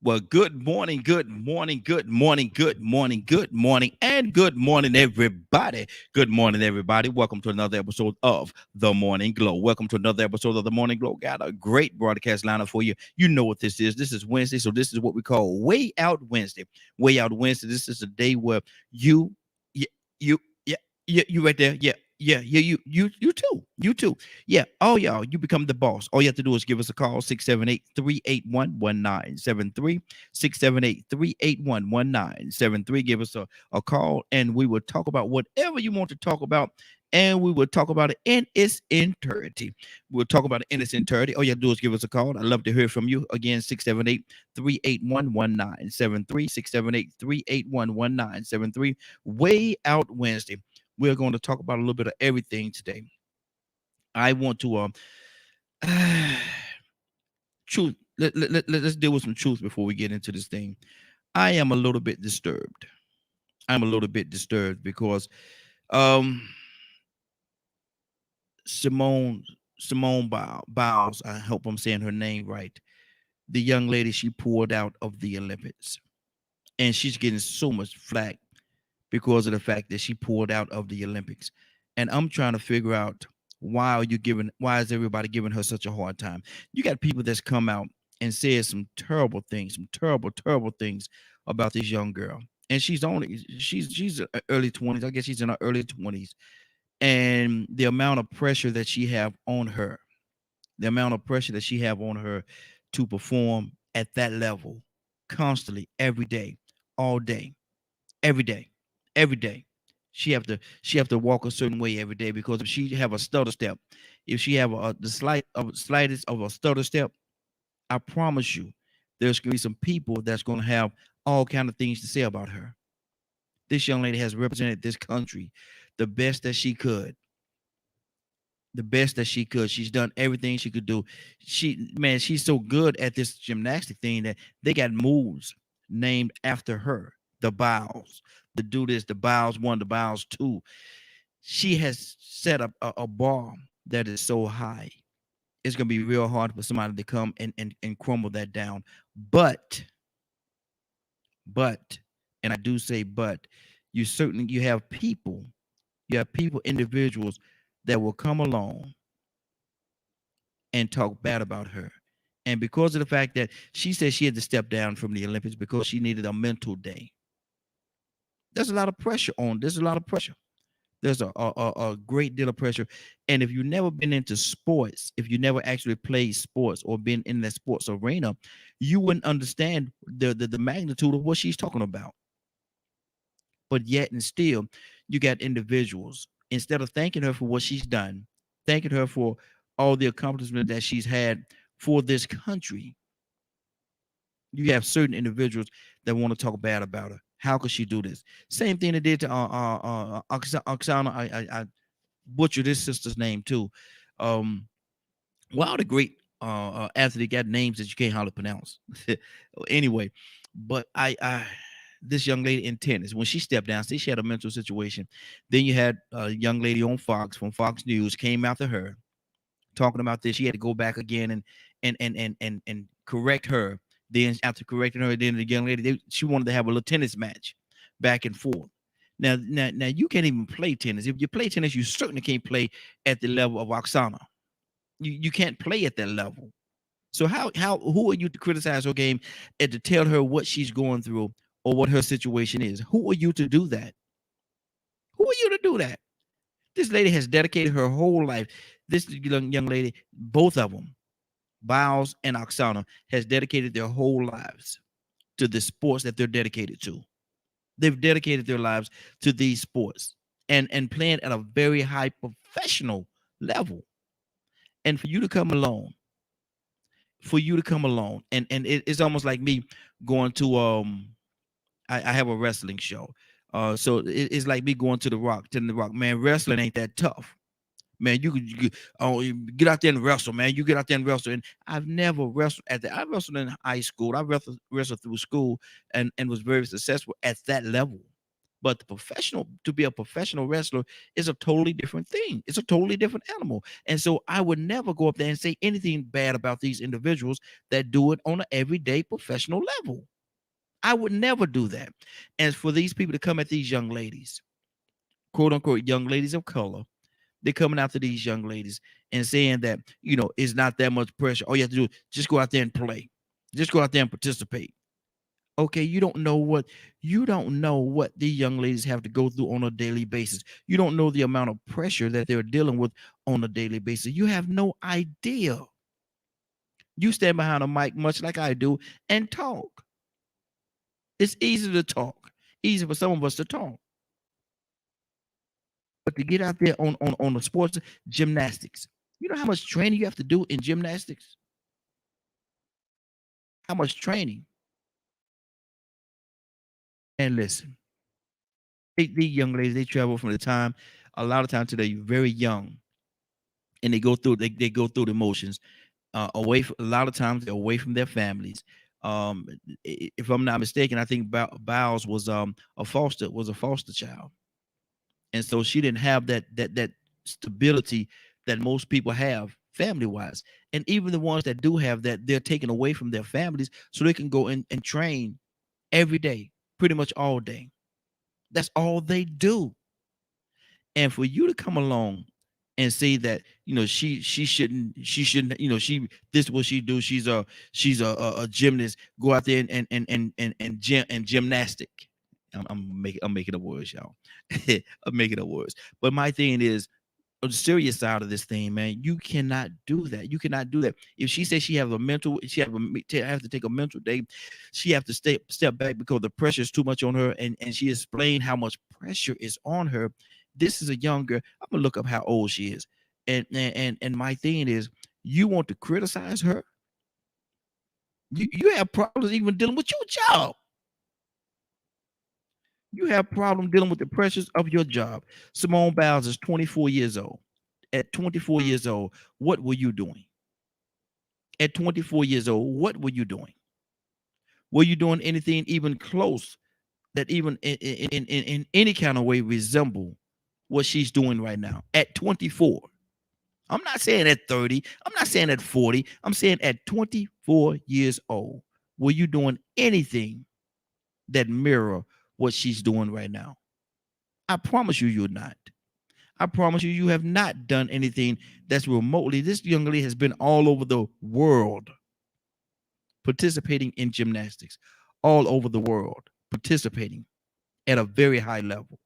Well, good morning, good morning, good morning, good morning, good morning, and good morning, everybody. Good morning, everybody. Welcome to another episode of The Morning Glow. Welcome to another episode of The Morning Glow. Got a great broadcast lineup for you. You know what this is. This is Wednesday, so this is what we call Way Out Wednesday. Way Out Wednesday. This is a day where you, you, you, yeah, you right there. Yeah, you too. You too. Yeah, all y'all, you become the boss. All you have to do is give us a call, 678-381-1973. 678-381-1973. Give us a call, and we will talk about whatever you want to talk about, and we will talk about it in its entirety. We'll talk about it in its entirety. All you have to do is give us a call. I'd love to hear from you. Again, 678-381-1973. 678-381-1973. Way Out Wednesday. We're going to talk about a little bit of everything today. I want to truth. Let's deal with some truth before we get into this thing. I am a little bit disturbed. I'm a little bit disturbed because um Simone Biles, I hope I'm saying her name right. The young lady, she pulled out of the Olympics. And she's getting so much flack because of the fact that she pulled out of the Olympics. And I'm trying to figure out why is everybody giving her such a hard time? You got people that's come out and said some terrible things, some terrible things about this young girl. And she's early 20s. I guess she's in her early 20s. And the amount of pressure that she have on her, the amount of pressure that she have on her to perform at that level constantly, every day, all day, every day, every day. She have to walk a certain way every day, because if she have a stutter step, if she have the slightest of a stutter step, I promise you, there's gonna be some people that's gonna have all kind of things to say about her. This young lady has represented this country the best that she could. The best that she could. She's done everything she could do. She's so good at this gymnastic thing that they got moves named after her. The Biles, the do this, the Biles one, the Biles two. She has set up a bar that is so high. It's gonna be real hard for somebody to come and crumble that down. But, but, and I do say but, you have people, individuals that will come along and talk bad about her. And because of the fact that she said she had to step down from the Olympics because she needed a mental day. There's a lot of pressure on. There's a lot of pressure. There's a great deal of pressure. And if you've never been into sports, if you never actually played sports or been in that sports arena, you wouldn't understand the magnitude of what she's talking about. But yet and still, you got individuals, instead of thanking her for what she's done, thanking her for all the accomplishment that she's had for this country, you have certain individuals that want to talk bad about her. How could she do this? Same thing they did to Oksana. I butchered this sister's name too. Um, wow, the great athlete got names that you can't hardly pronounce. Anyway, but I this young lady in tennis, when she stepped down, see, she had a mental situation. Then you had a young lady on Fox from Fox News came after her talking about this. She had to go back again and correct her. Then after correcting her, then the young lady, she wanted to have a little tennis match back and forth. Now, you can't even play tennis. If you play tennis, you certainly can't play at the level of Oksana. You can't play at that level. So who are you to criticize her game and to tell her what she's going through or what her situation is? Who are you to do that? Who are you to do that? This lady has dedicated her whole life. This young lady, both of them, Biles and Oksana, has dedicated their whole lives to the sports that they're dedicated to. They've dedicated their lives to these sports and playing at a very high professional level. And for you to come along, and it's almost like me going to I have a wrestling show. So it's like me going to the Rock, telling the Rock, man, wrestling ain't that tough. Man, you get out there and wrestle, man. You get out there and wrestle. And I've never wrestled at that. I wrestled in high school. I wrestled through school and was very successful at that level. But to be a professional wrestler is a totally different thing. It's a totally different animal. And so I would never go up there and say anything bad about these individuals that do it on an everyday professional level. I would never do that. And for these people to come at these young ladies, quote unquote, young ladies of color, they're coming after these young ladies and saying that, it's not that much pressure. All you have to do is just go out there and play. Just go out there and participate. Okay, you don't know what these young ladies have to go through on a daily basis. You don't know the amount of pressure that they're dealing with on a daily basis. You have no idea. You stand behind a mic much like I do and talk. It's easy to talk. Easy for some of us to talk. But to get out there on the sports gymnastics, you know how much training you have to do in gymnastics? How much training? And listen, these young ladies, they travel from the time, a lot of times today, very young, and they go through the motions. A lot of times they're away from their families. Um, if I'm not mistaken, I think Biles was a foster child, and so she didn't have that stability that most people have family wise. And even the ones that do have that, they're taken away from their families so they can go in and train every day, pretty much all day. That's all they do. And for you to come along and say that, she shouldn't, this is what she do, she's a gymnast, go out there and gymnastic. I'm making up words, y'all. I'm making up words. But my thing is, on the serious side of this thing, man, you cannot do that. You cannot do that. If she says she have to take a mental day, she have to step back because the pressure is too much on her, and she explained how much pressure is on her. This is a younger. I'm gonna look up how old she is, and my thing is, you want to criticize her? You have problems even dealing with your job. You have problem dealing with the pressures of your job. Simone Biles is 24 years old. At 24 years old, what were you doing? At 24 years old, what were you doing? Were you doing anything even close that even in any kind of way resemble what she's doing right now at 24? I'm not saying at 30. I'm not saying at 40. I'm saying at 24 years old. Were you doing anything that mirror what she's doing right now? I promise you, you're not. I promise you, you have not done anything that's remotely. This young lady has been all over the world participating in gymnastics, all over the world participating at a very high level.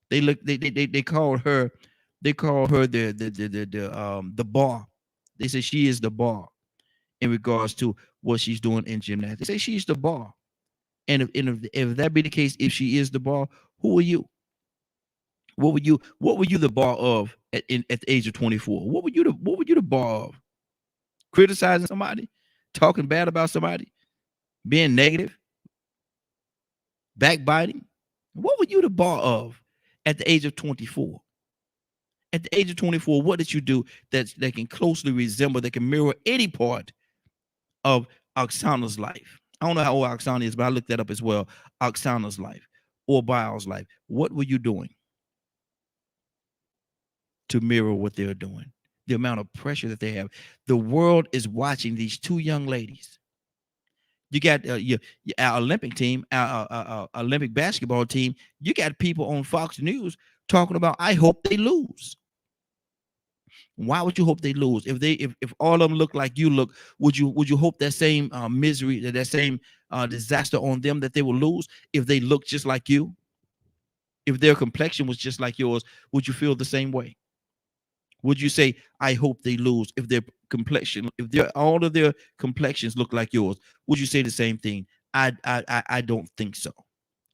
They call her the bar. They say she is the bar in regards to what she's doing in gymnastics. They say she's the bar. And if that be the case, if she is the bar, who are you? What were you the bar of at the age of 24? What were you the bar of? Criticizing somebody, talking bad about somebody, being negative, backbiting? What were you the bar of at the age of 24? At the age of 24, what did you do that can closely resemble, that can mirror any part of Oksana's life? I don't know how old Oksana is, but I looked that up as well. Oksana's life or Biles' life. What were you doing to mirror what they're doing? The amount of pressure that they have. The world is watching these two young ladies. You got our Olympic team, our Olympic basketball team. You got people on Fox News talking about, I hope they lose. Why would you hope they lose? If all of them look like you look, would you hope that same misery, that same disaster on them, that they will lose if they look just like you? If their complexion was just like yours, would you feel the same way? Would you say, I hope they lose if their complexion, if all of their complexions look like yours? Would you say the same thing? I don't think so.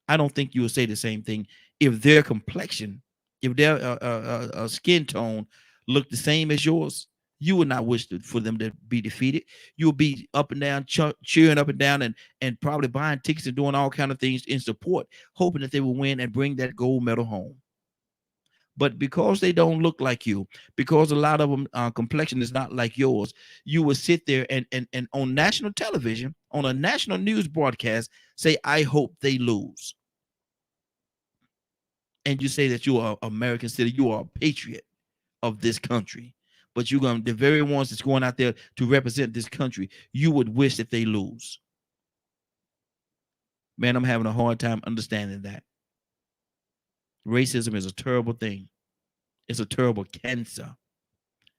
I don't think you would say the same thing if their complexion, if their skin tone looked the same as yours. You would not wish for them to be defeated. You would be up and down, cheering up and down, and probably buying tickets and doing all kind of things in support, hoping that they will win and bring that gold medal home. But because they don't look like you, because a lot of them complexion is not like yours, you will sit there and on national television, on a national news broadcast, say, I hope they lose. and you say that you are American citizen, you are a patriot of this country, but you're going, the very ones that's going out there to represent this country, you would wish that they lose. Man, I'm having a hard time understanding that. Racism is a terrible thing. It's a terrible cancer.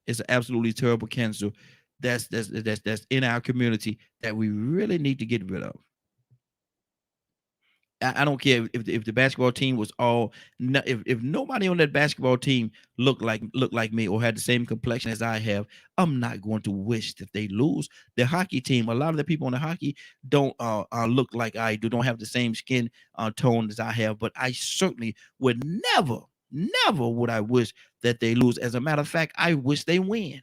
It's an absolutely terrible cancer that's in our community that we really need to get rid of. I don't care if the basketball team was all, if nobody on that basketball team looked like me or had the same complexion as I have, I'm not going to wish that they lose. The hockey team, a lot of the people on the hockey don't look like I do, don't have the same skin tone as I have, but I certainly would never would I wish that they lose. As a matter of fact, I wish they win.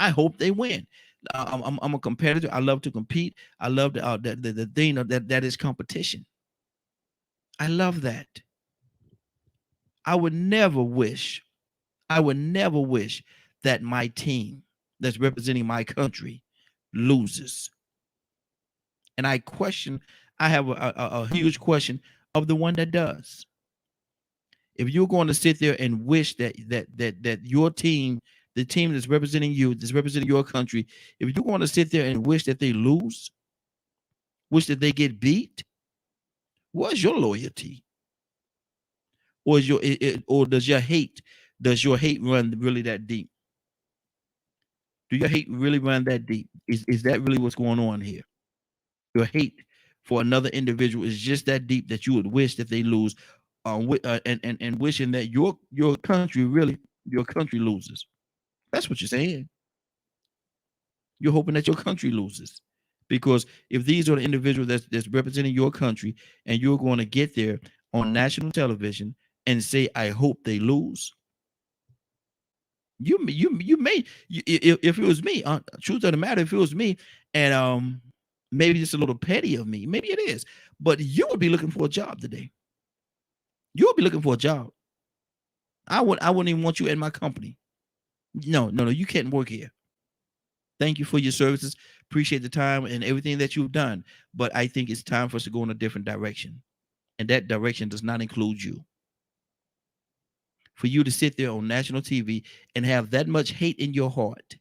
I hope they win. I'm a competitor. I love to compete. I love the thing that is competition. I love that. I would never wish that my team that's representing my country loses. And I have a huge question of the one that does. If you're going to sit there and wish that your team, the team that's representing you, that's representing your country, if you're going to sit there and wish that they lose, wish that they get beat, what's your loyalty? Or is or does your hate run really that deep? Do your hate really run that deep? Is that really what's going on here? Your hate for another individual is just that deep that you would wish that they lose, and wishing that your country loses. That's what you're saying. You're hoping that your country loses, because if these are the individuals that's representing your country, and you're going to get there on national television and say, "I hope they lose," you may, if it was me, truth of the matter, if it was me, and maybe just a little petty of me, maybe it is, but you would be looking for a job today. You would be looking for a job. I wouldn't even want you in my company. No, you can't work here. Thank you for your services. Appreciate the time and everything that you've done. But I think it's time for us to go in a different direction. And that direction does not include you. For you to sit there on national TV and have that much hate in your heart,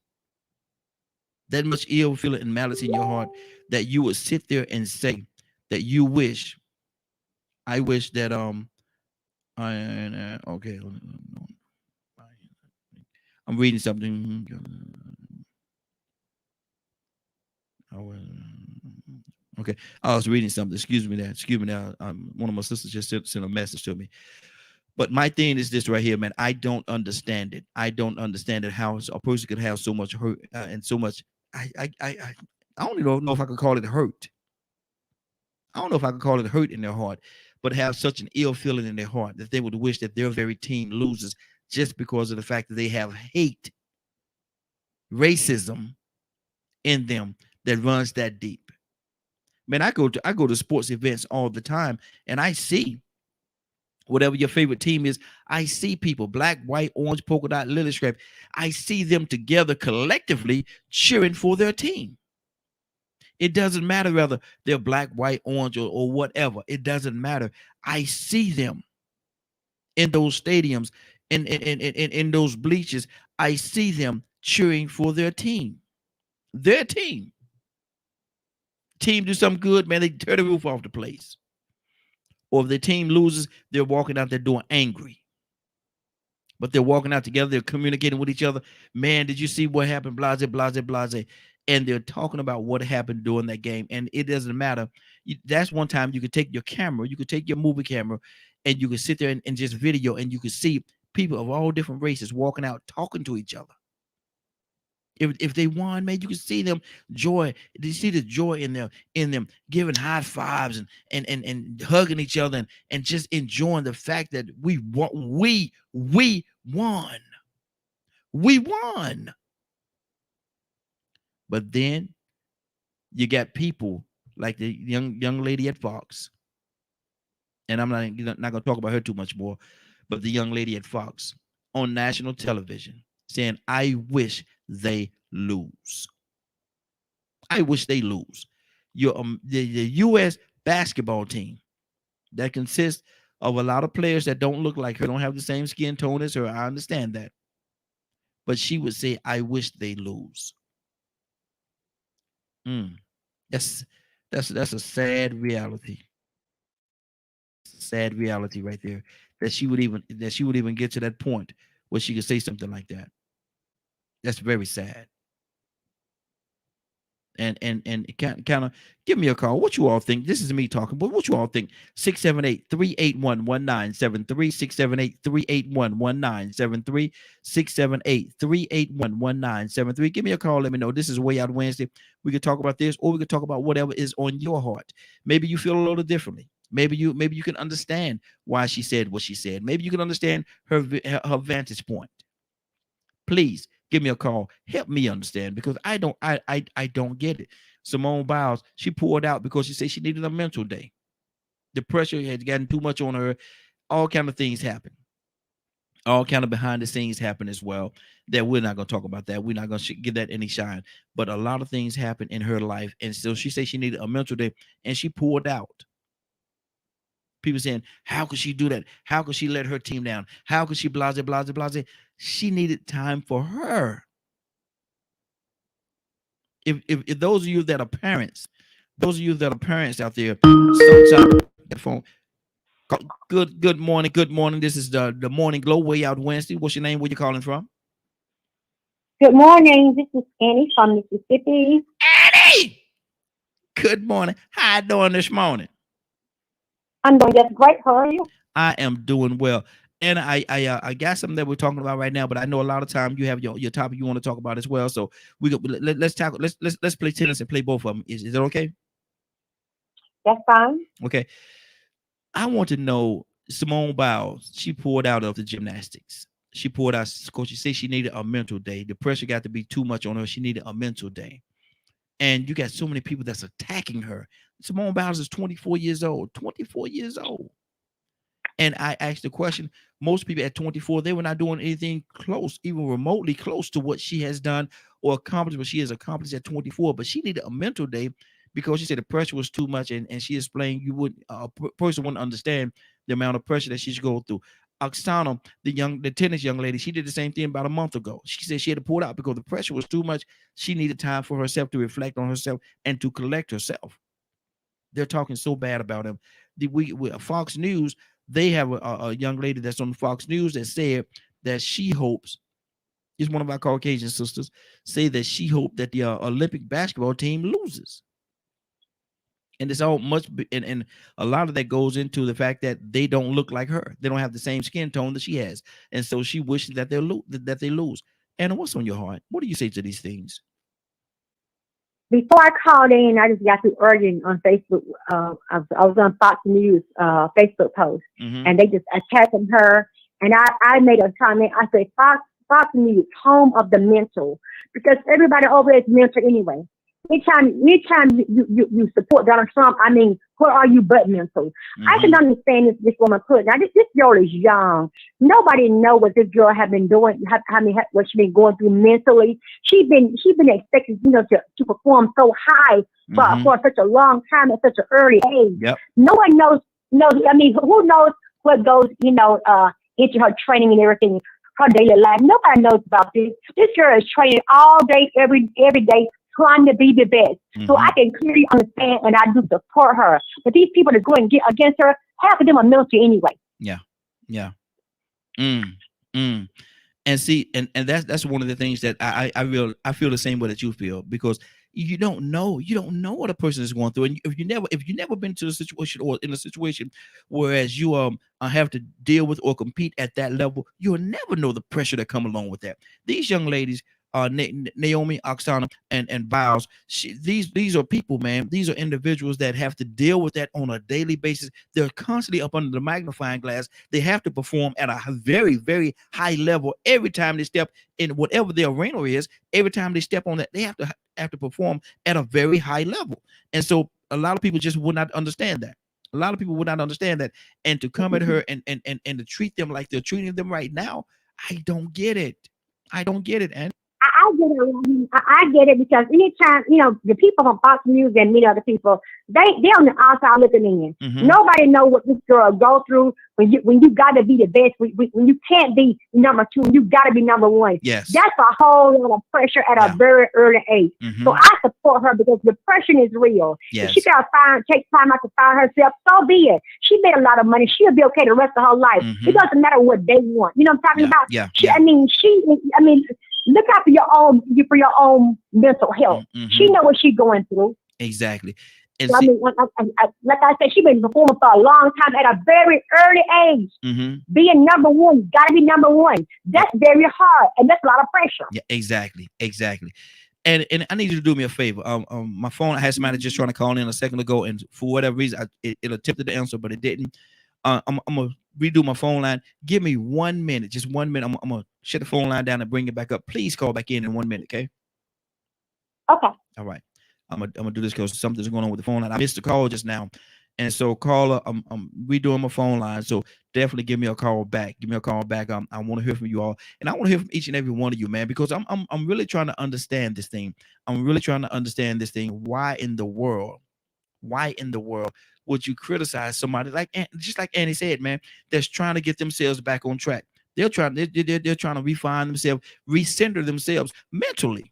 that much ill feeling and malice in your heart, that you would sit there and say that you wish, I wish that okay, I'm reading something. Okay, I was reading something. Excuse me now. One of my sisters just sent a message to me. But my thing is this right here, man. I don't understand it. I don't understand it, how a person could have so much hurt and so much. I don't even know if I could call it hurt. I don't know if I could call it hurt in their heart, but have such an ill feeling in their heart that they would wish that their very team loses just because of the fact that they have hate, racism in them that runs that deep. Man, I go to sports events all the time, and I see whatever your favorite team is. I see people, black, white, orange, polka dot, lily stripe. I see them together collectively cheering for their team. It doesn't matter whether they're black, white, orange, or whatever. It doesn't matter. I see them in those stadiums, in those bleachers. I see them cheering for their team. Their team. Team do something good, man, they tear the roof off the place. Or if the team loses, they're walking out their door angry. But they're walking out together, they're communicating with each other. Man, did you see what happened? Blase, blase, blase. And they're talking about what happened during that game. And it doesn't matter. That's one time you could take your camera, you could take your movie camera, and you could sit there and just video, and you could see people of all different races walking out, talking to each other. If they won, man, you can see them joy. You see the joy in them giving high fives and hugging each other and just enjoying the fact that we won. We won. We won. But then you got people like the young lady at Fox, and I'm not going to talk about her too much more, but the young lady at Fox on national television saying, "I wish they lose. I wish they lose." The U.S. basketball team that consists of a lot of players that don't look like her, don't have the same skin tone as her. I understand that. But she would say, I wish they lose. Mm. That's that's a sad reality. Sad reality right there. That she would even get to that point where she could say something like that. That's very sad. And kind of give me a call. What you all think? This is me talking, but what you all think? 678-381-1973, 678-381-1973, 678-381-1973. Give me a call. Let me know. This is Way Out Wednesday. We could talk about this, or we could talk about whatever is on your heart. Maybe you feel a little differently. Maybe you can understand why she said what she said. Maybe you can understand her vantage point. Please give me a call. Help me understand, because I don't get it. Simone Biles, she poured out because she said she needed a mental day. The pressure had gotten too much on her. All kind of things happen. All kind of behind the scenes happen as well. That we're not going to talk about that. We're not going to give that any shine. But a lot of things happen in her life, and so she said she needed a mental day, and she poured out. People saying, how could she do that? How could she let her team down? How could she blase, blase, blase? She needed time for her. If those of you that are parents, out there, sometimes the phone. Good morning, good morning. This is the Morning Glow, Way Out Wednesday. What's your name? Where you calling from? Good morning. This is Annie from Mississippi. Annie. Good morning. How you doing this morning? I'm doing just great. How are you? I am doing well. And I got something that we're talking about right now, but I know a lot of time you have your topic you want to talk about as well. So let's tackle let's play tennis and play both of them. Is it okay? That's fine. Okay. I want to know, Simone Biles. She poured out of the gymnastics. She poured out. Coach, she said she needed a mental day. The pressure got to be too much on her. She needed a mental day. And you got so many people that's attacking her. Simone Biles is 24 years old. 24 years old. And I asked the question, most people at 24, they were not doing anything close, even remotely close to what she has done or accomplished what she has accomplished at 24. But she needed a mental day because she said the pressure was too much. And she explained you would a person wouldn't understand the amount of pressure that she's going through. Oksana, the tennis young lady, she did the same thing about a month ago. She said she had to pull it out because the pressure was too much. She needed time for herself to reflect on herself and to collect herself. They're talking so bad about him. Fox News, they have a young lady that's on Fox News that said that she hopes, is one of our Caucasian sisters, say that she hoped that the Olympic basketball team loses. And it's all much, and a lot of that goes into the fact that they don't look like her. They don't have the same skin tone that she has, and so she wishes that they lose. And what's on your heart? What do you say to these things? Before I called in, I just got through urging on Facebook. I was on Fox News Facebook post, Mm-hmm. and they just attacking her. And I made a comment. I said, Fox News, home of the mental, because everybody over there is mental anyway. Anytime you support Donald Trump, I mean, what are you but mental? I can Mm-hmm. understand this woman put. Now this girl is young. Nobody know what this girl have been doing. What she been going through mentally. She been expected, to perform so high Mm-hmm. for such a long time at such an early age. Yep. No one knows. I mean, who knows what goes into her training and everything, her daily life. Nobody knows about this. This girl is training all day, every day, trying to be the best. So Mm-hmm. I can clearly understand and I do support her. But these people that go and get against her, half of them are military anyway. Yeah. Yeah. Mm. Mm. And see, and that's one of the things that I feel the same way that you feel, because you don't know what a person is going through. And if you never been to a situation or in a situation whereas you have to deal with or compete at that level, you'll never know the pressure that come along with that. These young ladies, Naomi, Oksana, and Biles, these are people, man. These are individuals that have to deal with that on a daily basis. They're constantly up under the magnifying glass. They have to perform at a very, very high level every time they step in whatever their arena is. Every time they step on that, they have to perform at a very high level. And so a lot of people just would not understand that. A lot of people would not understand that. And to come at her and to treat them like they're treating them right now, I don't get it. I don't get it, and I get it. I get it because anytime the people from Fox News and many other people, they on the outside looking in. Mm-hmm. Nobody know what this girl go through when you got to be the best. When you can't be number two, you got to be number one. Yes. That's a whole lot of pressure at a Yeah. very early age. So Mm-hmm. I support her because depression is real. If she Yes. got to take time out to find herself, so be it. She made a lot of money. She'll be okay the rest of her life. It Mm-hmm. doesn't matter what they want. You know what I'm talking Yeah. about? Yeah. She, Yeah. I mean, she, I mean, look out for your own mental health. She Mm-hmm. know what she's going through. Exactly. And So, I see. mean, like I said, she been performing for a long time at a very early age. Mm-hmm. Being number one, got to be number one. Yeah. That's very hard, and that's a lot of pressure. Yeah. Exactly. Exactly. And I need you to do me a favor. My phone, I had somebody just trying to call in a second ago, and for whatever reason, it attempted to answer, but it didn't. I'm gonna redo my phone line. Give me 1 minute, just 1 minute. I'm gonna shut the phone line down and bring it back up. Please call back in 1 minute, okay? Okay. All right. I'm gonna do this because something's going on with the phone line. I missed the call just now, and so caller, I'm redoing my phone line. So definitely give me a call back. Give me a call back. I want to hear from you all, and I want to hear from each and every one of you, man, because I'm really trying to understand this thing. I'm really trying to understand this thing. Why in the world? Why in the world would you criticize somebody like just like Annie said, man, that's trying to get themselves back on track? They're trying to refine themselves, recenter themselves mentally.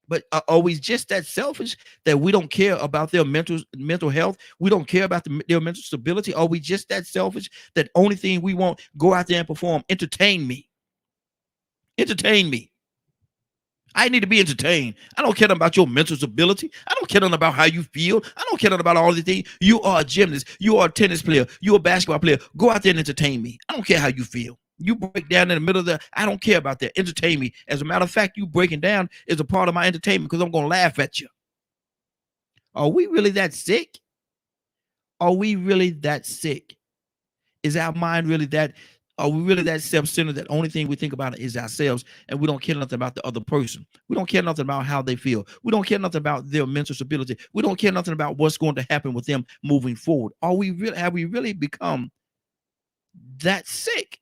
But are we just that selfish that we don't care about their mental health? We don't care about their mental stability? Are we just that selfish that only thing we want, go out there and perform, entertain me, entertain me? I need to be entertained. I don't care nothing about your mental stability. I don't care nothing about how you feel. I don't care nothing about all these things. You are a gymnast. You are a tennis player. You're a basketball player. Go out there and entertain me. I don't care how you feel. You break down in the middle of the, I don't care about that. Entertain me. As a matter of fact, you breaking down is a part of my entertainment because I'm going to laugh at you. Are we really that sick? Are we really that sick? Is our mind really that? Are we really that self-centered that only thing we think about is ourselves and we don't care nothing about the other person? We don't care nothing about how they feel. We don't care nothing about their mental stability. We don't care nothing about what's going to happen with them moving forward. Have we really become that sick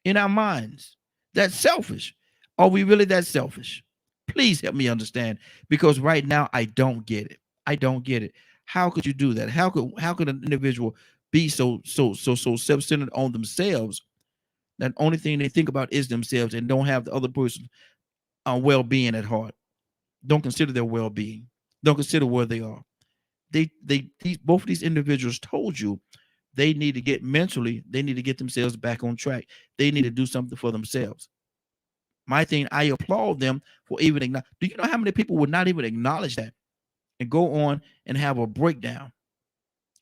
in our minds? That selfish? Are we really that selfish? Please help me understand because right now I don't get it. I don't get it. How could you do that? How could an individual be so self-centered on themselves that only thing they think about is themselves and don't have the other person well-being at heart? Don't consider their well-being. Don't consider where they are. Both of these individuals told you they need to get mentally, they need to get themselves back on track. They need to do something for themselves. My thing, I applaud them for even do you know how many people would not even acknowledge that and go on and have a breakdown,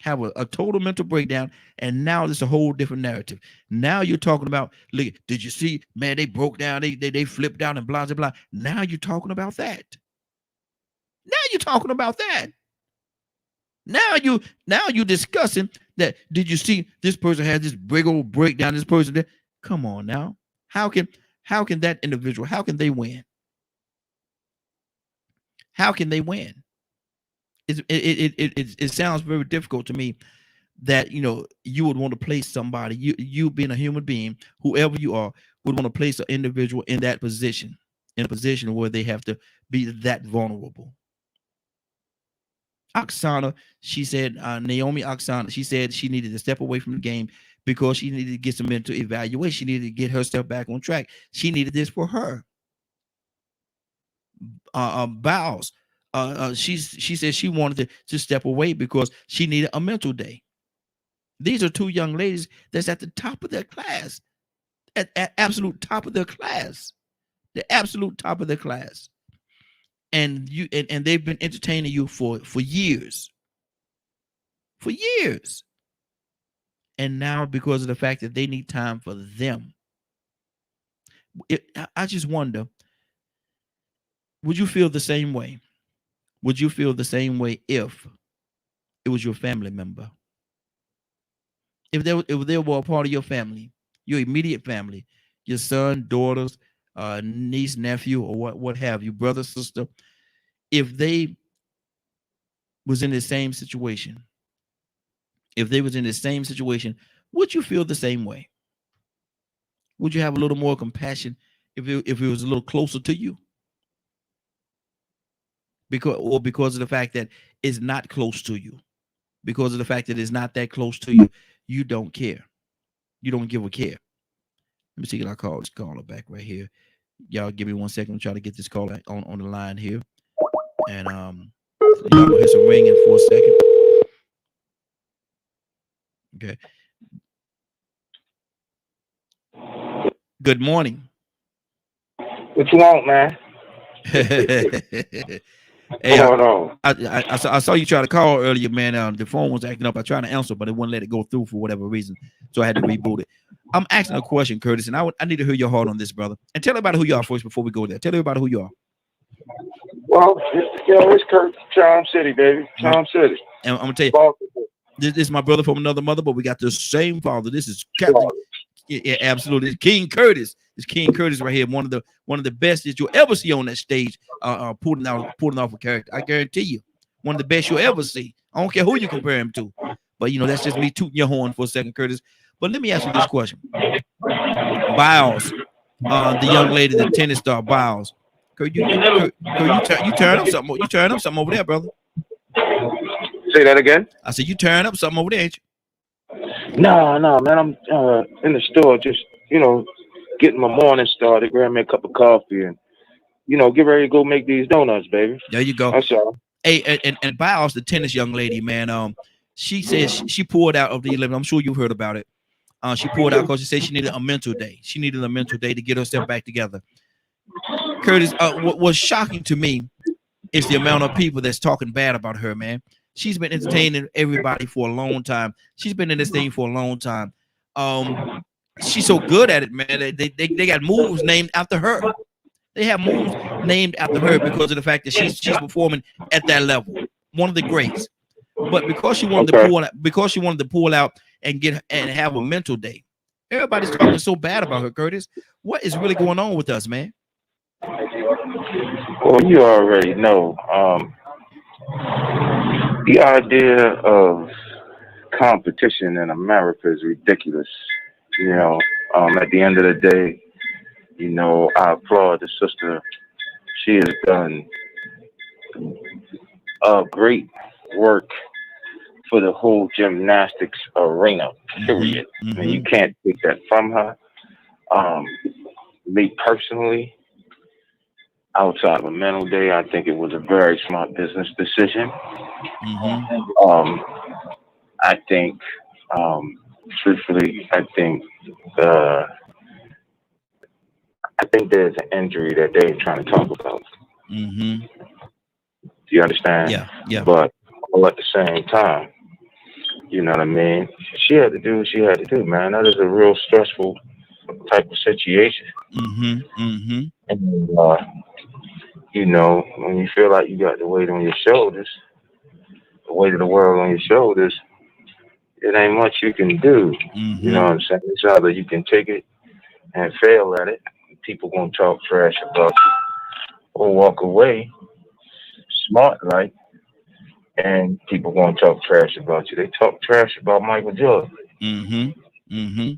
have a total mental breakdown, and now it's a whole different narrative. Now you're talking about, look, did you see, man, they broke down, they flipped out and blah blah blah. Now you're talking about that. Now you're talking about that. Now you discussing that. Did you see this person had this big old breakdown? This person did. Come on now. How can that individual? How can they win? How can they win? It sounds very difficult to me that you would want to place somebody, you being a human being, whoever you are, would want to place an individual in that position, in a position where they have to be that vulnerable. Oksana, she said, Naomi Oksana, she said she needed to step away from the game because she needed to get some mental evaluation. She needed to get herself back on track. She needed this for her. Bows. She said she wanted to step away because she needed a mental day. These are two young ladies that's at the top of their class, at absolute top of their class, the absolute top of their class, and they've been entertaining you for years, for years, and now because of the fact that they need time for them, I just wonder, would you feel the same way? Would you feel the same way if it was your family member? If they were a part of your family, your immediate family, your son, daughters, niece, nephew, or what have you, brother, sister, if they was in the same situation, would you feel the same way? Would you have a little more compassion if it was a little closer to you? Because of the fact that it's not close to you. Because of the fact that it's not that close to you, you don't care. You don't give a care. Let me see. Can I call this caller back right here? Y'all give me 1 second. I'm trying to get this caller on the line here. And y'all gonna hear some ringing for a second. Okay. Good morning. What you want, man? Hey, Hold on. I saw you try to call earlier, man. The phone was acting up. I tried to answer, but it wouldn't let it go through for whatever reason. So I had to reboot it. I'm asking a question, Curtis, and I need to hear your heart on this, brother. And tell everybody who you are first before we go there. Tell everybody who you are. Well, it's Kurt, Charm City, baby. Charm City. And I'm gonna tell you, this is my brother from another mother, but we got the same father. This is Captain. Yeah, absolutely. It's King Curtis. It's King Curtis right here. One of the best that you'll ever see on that stage, putting off a character. I guarantee you, one of the best you'll ever see. I don't care who you compare him to, but that's just me tooting your horn for a second, Curtis. But let me ask you this question: Biles, the young lady, the tennis star, Biles. You turn up something. You turn up something over there, brother. Say that again. I said you turn up something over there, ain't you? No, man. I'm in the store, just getting my morning started. Grab me a cup of coffee and get ready to go make these donuts, baby. There you go. That's all. Hey, and Biles, the tennis young lady, man. She says she pulled out of the 11. I'm sure you've heard about it. She pulled out because she said she needed a mental day. She needed a mental day to get herself back together. Curtis, what was shocking to me is the amount of people that's talking bad about her, man. She's been entertaining everybody for a long time. She's been in this thing for a long time. She's so good at it, man. They got moves named after her. They have moves named after her because of the fact that she's performing at that level. One of the greats. But because she wanted to pull out and have a mental day, everybody's talking so bad about her, Curtis. What is really going on with us, man? Well, you already know. The idea of competition in America is ridiculous. At the end of the day, I applaud the sister. She has done great work for the whole gymnastics arena, period. Mm-hmm. And you can't take that from her. Me personally, outside of a mental day, I think it was a very smart business decision. Mm-hmm. I think, truthfully, I think there's an injury that they're trying to talk about. Mm-hmm. Do you understand? Yeah. But all at the same time, you know what I mean? She had to do what she had to do, man. That is a real stressful type of situation. Mm-hmm. And, when you feel like you got the weight on your shoulders, the weight of the world on your shoulders, it ain't much you can do. Mm-hmm. You know what I'm saying? It's either you can take it and fail at it, people gonna talk trash about you, or walk away smart like, and people gonna talk trash about you. They talk trash about Michael Jordan. Mm-hmm. Mm-hmm.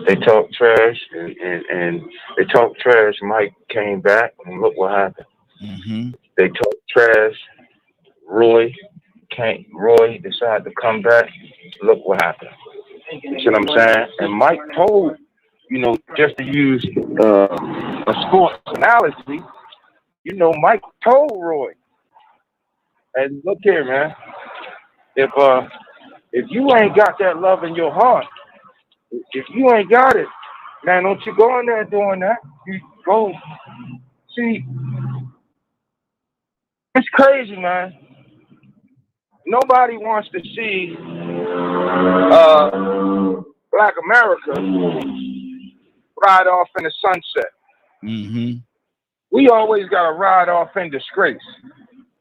They talk trash and they talk trash. Mike came back and look what happened. Mm-hmm. They talk trash. Roy decided to come back. Look what happened. You see what I'm saying? And Mike told, just to use a sports analogy, Mike told Roy, and look here, man, if you ain't got that love in your heart, if you ain't got it, man, don't you go in there doing that. You go. See, it's crazy, man. Nobody wants to see Black America ride off in the sunset. Mm-hmm. We always got to ride off in disgrace.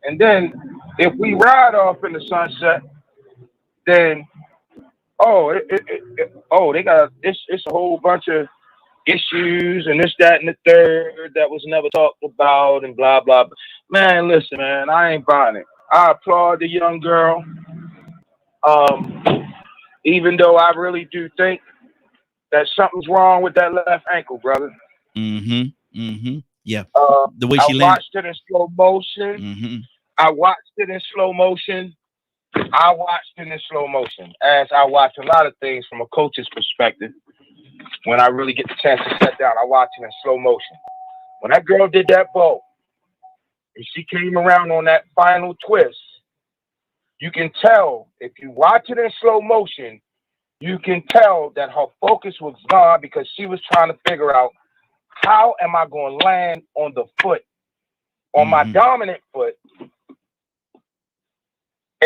And then if we ride off in the sunset, then it's a whole bunch of issues and this, that, and the third that was never talked about and blah, blah, blah. Man, listen, man, I ain't buying it. I applaud the young girl. Even though I really do think that something's wrong with that left ankle, brother. Yeah. The way I she landed. watched it in slow motion. Mm-hmm. I watched it in slow motion. I watched it in slow motion, as I watch a lot of things from a coach's perspective. When I really get the chance to sit down, I watch it in slow motion. When that girl did that bow, and she came around on that final twist, you can tell, if you watch it in slow motion, you can tell that her focus was gone because she was trying to figure out, how am I going to land on the foot, on my dominant foot,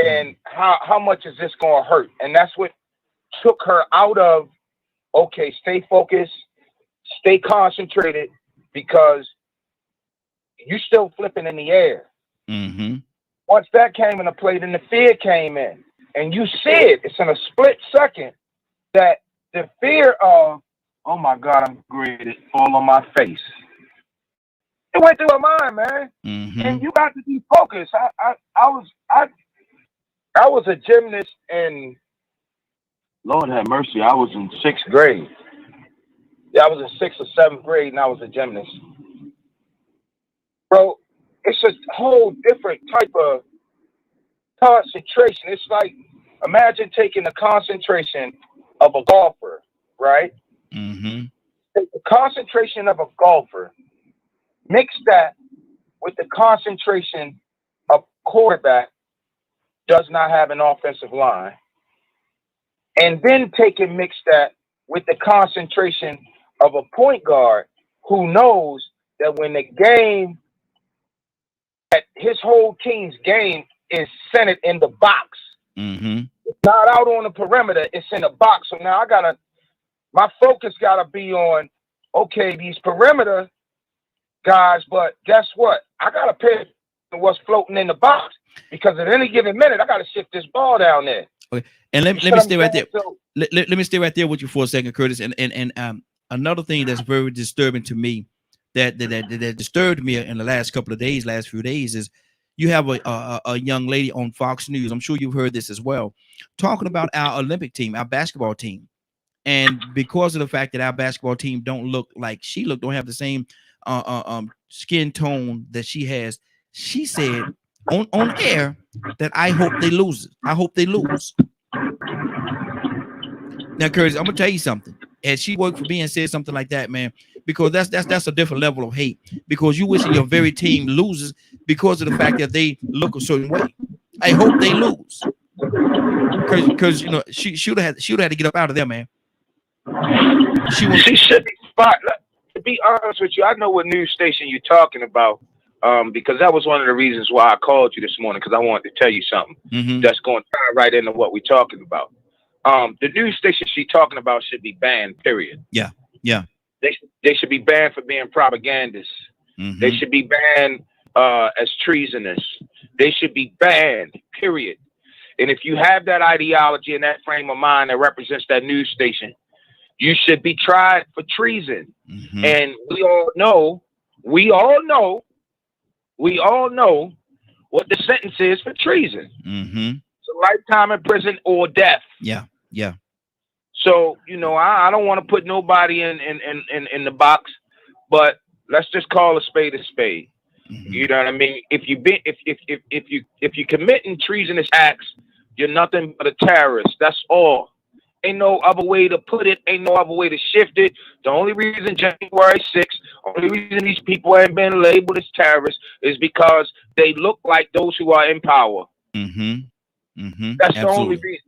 and how much is this going to hurt? And that's what took her out of, okay, stay focused, stay concentrated, because you're still flipping in the air. Once that came into play, then the fear came in. And you see it. It's in a split second that the fear of, oh my God, I'm graded, fall on my face. It went through her mind, man. And you got to be focused. I was a gymnast in, Lord have mercy, I was in 6th grade. Yeah, I was in 6th or 7th grade, and I was a gymnast. Bro, it's a whole different type of concentration. It's like, imagine taking the concentration of a golfer, right? Take the concentration of a golfer, mix that with the concentration of a quarterback does not have an offensive line, and then take and mix that with the concentration of a point guard who knows that when the game, that his whole team's game is centered in the box. It's not out on the perimeter, it's in the box. So now my focus gotta be on, okay, these perimeter guys, but guess what? I gotta pay attention to what's floating in the box, because at any given minute, I gotta shift this ball down there. Okay. And let me stay right there. Let me stay right there with you for a second, Curtis. And another thing that's very disturbing to me, that disturbed me in the last few days, is you have a young lady on Fox News. I'm sure you've heard this as well, talking about our Olympic team, our basketball team. And because of the fact that our basketball team don't look like don't have the same skin tone that she has, she said on air that I hope they lose. I hope they lose. Now, Curtis, I'm gonna tell you something. Has she worked for me and said something like that, man? Because that's a different level of hate. Because you wishing your very team loses because of the fact that they look a certain way. I hope they lose. Because you know she should have had to get up out of there, man. She should be spot. To be honest with you, I know what news station you're talking about, because that was one of the reasons why I called you this morning, because I wanted to tell you something that's going to tie right into what we're talking about. The news station she's talking about should be banned, period. Yeah. They should be banned for being propagandists. They should be banned as treasonous. They should be banned, period. And if you have that ideology and that frame of mind that represents that news station, you should be tried for treason. And we all know what the sentence is for treason. It's a lifetime in prison or death. Yeah. So, you know, I don't want to put nobody in the box, but let's just call a spade a spade. You know what I mean? If you committing treasonous acts, you're nothing but a terrorist. That's all. Ain't no other way to put it. Ain't no other way to shift it. The only reason January 6th, only reason these people ain't been labeled as terrorists is because they look like those who are in power. That's Absolutely. the only reason.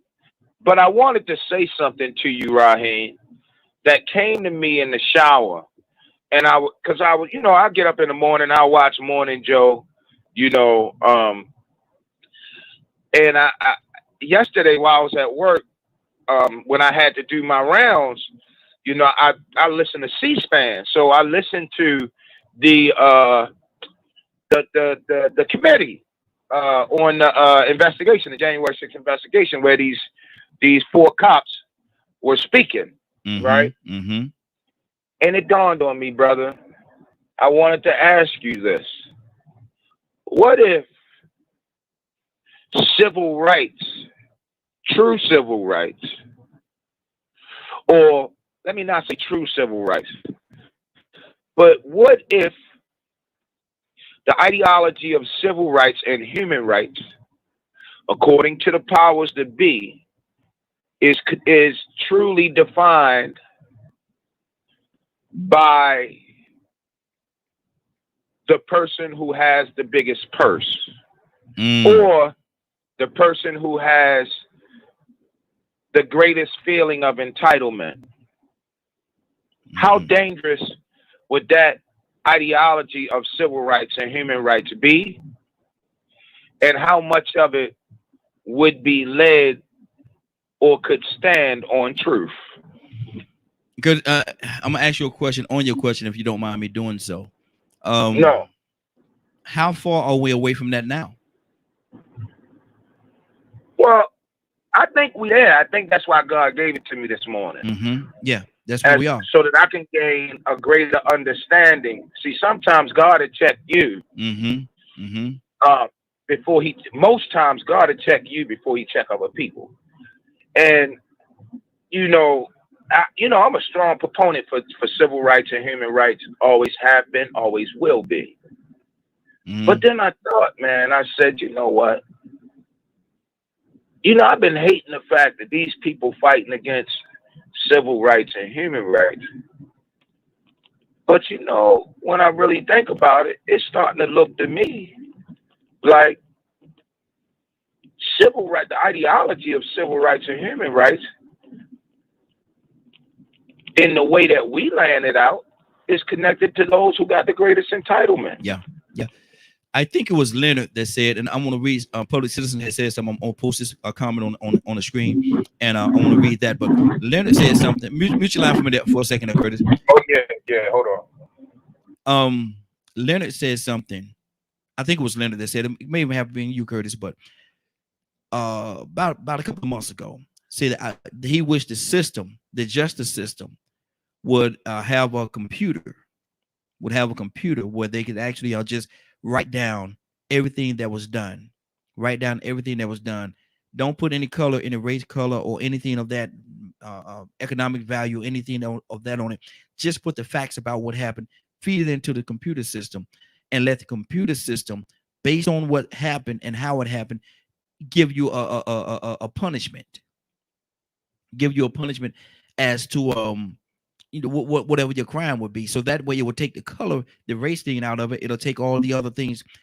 But I wanted to say something to you, Raheem, that came to me in the shower. And I get up in the morning, I watch Morning Joe, and I yesterday while I was at work, when I had to do my rounds, I listened to C-SPAN. So I listened to the committee on the investigation, the January 6th investigation, where these 4 cops were speaking, right? And it dawned on me, brother, I wanted to ask you this. What if civil rights, true civil rights, or let me not say true civil rights, But what if the ideology of civil rights and human rights, according to the powers that be, is truly defined by the person who has the biggest purse, or the person who has the greatest feeling of entitlement? How dangerous would that ideology of civil rights and human rights be? And how much of it would be led or could stand on truth? Good. I'm gonna ask you a question on your question, if you don't mind me doing so. No. How far are we away from that now? Well, I think we are. I think that's why God gave it to me this morning. Yeah, that's where we are. So that I can gain a greater understanding. See, sometimes God will check you before most times God will check you before he check other people. And, I'm a strong proponent for civil rights and human rights. Always have been, always will be. But then I thought, man, I said, you know what? I've been hating the fact that these people fighting against civil rights and human rights. But, when I really think about it, it's starting to look to me like civil rights, the ideology of civil rights and human rights, in the way that we land it out, is connected to those who got the greatest entitlement. Yeah. I think it was Leonard that said, and I'm going to read, Public Citizen has said something. I'm going to post this comment on the screen, and I want to read that. But Leonard said something. Mute your line for me there for a second, Curtis. Oh, yeah, hold on. Leonard said something. I think it was Leonard that said it. It may even have been you, Curtis, but about a couple of months ago, said that he wished the justice system, would have a computer where they could actually just write down everything that was done. Don't put any color, any race, color, or anything of that economic value, anything of that on it. Just put the facts about what happened, feed it into the computer system, and let the computer system, based on what happened and how it happened, give you a punishment. Give you a punishment as to whatever your crime would be. So that way it will take the color, the race thing out of it. It'll take all the other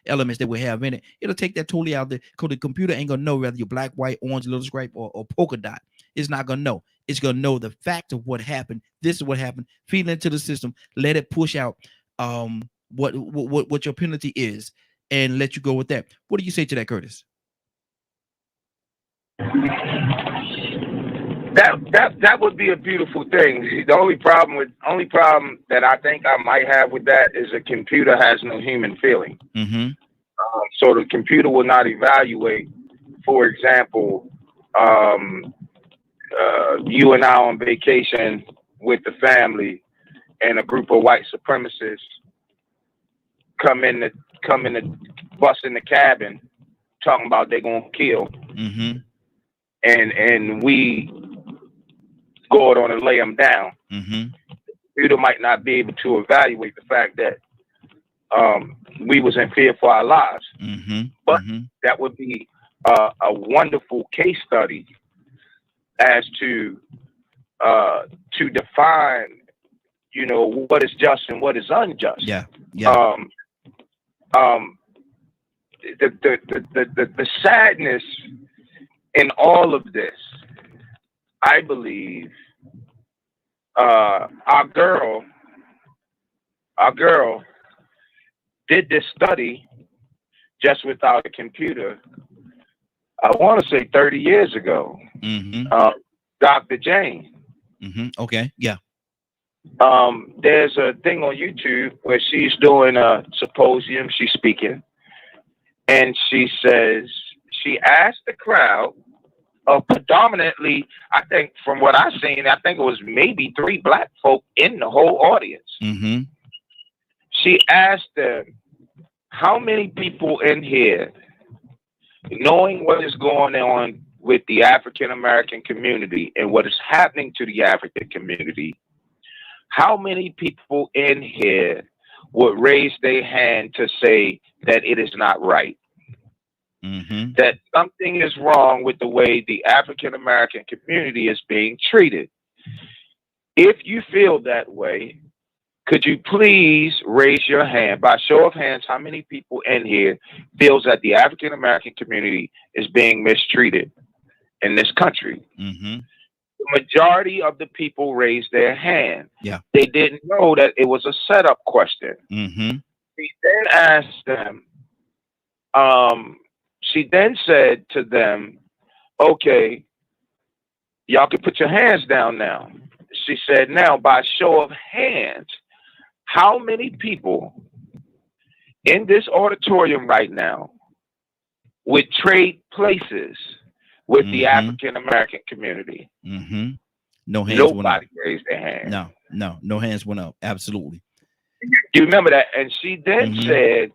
elements that we have in it. It'll take that totally out there, because the computer ain't gonna know whether you're black, white, orange, little stripe, or polka dot. It's not gonna know. It's gonna know the fact of what happened. This is what happened. Feed it into the system. Let it push out what your penalty is, and let you go with that. What do you say to that, Curtis? That would be a beautiful thing. The only problem that I think I might have with that is a computer has no human feeling. So the computer will not evaluate. For example, you and I on vacation with the family, and a group of white supremacists come in the bus in the cabin, talking about they're gonna kill, and we go on and lay them down. You might not be able to evaluate the fact that we was in fear for our lives, but that would be a wonderful case study as to define, what is just and what is unjust. The sadness in all of this, I believe, our girl did this study just without a computer. I want to say 30 years ago. Dr. Jane. Okay. Yeah. There's a thing on YouTube where she's doing a symposium. She's speaking, and she says she asked the crowd, predominantly, I think from what I've seen, I think it was maybe 3 black folk in the whole audience. She asked them, how many people in here, knowing what is going on with the African American community and what is happening to the African community, How many people in here would raise their hand to say that it is not right? Mm-hmm. That something is wrong with the way the African American community is being treated. If you feel that way, could you please raise your hand by show of hands? How many people in here feels that the African American community is being mistreated in this country? Mm-hmm. The majority of the people raised their hand. Yeah. They didn't know that it was a setup question. Mm-hmm. She then asked them, she then said to them, okay, y'all can put your hands down now. She said, now, by show of hands, how many people in this auditorium right now would trade places with the African American community? Mm-hmm. No hands went up. Nobody raised their hand. No hands went up. Absolutely. Do you remember that? And she then said,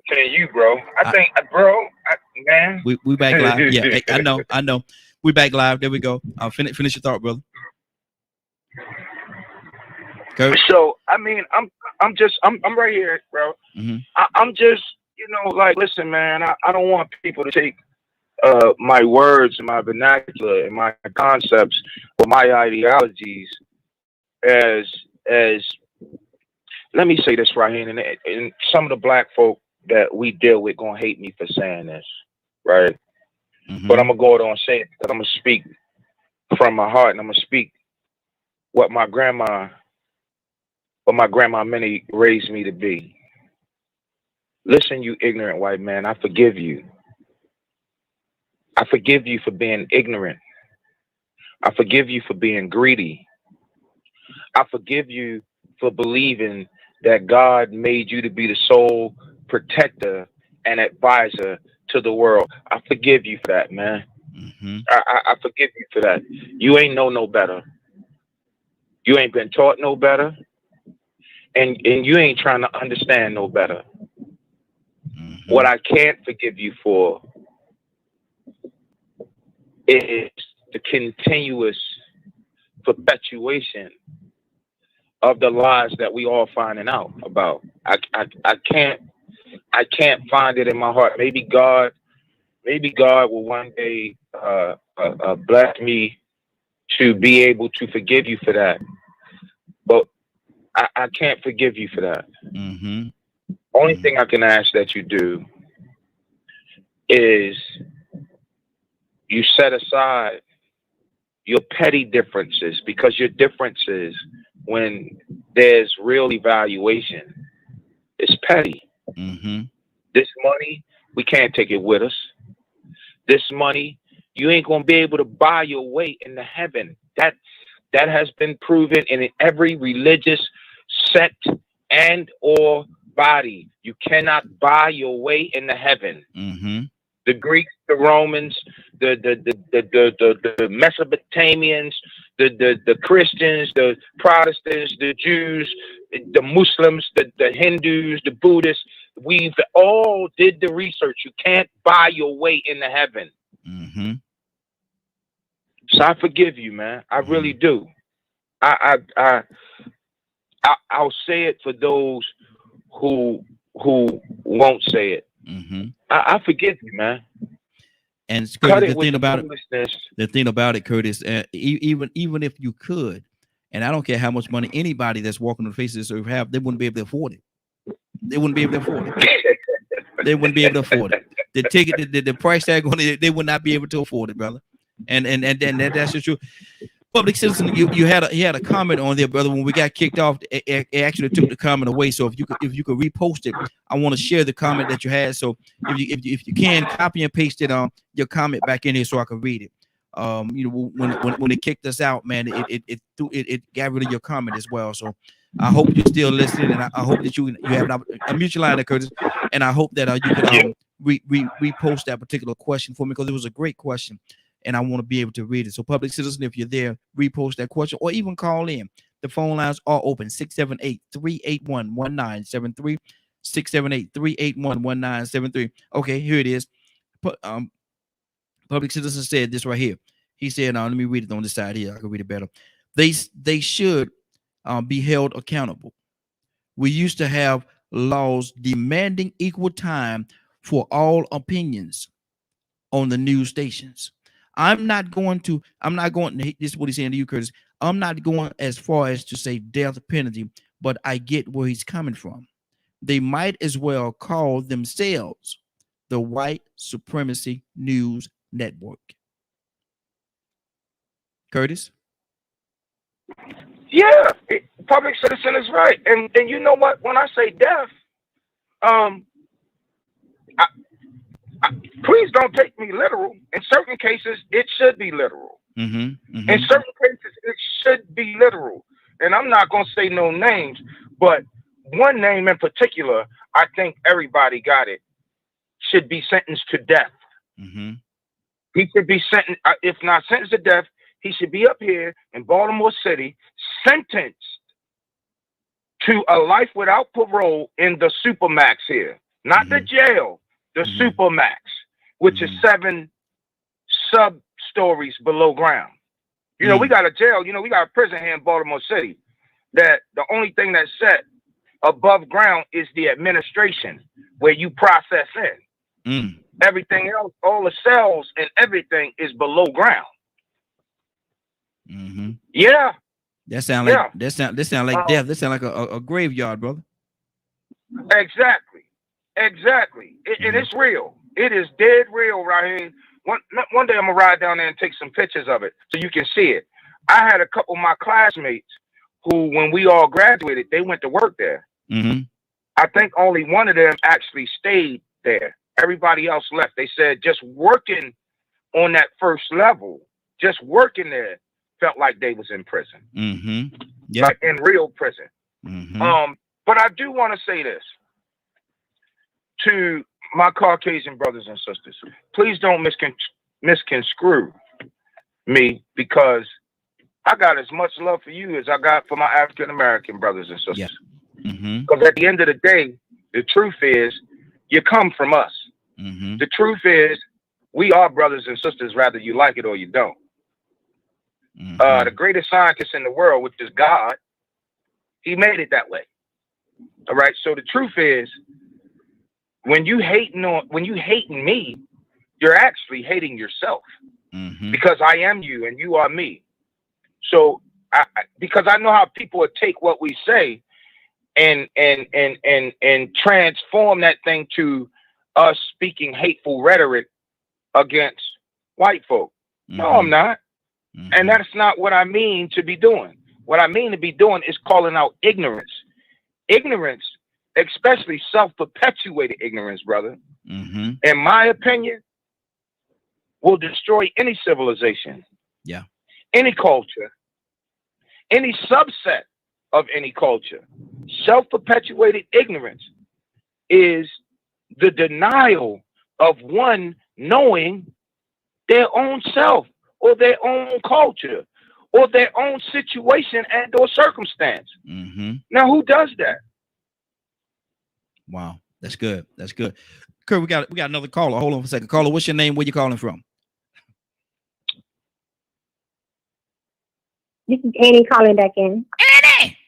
"Tell you, bro. Man, We back live. Yeah, I know. We back live. There we go. I'll finish your thought, brother. Go. So I mean, I'm right here, bro. Mm-hmm. I'm just, like, listen, man. I don't want people to take my words and my vernacular and my concepts or my ideologies as let me say this right here, and some of the black folk that we deal with gonna hate me for saying this, right? Mm-hmm. But I'm gonna go on and say it because I'm gonna speak from my heart, and I'm gonna speak what my grandma Minnie raised me to be. Listen, you ignorant white man, I forgive you. I forgive you for being ignorant. I forgive you for being greedy. I forgive you for believing that God made you to be the sole protector and advisor to the world. I forgive you for that, man. Mm-hmm. I forgive you for that. You ain't know no better. You ain't been taught no better. And you ain't trying to understand no better. Mm-hmm. What I can't forgive you for is the continuous perpetuation of the lies that we all finding out about. I can't find it in my heart. Maybe God will one day bless me to be able to forgive you for that. But I can't forgive you for that. Mm-hmm. Only thing I can ask that you do is you set aside your petty differences, because your differences, when there's real evaluation, is petty. Mm-hmm. This money, we can't take it with us. This money, you ain't gonna be able to buy your way into heaven. That has been proven in every religious sect and or body. You cannot buy your way into heaven. Mm-hmm. The Greeks, the Romans, the Mesopotamians, the Christians, the Protestants, the Jews, the Muslims, the Hindus, the Buddhists, we've all did the research. You can't buy your way into heaven. Mm-hmm. So I forgive you, man. I really do. I'll say it for those who won't say it. Mm-hmm. I forgive you, man. And Cut Curtis, it with the foolishness. the thing about it, Curtis, even if you could, and I don't care how much money anybody that's walking the face of this earth have, they wouldn't be able to afford it. They wouldn't be able to afford it. They wouldn't be able to afford it. The ticket, the price tag on it, they would not be able to afford it, brother. And that's just true. Public citizen, you had a comment on there, brother. When we got kicked off, it actually took the comment away. So if you could repost it, I want to share the comment that you had. So if you can, copy and paste it your comment back in here so I can read it. When it kicked us out, man, it got rid of your comment as well. So I hope you're still listening, and I hope that you have a mutual line, Curtis, and I hope that you can repost that particular question for me, because it was a great question. And I want to be able to read it. So public citizen, if you're there, repost that question or even call in. The phone lines are open, 678-381-1973, 678-381-1973. Okay, here it is. Public citizen said this right here. He said, let me read it on this side here. I can read it better. They should be held accountable. We used to have laws demanding equal time for all opinions on the news stations. I'm not going, this is what he's saying to you, Curtis. I'm not going as far as to say death penalty, but I get where he's coming from. They might as well call themselves the White Supremacy News Network. Curtis? Yeah, public citizen is right. And you know what? When I say death, please don't take me literal. In certain cases, it should be literal. Mm-hmm, mm-hmm. In certain cases, it should be literal. And I'm not going to say no names, but one name in particular, I think everybody got it, should be sentenced to death. Mm-hmm. He should be sentenced, if not sentenced to death, he should be up here in Baltimore City, sentenced to a life without parole in the Supermax here. Not the jail, the Supermax, which is 7 sub-stories below ground. You know, we got a jail, we got a prison here in Baltimore City that the only thing that's set above ground is the administration where you process in. Everything else, all the cells and everything is below ground. Mm-hmm. Yeah. That sound like that sound like death. That sound like a graveyard, brother. Exactly. And it's real. It is dead real right here. One day I'm gonna ride down there and take some pictures of it so you can see it. I had a couple of my classmates who, when we all graduated, they went to work there. I think only one of them actually stayed there. Everybody else left. They said just working on that first level, just working there, felt like they was in prison. Yeah, like in real prison. But I do want to say this to my Caucasian brothers and sisters: please don't misconstrue me, because I got as much love for you as I got for my African American brothers and sisters. Because at the end of the day, the truth is, you come from us. The truth is, we are brothers and sisters, whether you like it or you don't. The greatest scientist in the world, which is God, he made it that way. All right. So the truth is, when you hating me, you're actually hating yourself, because I am you and you are me. So because I know how people would take what we say, and transform that thing to us speaking hateful rhetoric against white folk. No, I'm not. And that's not what I mean to be doing. What I mean to be doing is calling out ignorance. Ignorance, especially self-perpetuated ignorance, brother, in my opinion, will destroy any civilization, any culture, any subset of any culture. Self-perpetuated ignorance is the denial of one knowing their own self or their own culture or their own situation and or circumstance. Now, who does that? Wow, that's good. That's good. Kurt, we got another caller. Hold on for a second. Caller, what's your name? Where you calling from? This is Annie calling back in. Annie!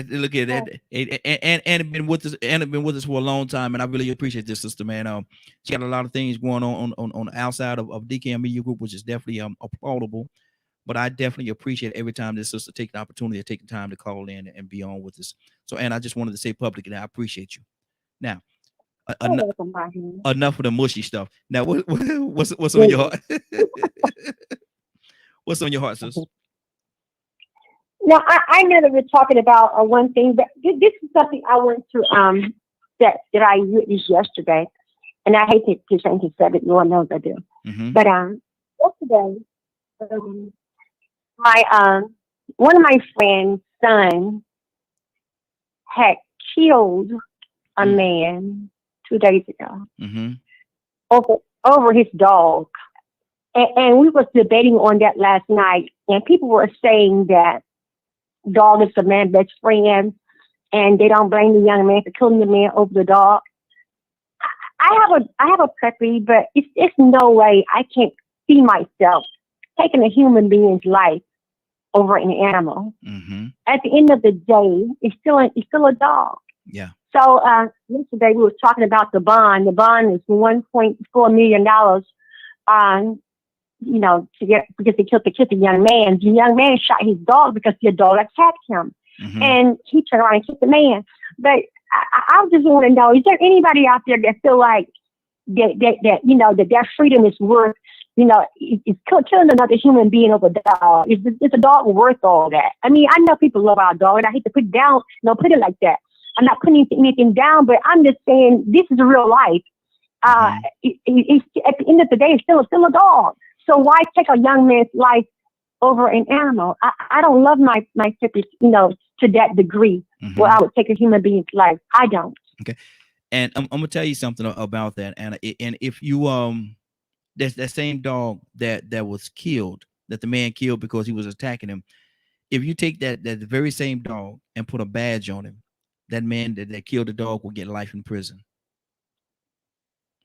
Look at that. Annie been with us. Annie been with us for a long time, and I really appreciate this sister, man. She got a lot of things going on the outside of DKM Media Group, which is definitely applaudable. But I definitely appreciate every time this sister take the opportunity to take the time to call in and be on with us. So, and I just wanted to say publicly that I appreciate you. Now, enough of the mushy stuff. Now, what's on your heart? What's on your heart, sister? Now, I know that we're talking about one thing, but this is something I want to that I witnessed yesterday, and I hate to change the subject. No one knows I do. But yesterday, my one of my friend's son had killed a man 2 days ago over his dog, and we was debating on that last night, and people were saying that dog is the man's best friend, and they don't blame the young man for killing the man over the dog. I have a preference, but it's no way I can't see myself taking a human being's life over an animal. At the end of the day, it's still a dog. Yeah. So yesterday we were talking about the bond. The bond is $1.4 million. Because they killed the young man. The young man shot his dog because the dog attacked him, and he turned around and killed the man. But I just want to know: is there anybody out there that feel like that their freedom is worth, is killing another human being over a dog? Is a dog worth all that? I mean, I know people love our dog, and I hate to put it like that. I'm not putting anything down, but I'm just saying this is real life. It's, at the end of the day, it's still a dog. So why take a young man's life over an animal? I don't love my siblings, to that degree where I would take a human being's life. I don't. Okay. And I'm gonna tell you something about that, Anna. And if you that same dog that was killed, that the man killed because he was attacking him, if you take that very same dog and put a badge on him, that man that killed the dog will get life in prison.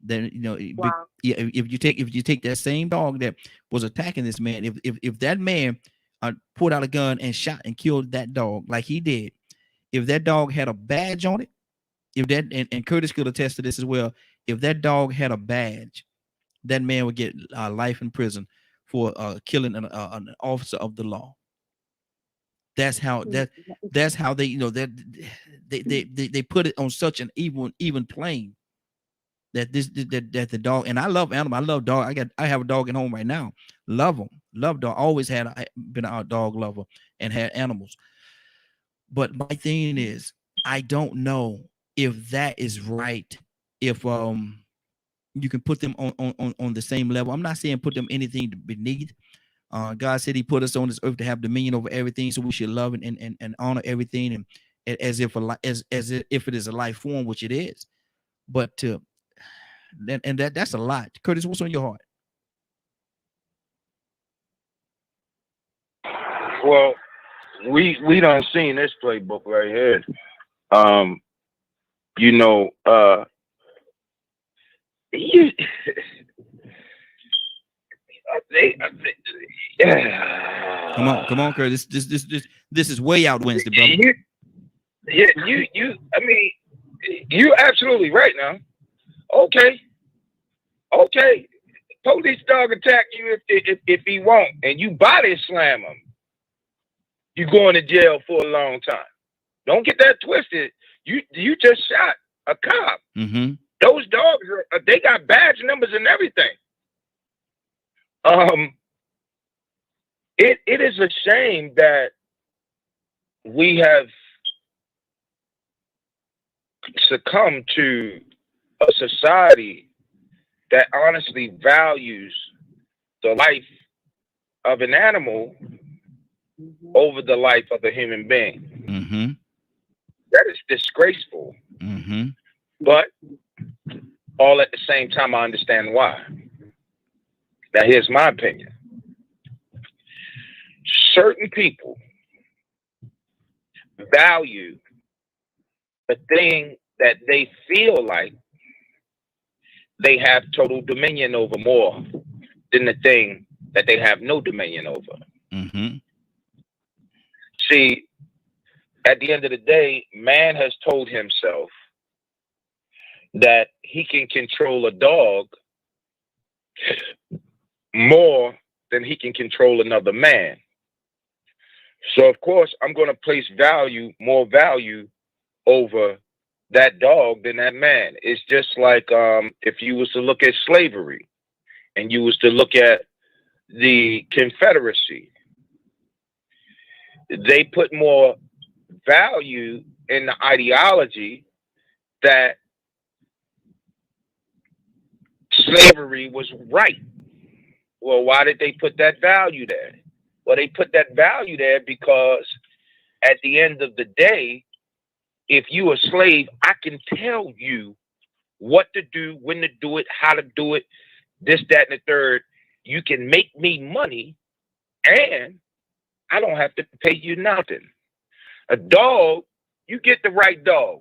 Then Wow. if you take that same dog that was attacking this man, if that man pulled out a gun and shot and killed that dog like he did, if that dog had a badge on it, if that and Curtis could attest to this as well, if that dog had a badge, that man would get life in prison for killing an officer of the law. That's how they they put it on such an even plane. That the dog, and I love animals. I love dog. I have a dog at home right now. Love them. Love dog. Always been a dog lover and had animals. But my thing is, I don't know if that is right. If you can put them on the same level. I'm not saying put them anything beneath. God said He put us on this earth to have dominion over everything, so we should love and honor everything, and as if it is a life form, which it is. But that's a lot. Curtis, what's on your heart? Well, we done seen this playbook right here. Come on, Curtis. This is way out Wednesday, brother. I mean, you're absolutely right now. Okay. Police dog attack you if he won't, and you body slam him, you going to jail for a long time. Don't get that twisted. You just shot a cop. Mm-hmm. Those dogs, they got badge numbers and everything. It is a shame that we have succumbed to a society that honestly values the life of an animal over the life of a human being. Mm-hmm. That is disgraceful. Mm-hmm. But all at the same time, I understand why. Now, here's my opinion. Certain people value the thing that they feel like they have total dominion over more than the thing that they have no dominion over. Mm-hmm. See, at the end of the day, man has told himself that he can control a dog more than he can control another man. So, of course, I'm going to place more value over that dog than that man. It's just like if you was to look at slavery and you was to look at the Confederacy, they put more value in the ideology that slavery was right. Well, why did they put that value there? Well, they put that value there because at the end of the day, if you a slave, I can tell you what to do, when to do it, how to do it, this, that, and the third. You can make me money and I don't have to pay you nothing. A dog, you get the right dog.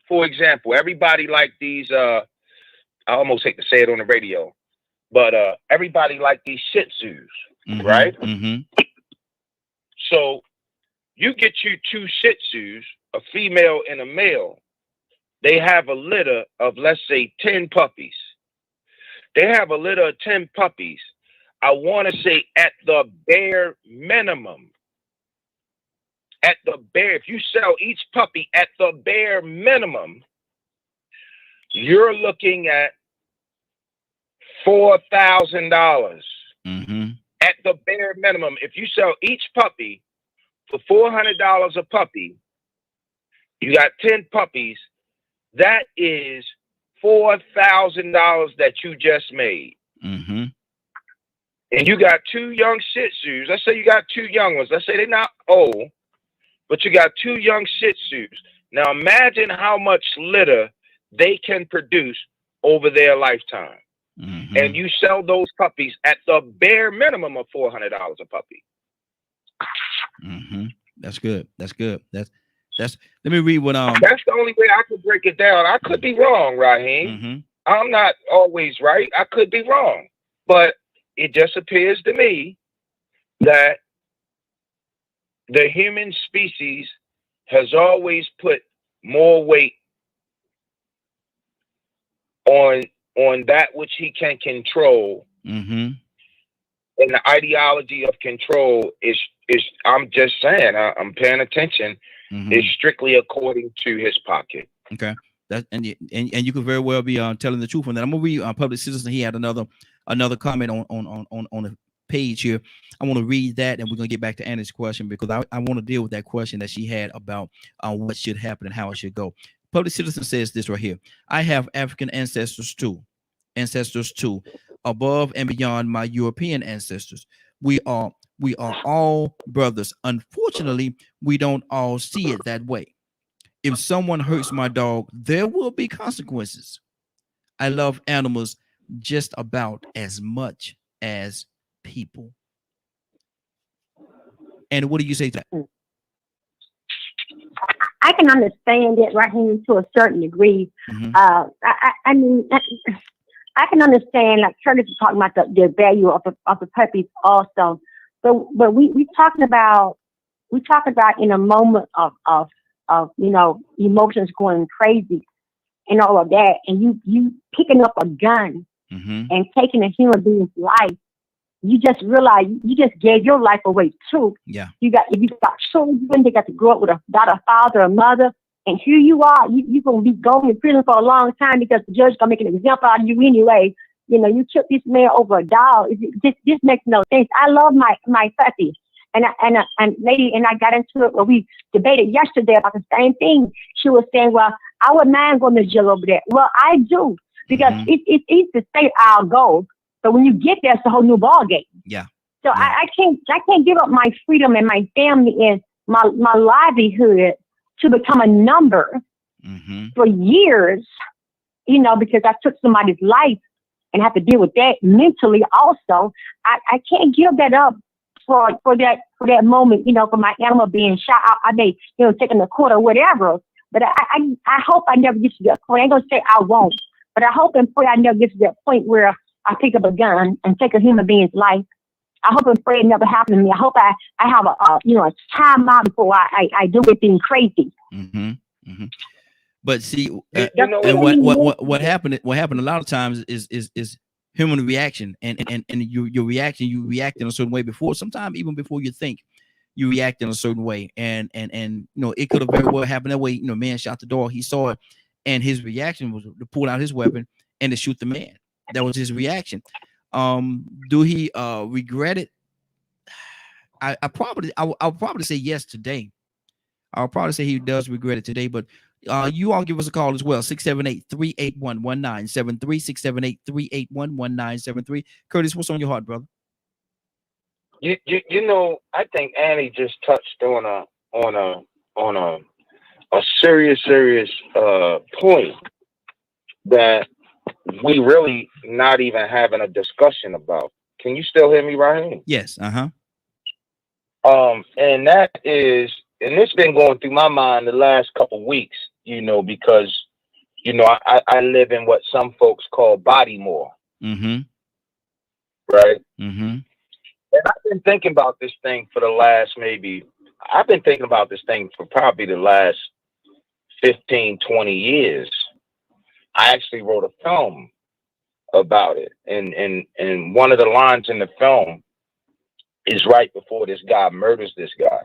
For example, everybody like these, I almost hate to say it on the radio, but everybody like these Shih Tzus, Mm-hmm. right? Mm-hmm. So you get you 2 Shih Tzus, a female and a male. They have a litter of, let's say, 10 puppies. They have a litter of 10 puppies. I want to say at the bare minimum, if you sell each puppy at the bare minimum, you're looking at $4,000. Mm-hmm. At the bare minimum, if you sell each puppy for $400 a puppy, you got 10 puppies, that is $4,000 that you just made. Mm-hmm. And you got 2 young Shih Tzus. Let's say you got 2 young ones. Let's say they're not old, but you got 2 young Shih Tzus. Now imagine how much litter they can produce over their lifetime. Mm-hmm. And you sell those puppies at the bare minimum of $400 a puppy. Mm-hmm. That's good. That's good. That's. Let me read what That's the only way I could break it down. I could be wrong, Raheem. Mm-hmm. I'm not always right. I could be wrong, but it just appears to me that the human species has always put more weight on that which he can control. Mm-hmm. And the ideology of control is I'm just saying, I'm paying attention, Mm-hmm. is strictly according to his pocket. Okay. That and you could very well be telling the truth on that. I'm gonna read Public Citizen. He had another comment on the page here. I want to read that, and we're gonna get back to Annie's question because I want to deal with that question that she had about what should happen and how it should go. Public Citizen says this right here: I have African ancestors too, above and beyond my European ancestors. We are all brothers. Unfortunately, we don't all see it that way. If someone hurts my dog, there will be consequences. I love animals just about as much as people. And what do you say to that? I can understand it, Raheem, to a certain degree. Mm-hmm. I mean, I can understand, like Curtis is talking about the value of the puppies also. But we talking about in a moment of emotions going crazy and all of that, and you picking up a gun Mm-hmm. and taking a human being's life you just realize you just gave your life away too. Yeah. You got children, they got to grow up without a father or mother. And here you are, you're going to be going in prison for a long time because the judge going to make an example out of you anyway. You know, you took this man over a dog. This makes no sense. I love my puppy. And lady and I got into it where we debated yesterday about the same thing. She was saying, well, I wouldn't mind going to jail over there. Well, I do, because it's easy to say I'll go. But when you get there, it's a whole new ball game. Yeah. So Yeah. I can't give up my freedom and my family and my livelihood to become a number for years, you know, because I took somebody's life and have to deal with that mentally also. I can't give that up for that moment, you know, for my animal being shot. I may, you know, taken to court or whatever. But I hope I never get to that point. I ain't gonna say I won't, but I hope and pray I never get to that point where I pick up a gun and take a human being's life. I hope and pray it never happens to me. I hope I have a time out before I do anything crazy. But see, You know, and what happened a lot of times is human reaction, and your reaction, you react in a certain way before, sometimes even before you think, you react in a certain way, and you know, it could have very well happened that way. You know, man shot the dog, he saw it, and his reaction was to pull out his weapon and to shoot the man. That was his reaction. Do he regret it? I'll probably say yes today. I'll probably say he does regret it today, but you all give us a call as well, 678-381-1973, 678-381-1973. Curtis, what's on your heart, brother? You know, I think Annie just touched on a serious point that we really not even having a discussion about. Can you still hear me, Raheem? Yes. And that is, and it's been going through my mind the last couple of weeks, you know, because, you know, I live in what some folks call Bodymore. Right? And I've been thinking about this thing for the last I've been thinking about this thing for probably the last 15, 20 years. I actually wrote a film about it. And one of the lines in the film is right before this guy murders this guy.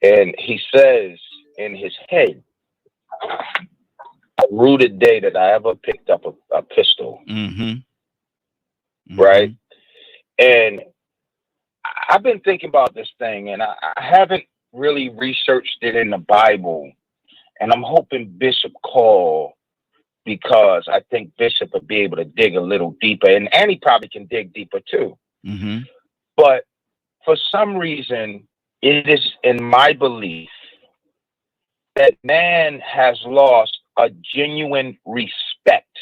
And he says in his head, "I rue the day that I ever picked up a pistol." Right? And I've been thinking about this thing, and I haven't really researched it in the Bible. And I'm hoping Bishop call, because I think Bishop would be able to dig a little deeper, and Annie probably can dig deeper too. But for some reason, it is in my belief that man has lost a genuine respect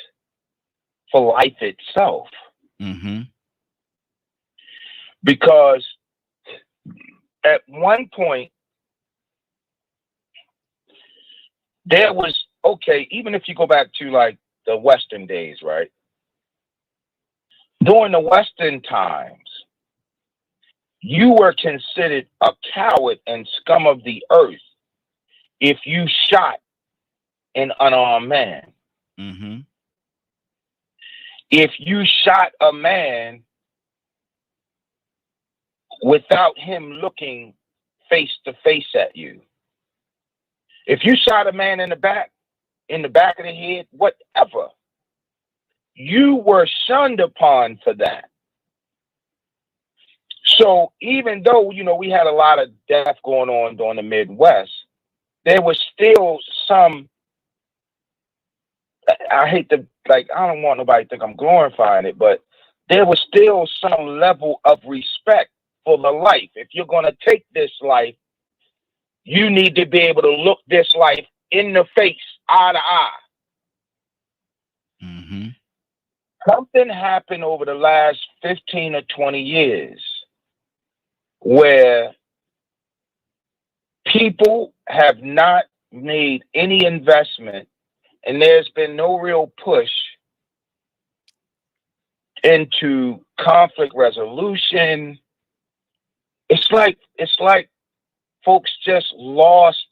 for life itself. Because at one point, there was, okay, even if you go back to like the Western days, right? During the Western times, you were considered a coward and scum of the earth if you shot an unarmed man. If you shot a man without him looking face to face at you. If you shot a man in the back of the head, whatever, you were shunned upon for that. So even though, you know, we had a lot of death going on during the Midwest, there was still some, I don't want nobody to think I'm glorifying it, but there was still some level of respect for the life. If you're going to take this life, you need to be able to look this life in the face, eye to eye. Something happened over the last 15 or 20 years where people have not made any investment, and there's been no real push into conflict resolution. It's like folks just lost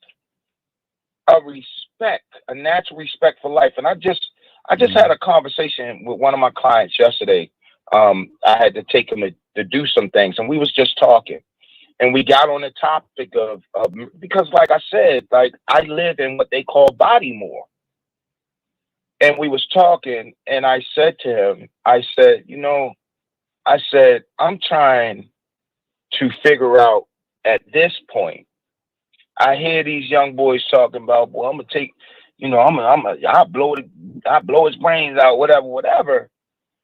a natural respect for life. And I just had a conversation with one of my clients yesterday I had to take him to do some things, and we was just talking, and we got on the topic of because, like I said, like I live in what they call Bodymore, and we was talking, and I said to him, I said, I'm trying to figure out at this point. I hear these young boys talking about, well, I'm gonna take, I'll blow his brains out, whatever.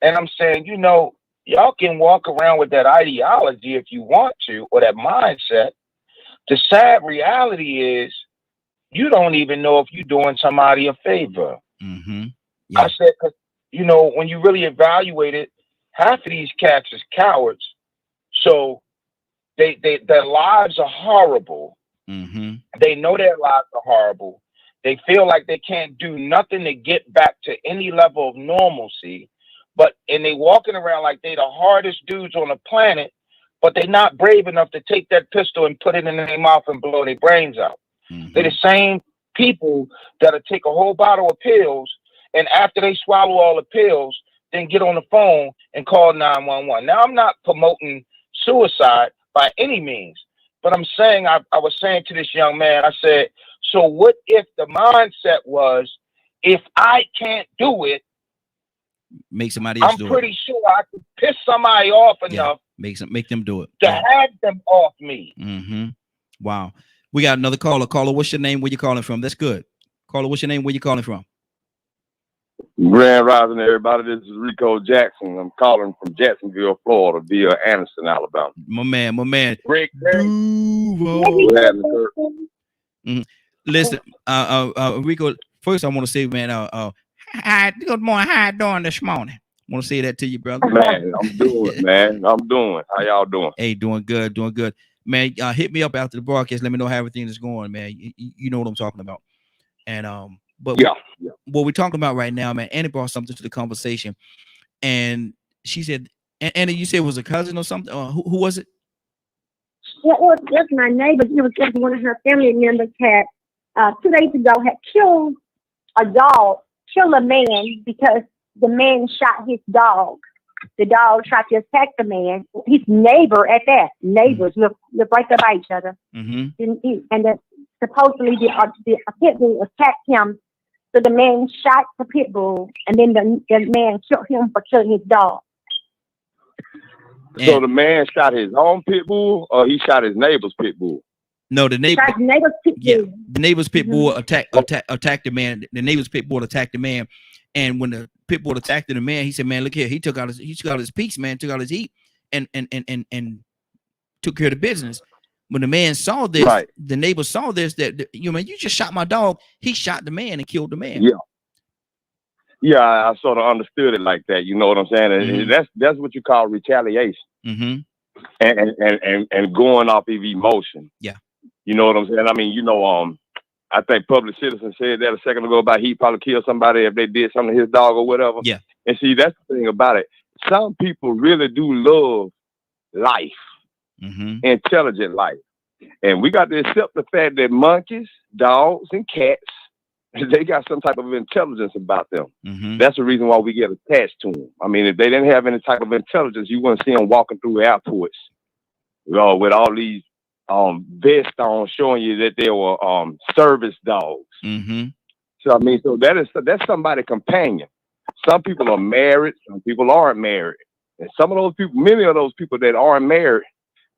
And I'm saying, y'all can walk around with that ideology if you want to, or that mindset. The sad reality is you don't even know if you're doing somebody a favor. Mm-hmm. Yeah. I said, cause, when you really evaluate it, half of these cats is cowards. So their lives are horrible. Mm-hmm. They know their lives are horrible. They feel like they can't do nothing to get back to any level of normalcy. And they walking around like they the hardest dudes on the planet, but they're not brave enough to take that pistol and put it in their mouth and blow their brains out. Mm-hmm. They're the same people that'll take a whole bottle of pills, and after they swallow all the pills, then get on the phone and call 911. Now, I'm not promoting suicide by any means, but I'm saying, I was saying to this young man, I said, so what if the mindset was, if I can't do it, make somebody else do it. I'm pretty sure I could piss somebody off enough. Make them do it. To have them off me. Mm-hmm. Wow. We got another caller. Caller, what's your name? Where you calling from? That's good. Caller, what's your name? Where you calling from? Grand Rising, everybody. This is Rico Jackson. I'm calling from Jacksonville, Florida, via Anderson, Alabama. My man. Great. Listen, Rico. First, I want to say, man, hi, good morning. How you doing this morning? I want to say that to you, brother. Man, I'm doing, man. I'm doing. How y'all doing? Hey, doing good. Man, hit me up after the broadcast. Let me know how everything is going, man. You know what I'm talking about. And but yeah. What we're talking about right now, man, Annie brought something to the conversation, and she said, Annie, you said it was a cousin or something. Who was it? Yeah, it was just my neighbor. It was just one of her family members had 2 days ago had killed a man because the man shot his dog. The dog tried to attack the man, his neighbor at that. Neighbors live right there by each other. Mm-hmm. And supposedly the pit bull attacked him. So the man shot the pit bull, and then the man killed him for killing his dog. So the man shot his own pit bull, or he shot his neighbor's pit bull? No, the neighbor's pit bull. Yeah, the neighbor's pit bull attacked the man. The neighbor's pit bull attacked the man, and when the pit bull attacked the man, he said, "Man, look here." He took out his piece, man. Took out his heat, and took care of the business. When the man saw this, right. The neighbor saw this. That you just shot my dog. He shot the man and killed the man. Yeah, I sort of understood it like that. You know what I'm saying? Mm-hmm. That's what you call retaliation. Mm-hmm. And going off of emotion. Yeah. You know what I'm saying? I mean, I think Public Citizen said that a second ago about he probably killed somebody if they did something to his dog or whatever. Yeah. And see, that's the thing about it. Some people really do love life, intelligent life. And we got to accept the fact that monkeys, dogs, and cats, they got some type of intelligence about them. Mm-hmm. That's the reason why we get attached to them. I mean, if they didn't have any type of intelligence, you wouldn't see them walking through airports, with all these vests on showing you that they were service dogs. Mm-hmm. So I mean, that's somebody's companion. Some people are married, some people aren't married, and some of those people, many of those people that aren't married,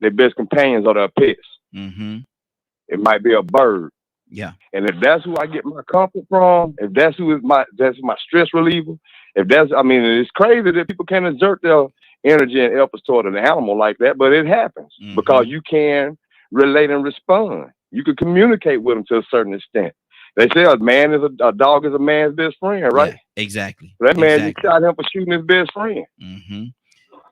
their best companions are their pets. Mm-hmm. It might be a bird. Yeah. And if that's who I get my comfort from, if that's that's my stress reliever, it's crazy that people can't exert their energy and efforts toward an animal like that, but it happens because you can relate and respond. You can communicate with them to a certain extent. They say a dog is a man's best friend, right? Yeah, exactly. So that man just shot him for shooting his best friend. Mm-hmm.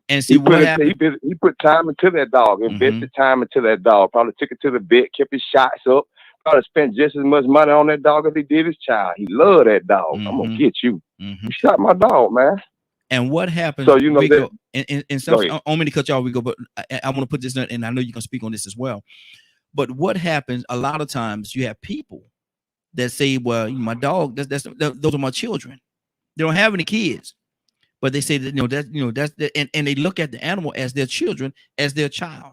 And see what happened. He put time into that dog, invested time into that dog, probably took it to the vet, kept his shots up, probably spent just as much money on that dog as he did his child. He loved that dog. I'm gonna get you. You shot my dog, man. And what happens? So you know Rico, and some, I don't mean to cut you off, Rico, but I want to put this in, and I know you can speak on this as well. But what happens a lot of times? You have people that say, "Well, my dog, those are my children. They don't have any kids, but they say that that's and they look at the animal as their children, as their child.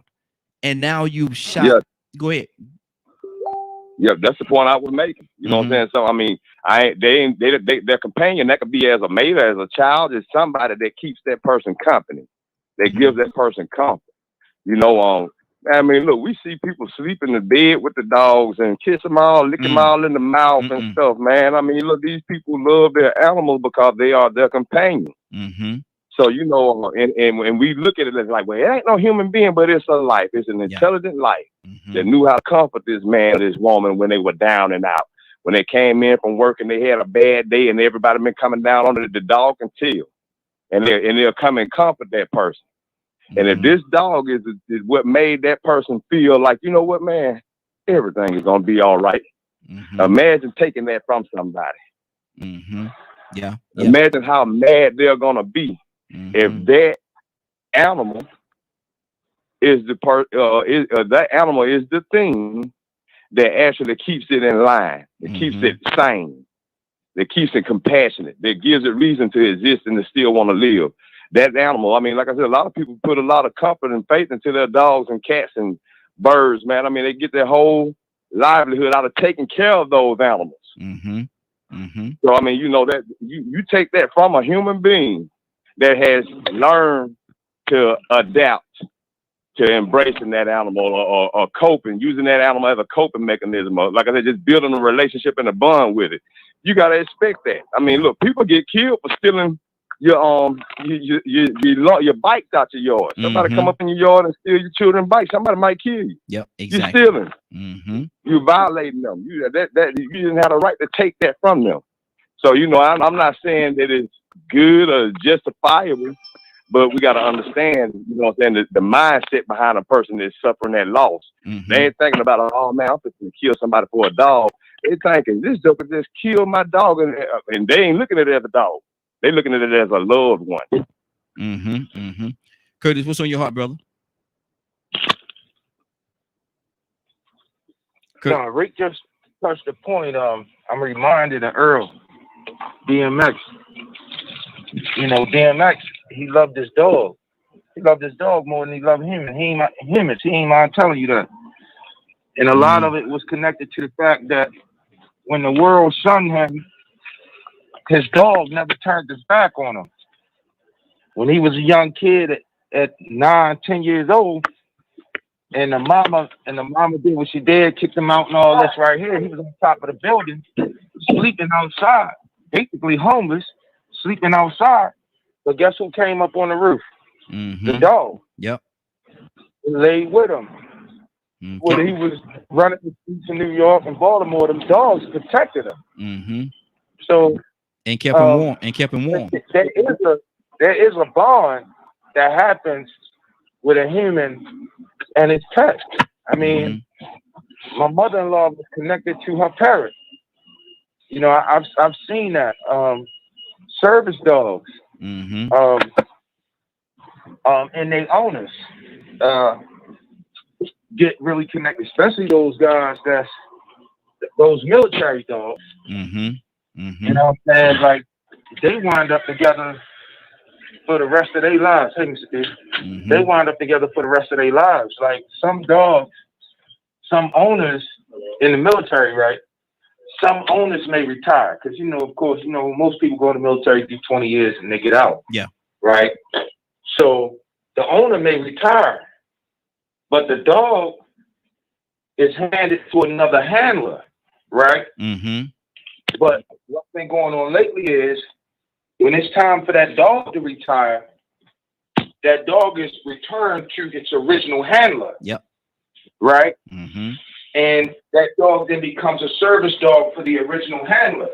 And now you've shot. Yeah. Go ahead. Yeah, that's the point I was making. You know what I'm saying? So I mean, their companion, that could be as a mate or as a child, is somebody that keeps that person company. That gives that person comfort. You know, I mean, look, we see people sleep in the bed with the dogs and kiss them all, lick them all in the mouth and stuff, man. I mean, look, these people love their animals because they are their companion. So, you know, and we look at it as like, well, it ain't no human being, but it's a life. It's an intelligent life that knew how to comfort this man, this woman when they were down and out. When they came in from work and they had a bad day and everybody been coming down on the dog and tail. And they'll come and comfort that person. And if this dog is what made that person feel like, you know what, man, everything is going to be all right. Imagine taking that from somebody. Yeah. Imagine how mad they're going to be if that animal is that animal is the thing that actually keeps it in line. It keeps it sane. That keeps it compassionate. That gives it reason to exist and to still want to live. That animal, I mean, like I said, a lot of people put a lot of comfort and faith into their dogs and cats and birds, man. I mean, they get their whole livelihood out of taking care of those animals. So, I mean, you know, that you take that from a human being that has learned to adapt to embracing that animal or coping, using that animal as a coping mechanism, or, like I said, just building a relationship and a bond with it. You got to expect that. I mean, look, people get killed for stealing your bikes out your yard. Somebody come up in your yard and steal your children's bikes. Somebody might kill you. Yep, exactly. You're stealing. You're violating them. You didn't have the right to take that from them. So, you know, I'm not saying that it's good or justifiable, but we got to understand, you know what I'm saying, the mindset behind a person that's suffering that loss. They ain't thinking about, oh man, I'm going to kill somebody for a dog. They thinking, this joker just killed my dog, and they ain't looking at it as a dog. They looking at it as a loved one. Curtis, what's on your heart, brother? No, Rick just touched the point. I'm reminded of Earl, DMX. You know, DMX, he loved his dog. He loved his dog more than he loved him, and he ain't mind telling you that. And a lot of it was connected to the fact that when the world shunned him, his dog never turned his back on him. When he was a young kid at 9, 10 years old, and the mama did what she did, kicked him out and all this right here. He was on top of the building, sleeping outside, basically homeless, sleeping outside. But guess who came up on the roof? The dog. Yep. He laid with him. When he was running the streets in New York and Baltimore, them dogs protected him. So and kept him warm. And kept him warm. There is a bond that happens with a human and its pet. I mean, my mother-in-law was connected to her parrot. You know, I've seen that. Service dogs. And they owners get really connected, especially those guys those military dogs. You know what I'm saying? Like, they wind up together for the rest of their lives. They wind up together for the rest of their lives. Like, some dogs, some owners in the military, right? Some owners may retire because, you know, of course, you know, most people go in the military, do 20 years and they get out. Yeah. Right? So the owner may retire, but the dog is handed to another handler, right? But what's been going on lately is when it's time for that dog to retire, that dog is returned to its original handler. Yep. Right? And that dog then becomes a service dog for the original handler.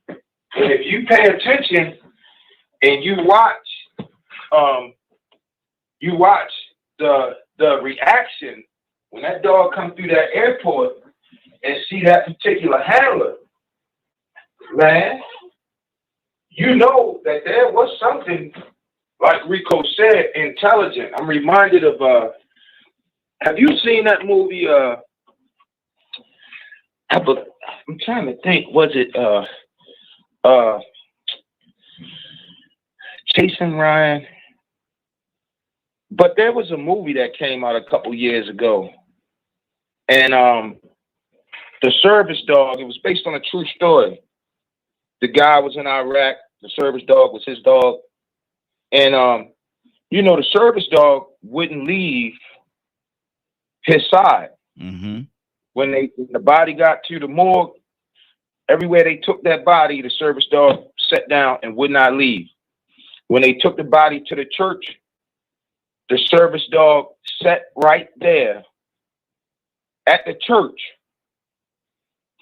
And if you pay attention and you watch the reaction when that dog comes through that airport and see that particular handler, man, you know that there was something, like Rico said, intelligent. I'm reminded of, have you seen that movie, I'm trying to think, was it Chasing Ryan. But there was a movie that came out a couple years ago, and the service dog. It was based on a true story. The guy was in Iraq. The service dog was his dog, and the service dog wouldn't leave his side. Mm-hmm. When the body got to the morgue, everywhere they took that body, the service dog sat down and would not leave. When they took the body to the church, the service dog sat right there at the church.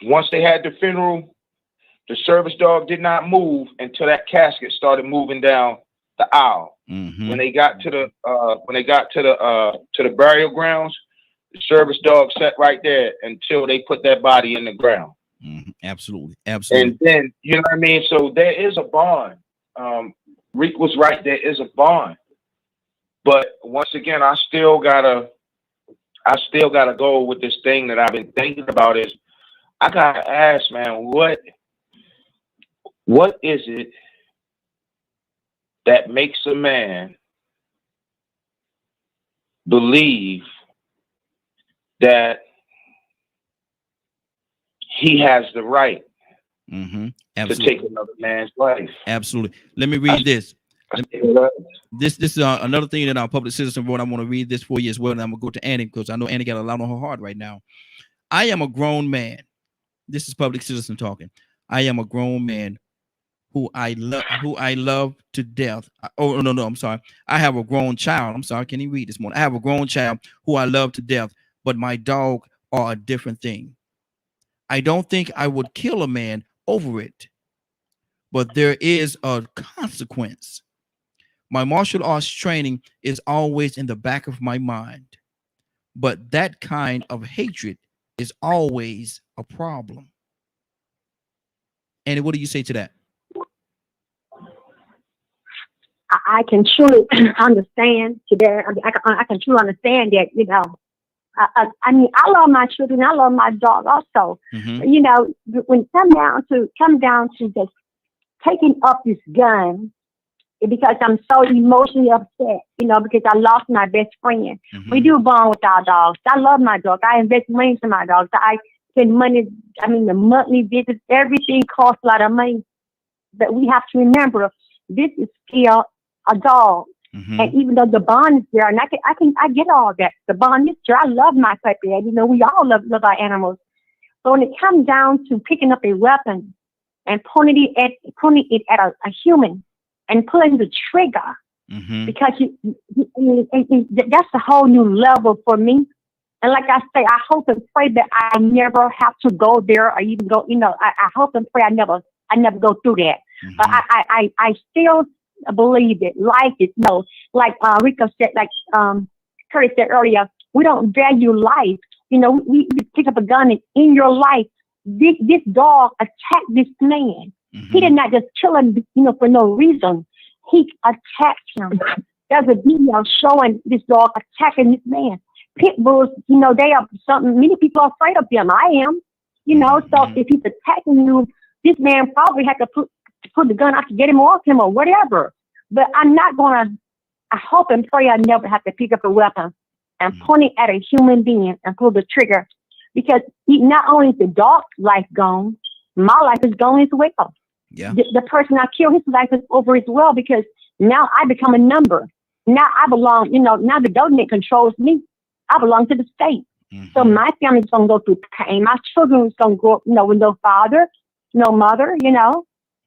Once they had the funeral, the service dog did not move until that casket started moving down the aisle. Mm-hmm. When they got to the burial grounds, the service dog sat right there until they put that body in the ground. Mm-hmm. Absolutely. Absolutely. And then, you know what I mean? So there is a bond. Rick was right. There is a bond. But once again, I still gotta go with this thing that I've been thinking about is I gotta ask, man, what is it that makes a man believe that he has the right Mm-hmm. to take another man's life? Absolutely. Let me read this. This is another thing that our public citizen wrote. I want to read this for you as well, and I'm gonna go to Annie because I know Annie got a lot on her heart right now. I am a grown man. This is public citizen talking. I am a grown man who I love to death. Oh no, I'm sorry. I have a grown child. I'm sorry. Can you read this morning? I have a grown child who I love to death, but my dog are a different thing. I don't think I would kill a man over it, but there is a consequence. My martial arts training is always in the back of my mind, but that kind of hatred is always a problem. And what do you say to that? I can truly understand today. I can truly understand that, I mean, I love my children. I love my dog also. Mm-hmm. When it come down to just taking up this gun, because I'm so emotionally upset, because I lost my best friend. Mm-hmm. We do bond with our dogs. I love my dog. I invest money in my dogs. I spend money. I mean, the monthly visits, everything costs a lot of money. But we have to remember, this is still a dog. Mm-hmm. And even though the bond is there, and I get all that. The bond is there. I love my puppy. We all love our animals. But when it comes down to picking up a weapon and pointing it at a human and pulling the trigger, mm-hmm. because that's a whole new level for me. And like I say, I hope and pray that I never have to go there or even go. I hope and pray I never go through that. Mm-hmm. But I still believe that life is like Rico said, like Curtis said earlier, we don't value life. We pick up a gun and in your life, this dog attacked this man. Mm-hmm. He did not just kill him, for no reason. He attacked him. There's a video showing this dog attacking this man. Pit bulls, they are something. Many people are afraid of them. I am, Mm-hmm. So if he's attacking you, this man probably had to put the gun out to get him off him or whatever. But I'm not gonna. I hope and pray I never have to pick up a weapon and Mm-hmm. point it at a human being and pull the trigger, because not only is the dog's life gone, my life is gone as well. Yeah. The person I kill, his life is over as well, because now I become a number. Now I belong, now the government controls me. I belong to the state. Mm-hmm. So my family's going to go through pain. My children is going to grow up, with no father, no mother,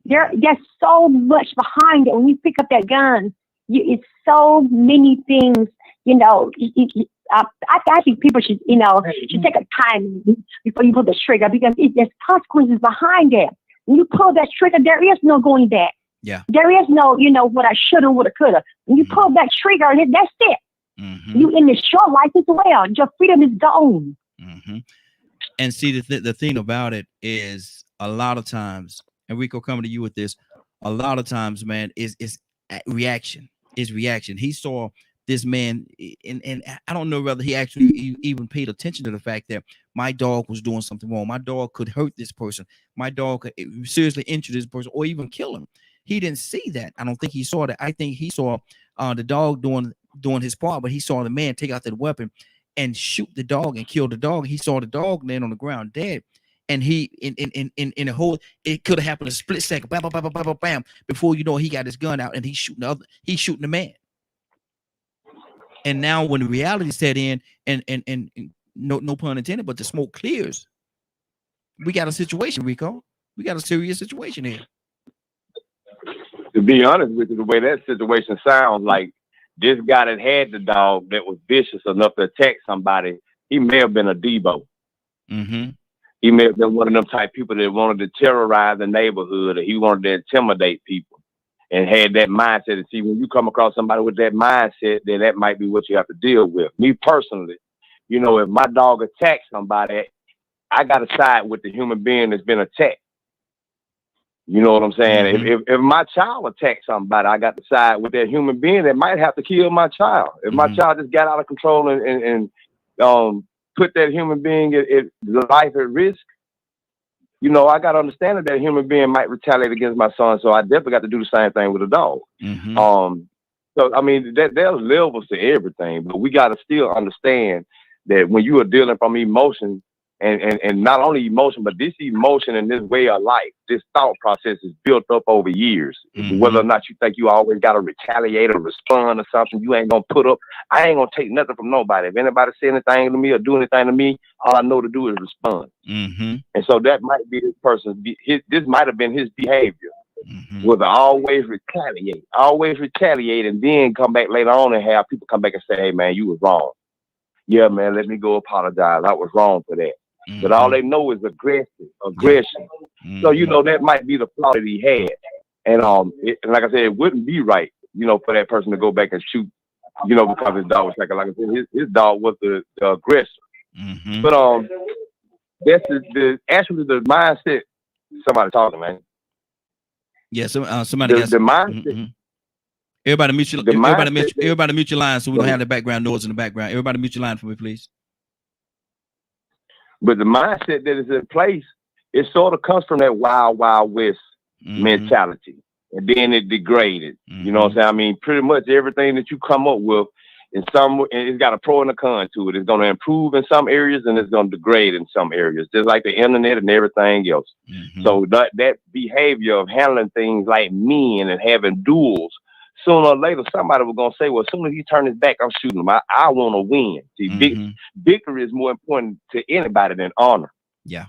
There's so much behind it. When you pick up that gun, it's so many things, I think people should take a time before you pull the trigger, because there's consequences behind it. When you pull that trigger, there is no going back. Yeah. There is no, what I should have, would have, could have. When you pull that trigger, that's it. Mm-hmm. You in the short life as well. Your freedom is gone. Mm-hmm. And see, the thing about it is, a lot of times, and Rico coming to you with this, a lot of times, man, is reaction. Is reaction. He saw this man, and I don't know whether he actually even paid attention to the fact that my dog was doing something wrong. My dog could hurt this person. My dog could seriously injure this person or even kill him. He didn't see that. I don't think he saw that. I think he saw the dog doing his part, but he saw the man take out that weapon and shoot the dog and kill the dog. He saw the dog laying on the ground dead. And he in a whole, it could have happened a split second, bam, bam, bam, bam, bam, bam. Before you know, he got his gun out and he's shooting the man. And now when the reality set in, and no pun intended, but the smoke clears, we got a situation, Rico. We got a serious situation here. To be honest with you, the way that situation sounds, like this guy that had the dog that was vicious enough to attack somebody, he may have been a Debo. Mm-hmm. He may have been one of them type people that wanted to terrorize the neighborhood, or he wanted to intimidate people and had that mindset. And see, when you come across somebody with that mindset, then that might be what you have to deal with. Me personally, you know, if my dog attacks somebody, I got to side with the human being that's been attacked. You know what I'm saying? Mm-hmm. If my child attacks somebody, I got to side with that human being that might have to kill my child. If my child just got out of control and put that human being life at risk, you know, I got to understand that that human being might retaliate against my son. So I definitely got to do the same thing with a dog. Mm-hmm. So, I mean, there's levels to everything, but we got to still understand that when you are dealing from emotion, and not only emotion, but this emotion and this way of life, this thought process is built up over years. Mm-hmm. Whether or not you think you always got to retaliate or respond or something, you ain't going to put up. I ain't going to take nothing from nobody. If anybody say anything to me or do anything to me, all I know to do is respond. Mm-hmm. And so that might be this person's, this might have been his behavior. Mm-hmm. Was to always retaliate, and then come back later on and have people come back and say, hey, man, you was wrong. Yeah, man, let me go apologize. I was wrong for that. Mm-hmm. But all they know is aggression. Mm-hmm. So, you know, that might be the flaw that he had. And like I said, it wouldn't be right, you know, for that person to go back and shoot, you know, because his dog was like I said, his dog was the aggressor. Mm-hmm. But that's actually the mindset. Somebody talking, man. Yeah, somebody got the mindset. Mm-hmm. Everybody mute your everybody mute your line so we don't have the background noise in the background. Everybody mute your line for me, please. But the mindset that is in place, it sort of comes from that wild, wild west mentality. And then it degraded. Mm-hmm. You know what I'm saying? I mean, pretty much everything that you come up with, it's got a pro and a con to it. It's going to improve in some areas and it's going to degrade in some areas, just like the internet and everything else. Mm-hmm. So that behavior of handling things like men and having duels, sooner or later, somebody was going to say, well, as soon as he turns his back, I'm shooting him. I want to win. See, victory is more important to anybody than honor. Yeah.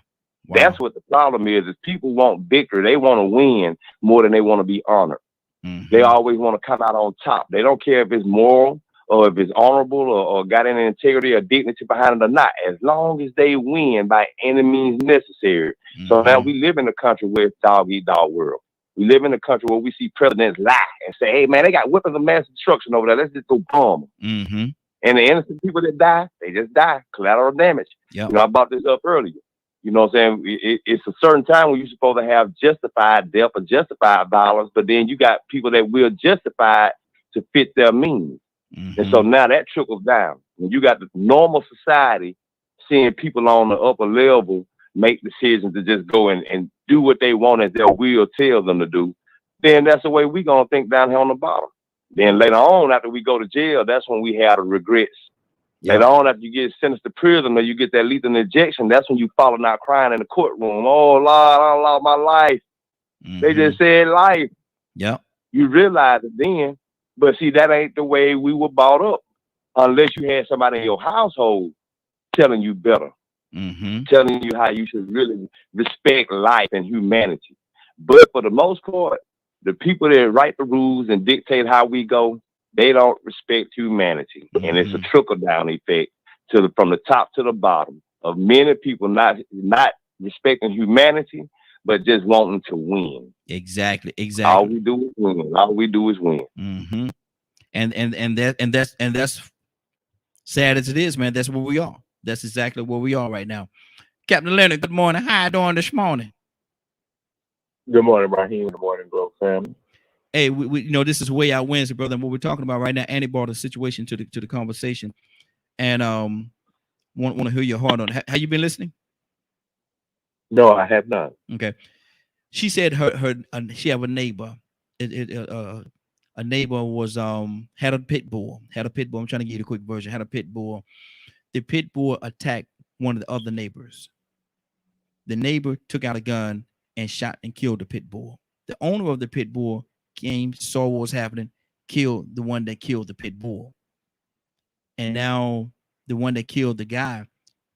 Wow. That's what the problem is people want victory. They want to win more than they want to be honored. Mm-hmm. They always want to come out on top. They don't care if it's moral or if it's honorable or got any integrity or dignity behind it or not, as long as they win by any means necessary. Mm-hmm. So now we live in a country where it's dog-eat-dog world. We live in a country where we see presidents lie and say, hey, man, they got weapons of mass destruction over there. Let's just go bomb them. Mm-hmm. And the innocent people that die, they just die. Collateral damage. Yep. You know, I brought this up earlier. You know what I'm saying? It's a certain time when you're supposed to have justified death or justified violence, but then you got people that will justify it to fit their means. Mm-hmm. And so now that trickles down. When you got the normal society seeing people on the upper level make decisions to just go and do what they want as their will tells them to do, then that's the way we're going to think down here on the bottom. Then later on, after we go to jail, that's when we have the regrets. Yep. Later on, after you get sentenced to prison or you get that lethal injection, that's when you falling out crying in the courtroom. Oh, Lord, I lost my life. Mm-hmm. They just said life. Yep. You realize it then. But see, that ain't the way we were brought up unless you had somebody in your household telling you better. Mm-hmm. Telling you how you should really respect life and humanity. But for the most part, the people that write the rules and dictate how we go, they don't respect humanity. Mm-hmm. And it's a trickle-down effect from the top to the bottom of many people not respecting humanity, but just wanting to win. Exactly. All we do is win. All we do is win. Mm-hmm. And that's sad as it is, man. That's where we are. That's exactly where we are right now. Captain Leonard, good morning. How you doing this morning? Good morning, Raheem. Good morning, Glow family. Hey, we you know, this is Way Out Wednesday, brother. And what we're talking about right now, Annie brought a situation to the conversation, and want to hear your heart on it. Have you been listening? No, I have not. Okay. She said her she have a neighbor a neighbor was had a pit bull. Had a pit bull. I'm trying to give you the quick version. Had a pit bull. The pit bull attacked one of the other neighbors. The neighbor took out a gun and shot and killed the pit bull. The owner of the pit bull came, saw what was happening, killed the one that killed the pit bull. And now the one that killed the guy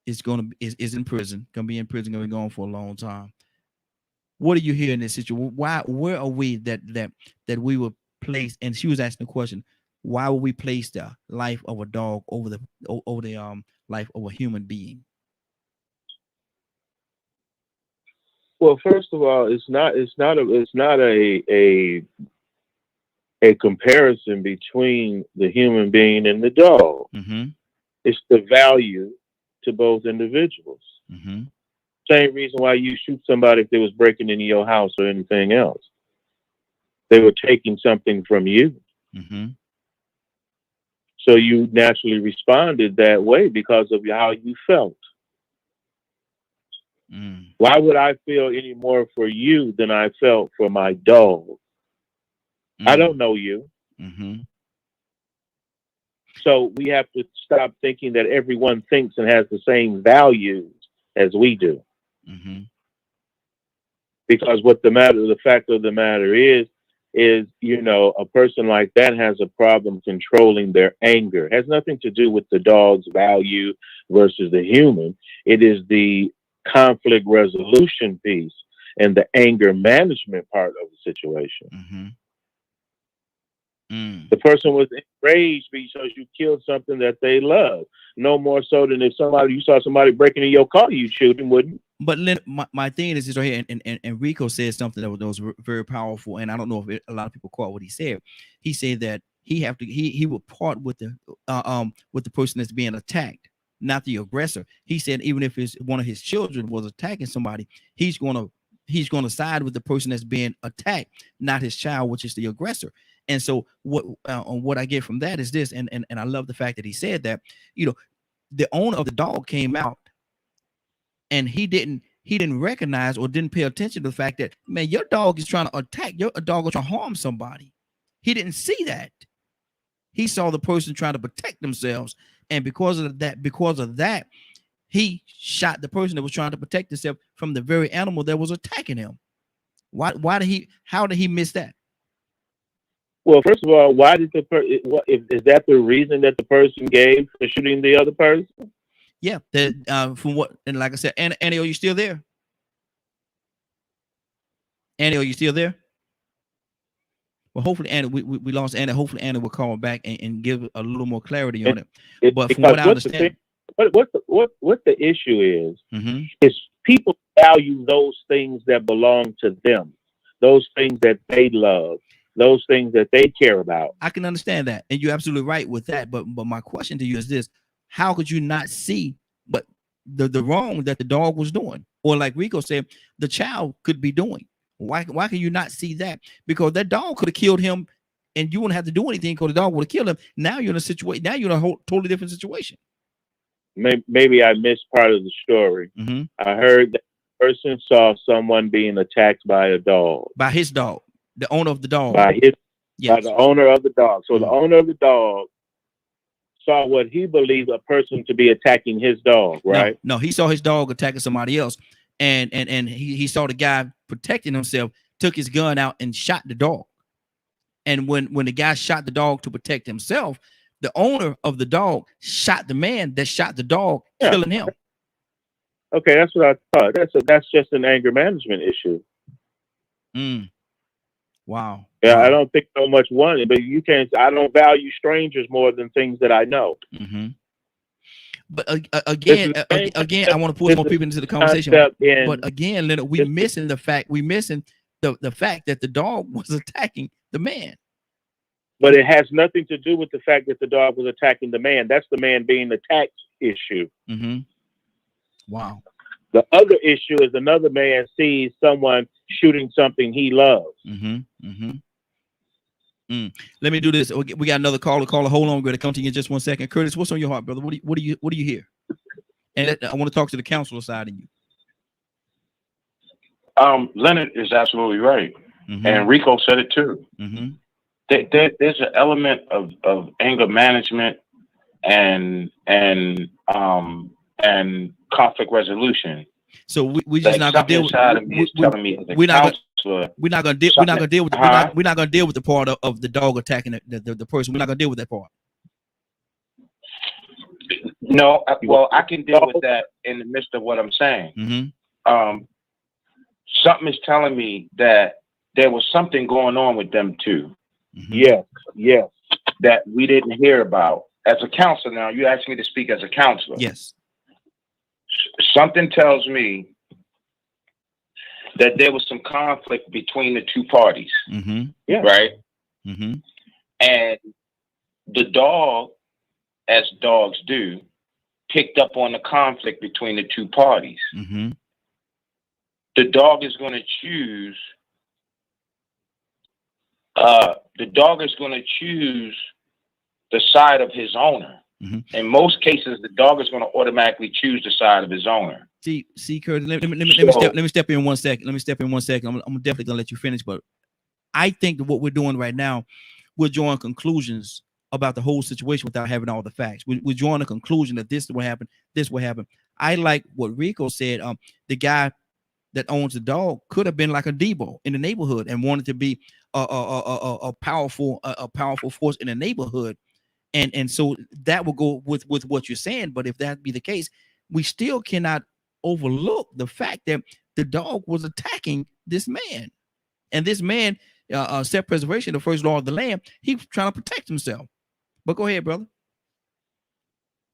is in prison, gonna be in prison, gonna be gone for a long time. What do you hear in this situation? Where are we that we were placed? And she was asking the question, why would we place the life of a dog over the life of a human being? Well, first of all, it's not a comparison between the human being and the dog. Mm-hmm. It's the value to both individuals. Mm-hmm. Same reason why you shoot somebody if they was breaking into your house or anything else. They were taking something from you. Mm-hmm. So you naturally responded that way because of how you felt. Mm. Why would I feel any more for you than I felt for my dog? Mm. I don't know you. Mm-hmm. So we have to stop thinking that everyone thinks and has the same values as we do. Mm-hmm. Because the fact of the matter is, a person like that has a problem controlling their anger. It has nothing to do with the dog's value versus the human. It is the conflict resolution piece and the anger management part of the situation. Mm-hmm. Mm. The person was enraged because you killed something that they love. No more so than if you saw somebody breaking in your car, you'd shoot him, wouldn't you? But Lynn, my thing is this right here, and Rico said something that was very powerful, and I don't know if a lot of people caught what he said. He said that he would part with the person that's being attacked, not the aggressor. He said even if one of his children was attacking somebody, he's gonna side with the person that's being attacked, not his child, which is the aggressor. And so what I get from that is this, and I love the fact that he said that, the owner of the dog came out and he didn't recognize or didn't pay attention to the fact that, man, your dog is trying to attack, your dog is trying to harm somebody. He didn't see that. He saw the person trying to protect themselves. And because of that, he shot the person that was trying to protect himself from the very animal that was attacking him. How did he miss that? Well, first of all, why did is that the reason that the person gave for shooting the other person? Yeah, from what, and like I said, Annie, are you still there? Annie, are you still there? Well, hopefully, Annie, we lost Annie. Hopefully, Annie will call back and give a little more clarity on it. But from what I understand, what the issue is, mm-hmm. is people value those things that belong to them, those things that they love, those things that they care about. I can understand that, and you're absolutely right with that. But my question to you is this: how could you not see but the wrong that the dog was doing, or like Rico said, the child could be doing? Why can you not see that? Because that dog could have killed him, and you wouldn't have to do anything because the dog would have killed him. Now you're in a situation. Now you're in a whole totally different situation. Maybe I missed part of the story. Mm-hmm. I heard that the person saw someone being attacked by a dog. By his dog. The owner of the dog. By the owner of the dog. So the owner of the dog saw what he believed a person to be attacking his dog, right? No, he saw his dog attacking somebody else, and he saw the guy protecting himself, took his gun out and shot the dog. And when the guy shot the dog to protect himself, the owner of the dog shot the man that shot the dog, killing him. Okay, that's what I thought. That's just an anger management issue. Mm. Wow. Yeah, wow. I don't think so much one, but you can't. I don't value strangers more than things that I know. Mm-hmm. But again, I want to pull more people into the conversation. But again, Leonard, we're missing the fact that the dog was attacking the man. But it has nothing to do with the fact that the dog was attacking the man. That's the man being attacked issue. Mm-hmm. Wow. The other issue is another man sees someone shooting something he loves. Mm-hmm. Mm-hmm. Mm. Let me do this. We got another caller. Hold on, we're going to come to you in just 1 second. Curtis, what's on your heart, brother? What do you hear? And I want to talk to the counselor side of you. Leonard is absolutely right. and Rico said it too. There's an element of anger management and conflict resolution. So we just not gonna deal with. We're not gonna deal with. We're not gonna deal with the part of the dog attacking the person. We're not gonna deal with that part. No, well, I can deal with that in the midst of what I'm saying. Something is telling me that there was something going on with them too. Yes. That we didn't hear about. As a counselor, now you asked me to speak as a counselor. Yes. Something tells me that there was some conflict between the two parties. Yeah. Right. And the dog, as dogs do, picked up on the conflict between the two parties. The dog is going to choose. The dog is going to choose the side of his owner. In most cases, the dog is going to automatically choose the side of his owner. See, Curtis. Let me step in 1 second. I'm definitely gonna let you finish, but I think that what we're doing right now, we're drawing conclusions about the whole situation without having all the facts. We're drawing a conclusion that this is what happened. This will happen. I like what Rico said. The guy that owns the dog could have been like a Debo in the neighborhood and wanted to be a powerful force in the neighborhood. And so that will go with what you're saying. But if that be the case, we still cannot overlook the fact that the dog was attacking this man. And this man, self-preservation, the first law of the land, he was trying to protect himself. But go ahead, brother.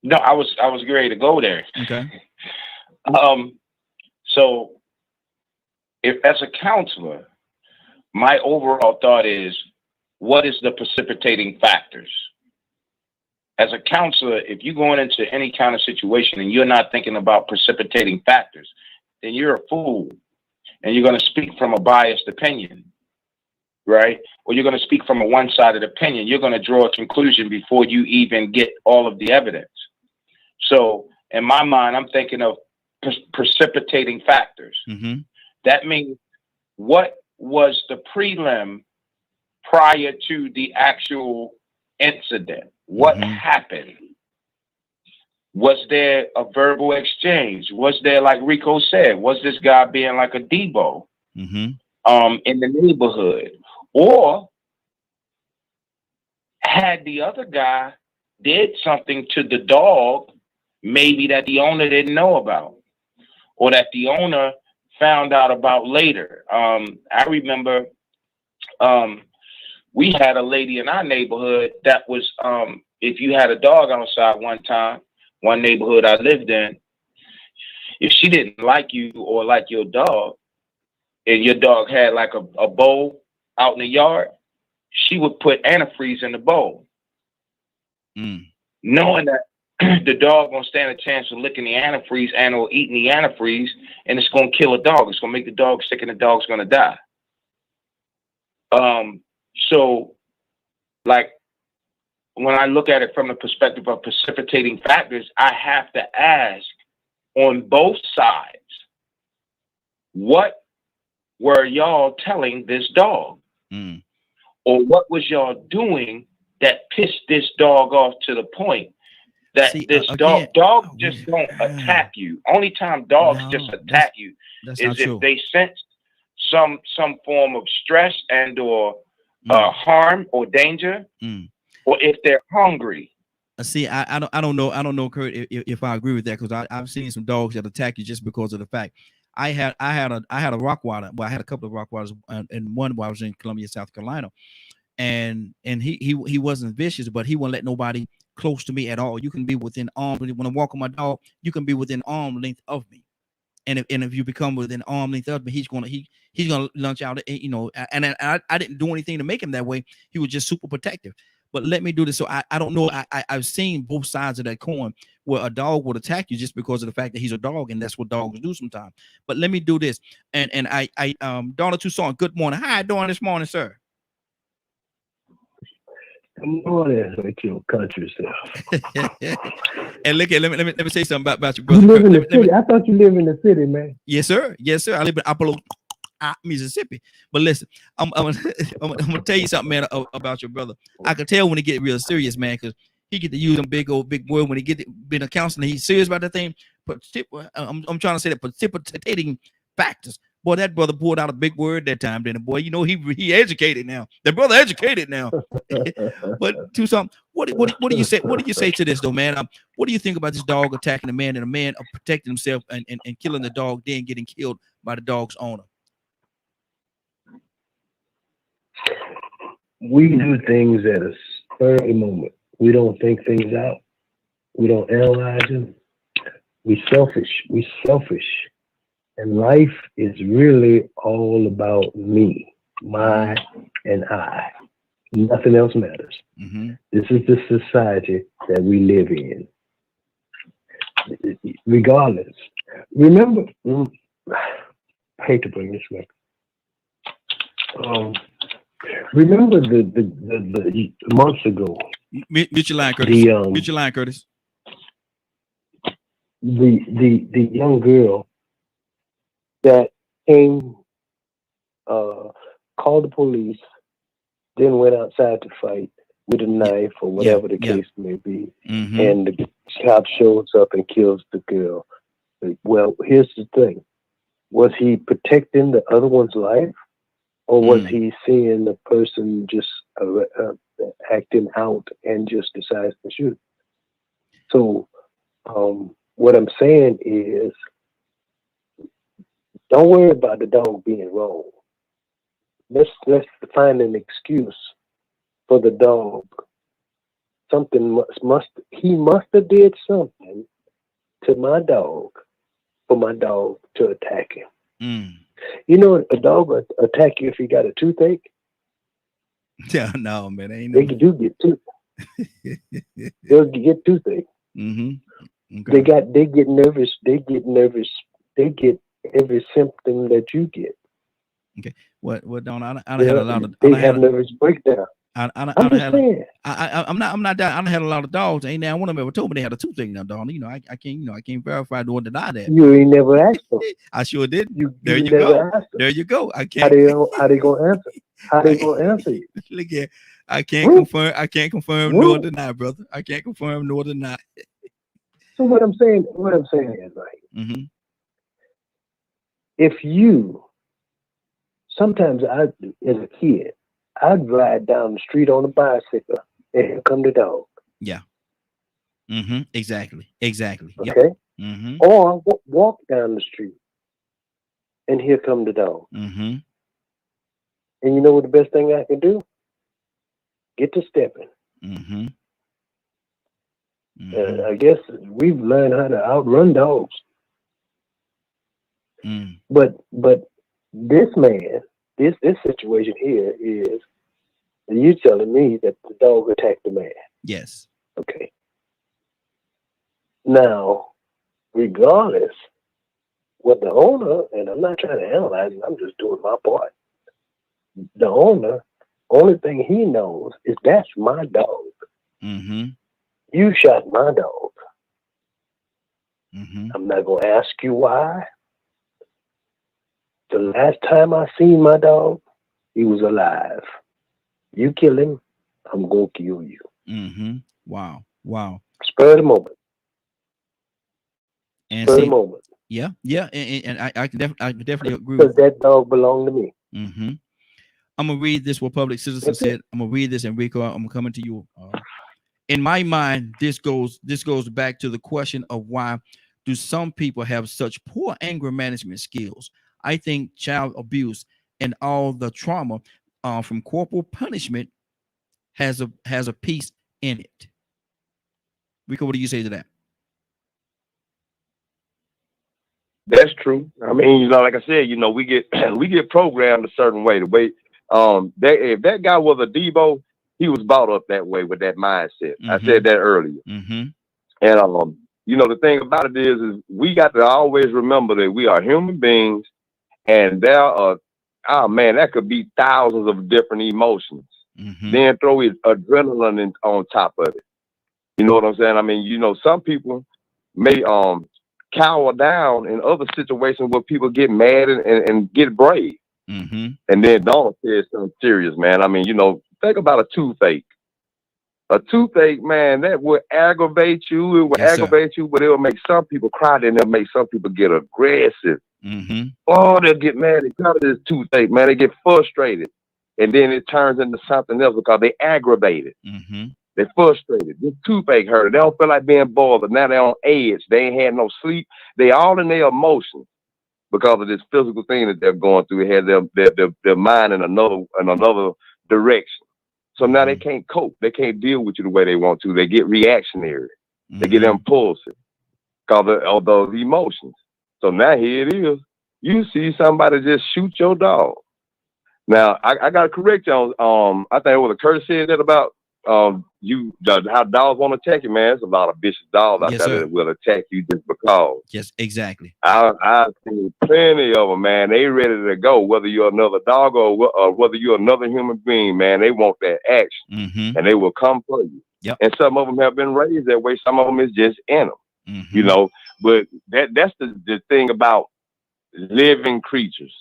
No, I was ready to go there. Okay. So if as a counselor, my overall thought is, what is the precipitating factors? As a counselor, if you're going into any kind of situation and you're not thinking about precipitating factors, then you're a fool and you're going to speak from a biased opinion, right? Or you're going to speak from a one-sided opinion. You're going to draw a conclusion before you even get all of the evidence. So in my mind, I'm thinking of precipitating factors. That means what was the prelim prior to the actual incident? What happened? Was there a verbal exchange? Was there, like Rico said, was this guy being like a Debo in the neighborhood? Or had the other guy did something to the dog, maybe that the owner didn't know about, or that the owner found out about later? I remember we had a lady in our neighborhood that was, if you had a dog outside one neighborhood I lived in, if she didn't like you or like your dog, and your dog had like a bowl out in the yard, she would put antifreeze in the bowl, knowing that the dog gonna stand a chance of licking the antifreeze and or eating the antifreeze, and it's gonna kill a dog. It's gonna make the dog sick, and the dog's gonna die. So, like, when I look at it from the perspective of precipitating factors, I have to ask on both sides, what were y'all telling this dog? Or what was y'all doing that pissed this dog off to the point that dogs just don't attack you? Only time dogs just attack you is if they sense some form of stress and or harm or danger, or if they're hungry. See, I don't know, Kurt, if I agree with that, because I've seen some dogs that attack you just because of the fact. I had a Rottweiler. Well, I had a couple of Rottweilers, and one while I was in Columbia, South Carolina, and he wasn't vicious, but he wouldn't let nobody close to me at all. You can be within arm. When I walk on my dog, you can be within arm length of me, and if you become within arm length of me, he's gonna lunge out. You know, and I didn't do anything to make him that way. He was just super protective. But let me do this. So I don't know. I've seen both sides of that coin, where a dog would attack you just because of the fact that he's a dog, and that's what dogs do sometimes. But let me do this. And Donna Tucson, good morning. How you doing this morning, sir? Good morning, with your country stuff. And look at let me say something about your brother. You live in the city. I thought you live in the city, man. Yes, sir. Yes, sir. I live in Apollo, Mississippi. But listen, I'm gonna tell you something, man, about your brother. I can tell when he get real serious, man, because he get to use them big word when he get to, been a counselor. He's serious about that thing. But I'm trying to say that precipitating factors. Boy, that brother pulled out a big word that time. Then, boy, you know he educated now. That brother educated now. But to some, what do you say? What do you say to this though, man? What do you think about this dog attacking a man and a man protecting himself and killing the dog, then getting killed by the dog's owner? We do things at a spur of the moment. We don't think things out. We don't analyze them. We selfish. And life is really all about me, my, and I. Nothing else matters. Mm-hmm. This is the society that we live in. Regardless. Remember, I hate to bring this up. Remember the months ago. Mute your line, Curtis. Mute your line, Curtis. The young girl that came, called the police, then went outside to fight with a knife or whatever the case may be, and the cop shows up and kills the girl. Well, here's the thing: was he protecting the other one's life, or was he seeing the person just acting out and just decides to shoot? So, what I'm saying is, don't worry about the dog being wrong. Let's find an excuse for the dog. Something he must have did something to my dog for my dog to attack him. You know, a dog will attack you if he got a toothache. Yeah, no, man, ain't they do get toothache. They'll get toothache. Okay. They get nervous. They get every symptom that you get. Okay. What Don? I had a lot of. They have nervous breakdown. I'm just saying. I'm not that. I had a lot of dogs. Ain't now one of them ever told me they had a toothache now, Don. You know, I can't verify nor deny that. You ain't never asked them. I sure did. There you go. There you go. I can't. How they gonna answer? How they gonna answer you? Look here. I can't confirm. I can't confirm nor deny, brother. I can't confirm nor deny. So what I'm saying is like, if you, sometimes as a kid, I'd ride down the street on a bicycle and here come the dog. Yeah. Exactly. Okay. Yep. Or walk down the street and here come the dog. And you know what the best thing I can do? Get to stepping. I guess we've learned how to outrun dogs. But this man, this situation here is, you telling me that the dog attacked the man. Yes. Okay. Now, regardless, what the owner, and I'm not trying to analyze it, I'm just doing my part. The owner, only thing he knows is that's my dog. You shot my dog. I'm not going to ask you why. The last time I seen my dog, he was alive. You kill him, I'm going to kill you. Wow. Spur of the moment. And spur of the moment. Yeah. And I can definitely agree because that dog belonged to me. I'm going to read this, what Public Citizen said. I'm going to read this, Enrico. I'm coming to you. In my mind, this goes back to the question of why do some people have such poor anger management skills? I think child abuse and all the trauma from corporal punishment has a piece in it. Rico, what do you say to that? That's true. I mean, like I said, we get programmed a certain way. The way if that guy was a Debo, he was brought up that way with that mindset. I said that earlier. And the thing about it is we got to always remember that we are human beings, and there are, that could be thousands of different emotions. Then throw adrenaline on top of it. You know what I'm saying? I mean, some people may cower down in other situations where people get mad and get brave. And then Dawn said something serious, man. I mean, you know, think about a toothache. A toothache, man, that would aggravate you. It would aggravate you, but it will make some people cry. Then it'll make some people get aggressive. Oh, they'll get mad because of this toothache, man. They get frustrated. And then it turns into something else because they aggravated. They're frustrated. This toothache hurt. They don't feel like being bothered. Now they're on edge. They ain't had no sleep. They all in their emotions because of this physical thing that they're going through. It has their mind in another direction. So now they can't cope. They can't deal with you the way they want to. They get reactionary. They get impulsive because of those emotions. So now here it is. You see somebody just shoot your dog. Now I got to correct you on. I think it was Curtis said that about how dogs want to attack you, man. There's a lot of vicious dogs out there that will attack you just because. Yes, exactly. I've seen plenty of them, man. They ready to go, whether you're another dog or whether you're another human being, man. They want that action, and they will come for you. Yep. And some of them have been raised that way. Some of them is just in them, you know. But that's the thing about living creatures.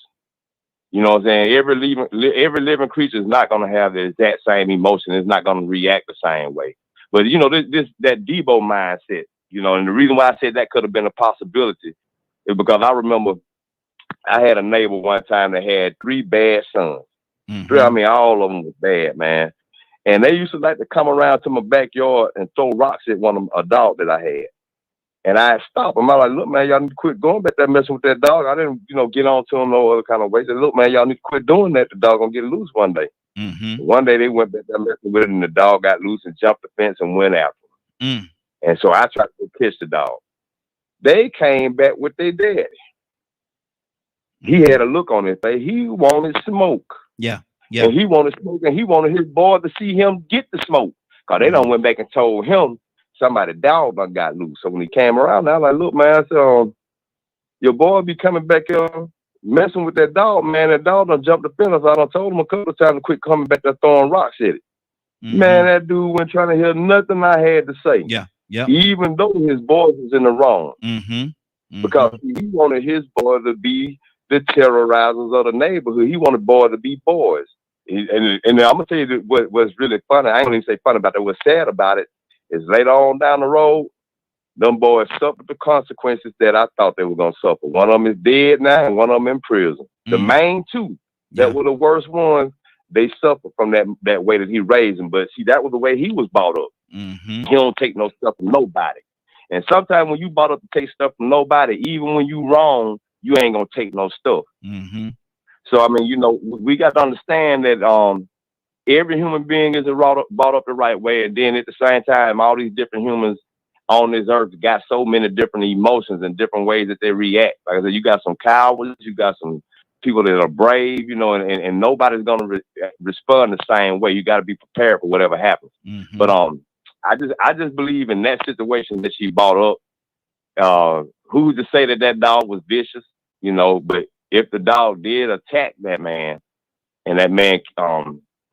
You know what I'm saying? Every living creature is not going to have the exact same emotion. It's not going to react the same way. But, you know, that Debo mindset, you know, and the reason why I said that could have been a possibility is because I remember I had a neighbor one time that had 3 bad sons. I mean, all of them were bad, man. And they used to like to come around to my backyard and throw rocks at a dog that I had. And I stopped them. I was like, look, man, y'all need to quit going back there messing with that dog. I didn't, you know, get on to him no other kind of way. I said, look, man, y'all need to quit doing that. The dog gonna get loose one day. One day they went back there messing with it, and the dog got loose and jumped the fence and went after him. And so I tried to catch the dog. They came back with their daddy. He had a look on his face. He wanted smoke. Yeah. And he wanted smoke, and he wanted his boy to see him get the smoke. Because they done went back and told him somebody dog done got loose. So when he came around, I was like, look, man, I said, your boy be coming back here messing with that dog, man. That dog done jumped the fence. I done told him a couple of times to quit coming back there throwing rocks at it. Man, that dude wasn't trying to hear nothing I had to say. Even though his boy was in the wrong. Because he wanted his boy to be the terrorizers of the neighborhood. He wanted boys to be boys. And I'm going to tell you what was really funny. I ain't going to say funny about that. What's sad about it is later on down the road, them boys suffered the consequences that I thought they were going to suffer. One of them is dead now, and one of them in prison. The main two that were the worst ones, they suffered from that way that he raised them. But see, that was the way he was brought up. He don't take no stuff from nobody. And sometimes when you brought up to take stuff from nobody, even when you wrong, you ain't going to take no stuff. So, I mean, you know, we got to understand that every human being is brought up the right way. And then at the same time, all these different humans on this earth got so many different emotions and different ways that they react. Like I said, you got some cowards, you got some people that are brave, you know, and nobody's going to respond the same way. You got to be prepared for whatever happens. But I just believe in that situation that she brought up. Who's to say that dog was vicious, you know, but if the dog did attack that man, and that man,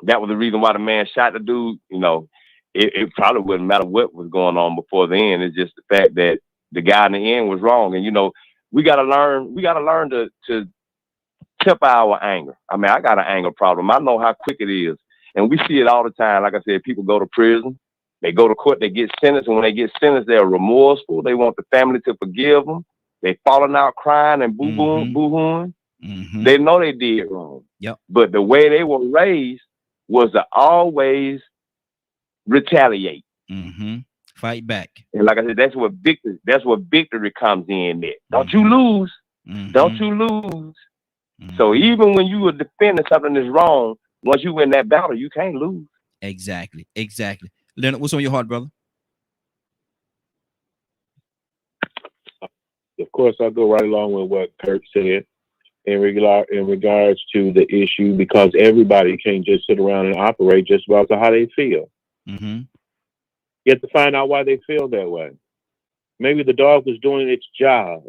that was the reason why the man shot the dude, you know, it probably wouldn't matter what was going on before the end. It's just the fact that the guy in the end was wrong. And, you know, we got to learn to temper our anger. I mean, I got an anger problem. I know how quick it is. And we see it all the time. Like I said, people go to prison, they go to court, they get sentenced. And when they get sentenced, they're remorseful. They want the family to forgive them. They falling out crying and boo-hooing. They know they did wrong. But the way they were raised was to always retaliate. Fight back. And like I said, that's what victory comes in there. Don't you lose. Don't you lose. So even when you are defending something that's wrong, once you win that battle, you can't lose. Exactly. Leonard, what's on your heart, brother? Of course, I'll go right along with what Kurt said in regards to the issue, because everybody can't just sit around and operate just about how they feel. You have to find out why they feel that way. Maybe the dog was doing its job.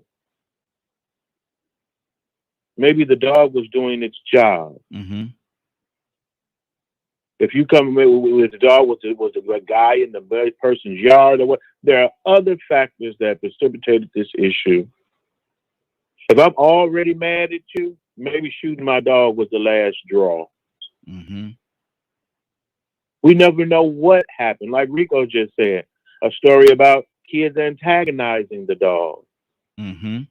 If you come with the dog was a guy in the person's yard or what, there are other factors that precipitated this issue. If I'm already mad at you, maybe shooting my dog was the last draw. Mm-hmm. We never know what happened. Like Rico just said, a story about kids antagonizing the dog. Mm-hmm.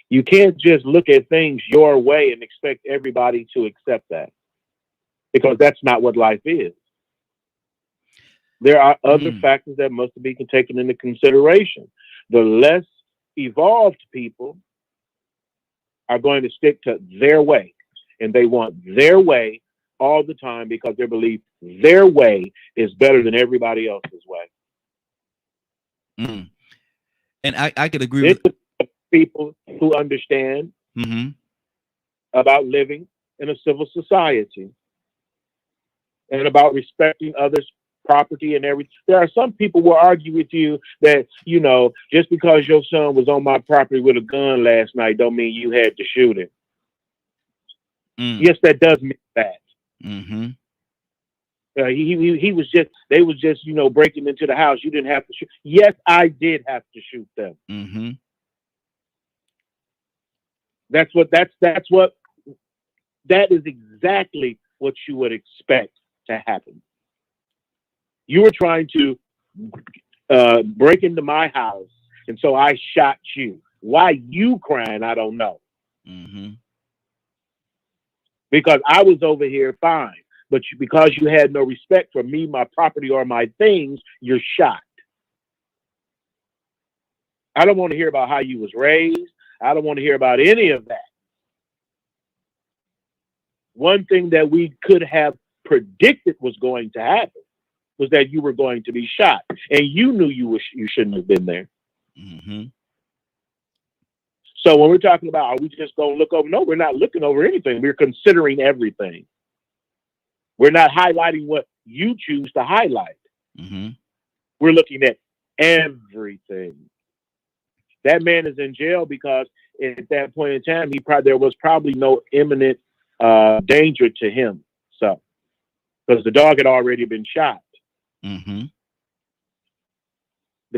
You can't just look at things your way and expect everybody to accept that, because that's not what life is. There are other factors that must be taken into consideration. The less evolved people are going to stick to their way, and they want their way all the time because they believe their way is better than everybody else's way. Mm. And I could agree with people who understand about living in a civil society and about respecting others' property and everything. There are some people will argue with you that, you know, just because your son was on my property with a gun last night don't mean you had to shoot him. Yes, that does mean that. He was just, they was just, you know, breaking into the house. You didn't have to shoot. Yes, I did have to shoot them. That is exactly what you would expect to happen. You were trying to break into my house, and so I shot you. Why you crying, I don't know. Because I was over here fine, but because you had no respect for me, my property, or my things, you're shot. I don't want to hear about how you was raised. I don't want to hear about any of that. One thing that we could have predicted was going to happen was that you were going to be shot, and you knew you shouldn't have been there. So when we're talking about, are we just going to look over? No, we're not looking over anything. We're considering everything. We're not highlighting what you choose to highlight. We're looking at everything. That man is in jail because at that point in time, there was probably no imminent danger to him. So, because the dog had already been shot. The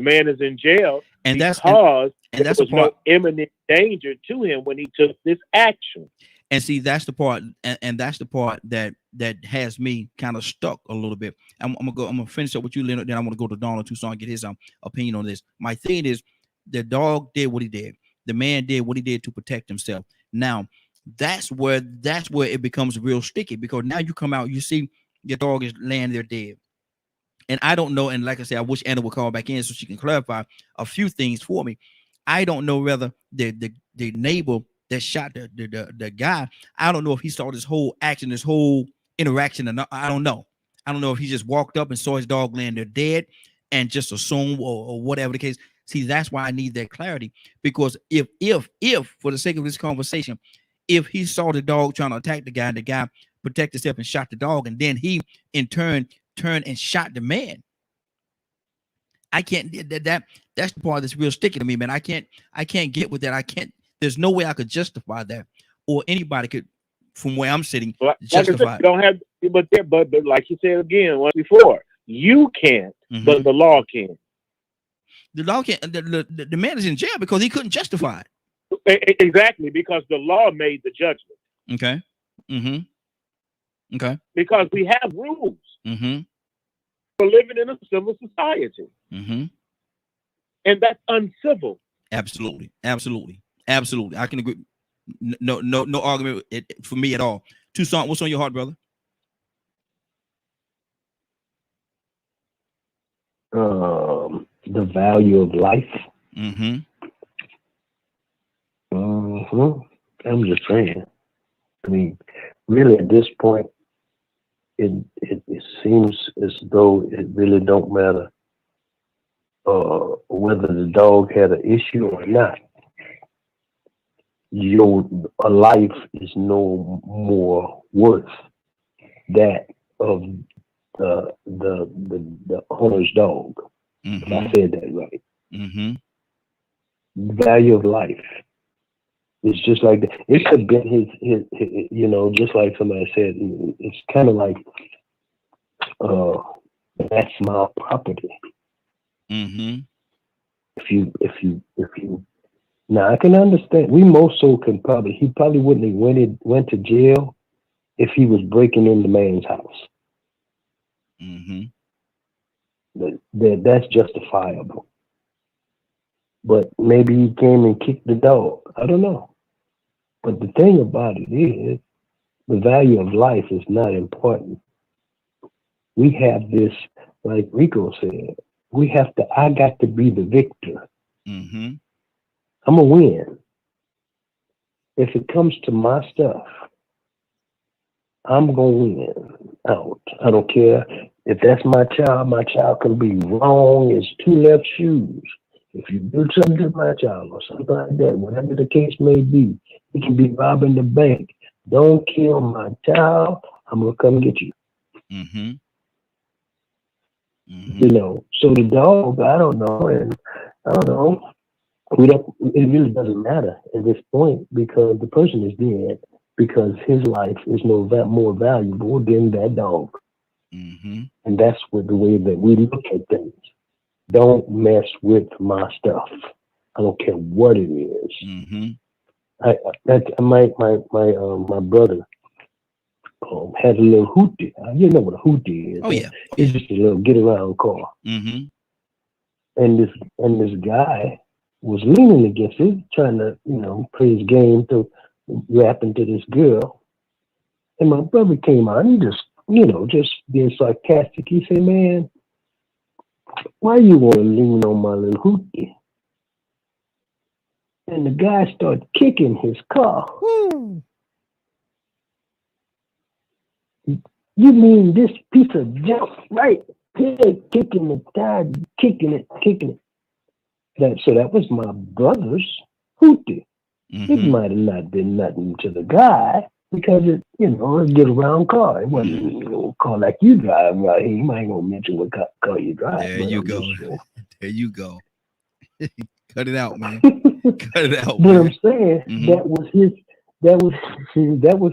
man is in jail because there was no imminent danger to him when he took this action. And see, that's the part, and that's the part that has me kind of stuck a little bit. I'm gonna finish up with you, Leonard. Then I want to go to Donald Tucson and get his opinion on this. My thing is, the dog did what he did. The man did what he did to protect himself. Now, that's where it becomes real sticky, because now you come out, you see your dog is laying there dead. And I don't know, and like I said, I wish Anna would call back in so she can clarify a few things for me. I don't know whether the neighbor that shot the guy, I don't know if he saw this whole action, this whole interaction, and I don't know. I don't know if he just walked up and saw his dog laying there dead and just assumed or whatever the case. See, that's why I need that clarity, because if for the sake of this conversation, if he saw the dog trying to attack the guy protected himself and shot the dog, and then he in turn turned and shot the man, I can't. That's the part that's real sticky to me, man. I can't get with that. I can't. There's no way I could justify that, or anybody could, from where I'm sitting, justify. You don't have, but like you said again once before, you can't, but the law can. The law can't. The man is in jail because he couldn't justify it. Exactly, because the law made the judgment. Okay. Okay. Because we have rules. We're living in a civil society. And that's uncivil. Absolutely. I can agree. No argument for me at all. Tucson, what's on your heart, brother? The value of life. I'm just saying. I mean, really, at this point, it seems as though it really don't matter whether the dog had an issue or not. A life is no more worth that of the owner's dog. If I said that right. The value of life. It's just like that. It could have been his, you know, just like somebody said, it's kind of like, that's my property. If you Now I can understand. We most so can probably he probably wouldn't have went to jail if he was breaking in the man's house. That's justifiable. But maybe he came and kicked the dog. I don't know. But the thing about it is, the value of life is not important. We have this, like Rico said, I got to be the victor. I'm gonna win. If it comes to my stuff, I'm gonna win out. I don't care if that's my child can be wrong as two left shoes. If you do something to my child or something like that, whatever the case may be, he can be robbing the bank. Don't kill my child. I'm gonna come get you. You know, so the dog, I don't know, and I don't know. It really doesn't matter at this point because the person is dead because his life is more valuable than that dog. And that's the way that we look at things. Don't mess with my stuff. I don't care what it is. My brother has a little hoopty. You know what a hoopty is? Oh yeah, it's just a little get around car. And this guy was leaning against it, trying to play his game to rapping to this girl. And my brother came out and he just being sarcastic. He said, "Man, why you want to lean on my little hoopty?" And the guy started kicking his car. Woo. You mean this piece of junk right here, kicking the tire, kicking it. So that was my brother's hoopty. It might have not been nothing to the guy because it, a get around car. It wasn't a car like you drive right here. You might gonna mention what car you drive. There you go. There you go. Cut it out, man. Cut it out. But I'm saying that was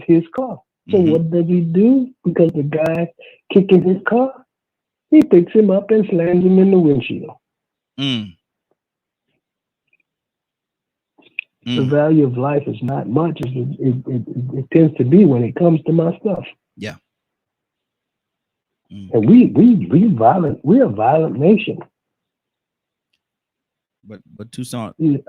his car. So what does he do? Because the guy kicking his car, he picks him up and slams him in the windshield. The value of life is not much as it tends to be when it comes to my stuff. Yeah. And we violent. We're a violent nation. But Toussaint, we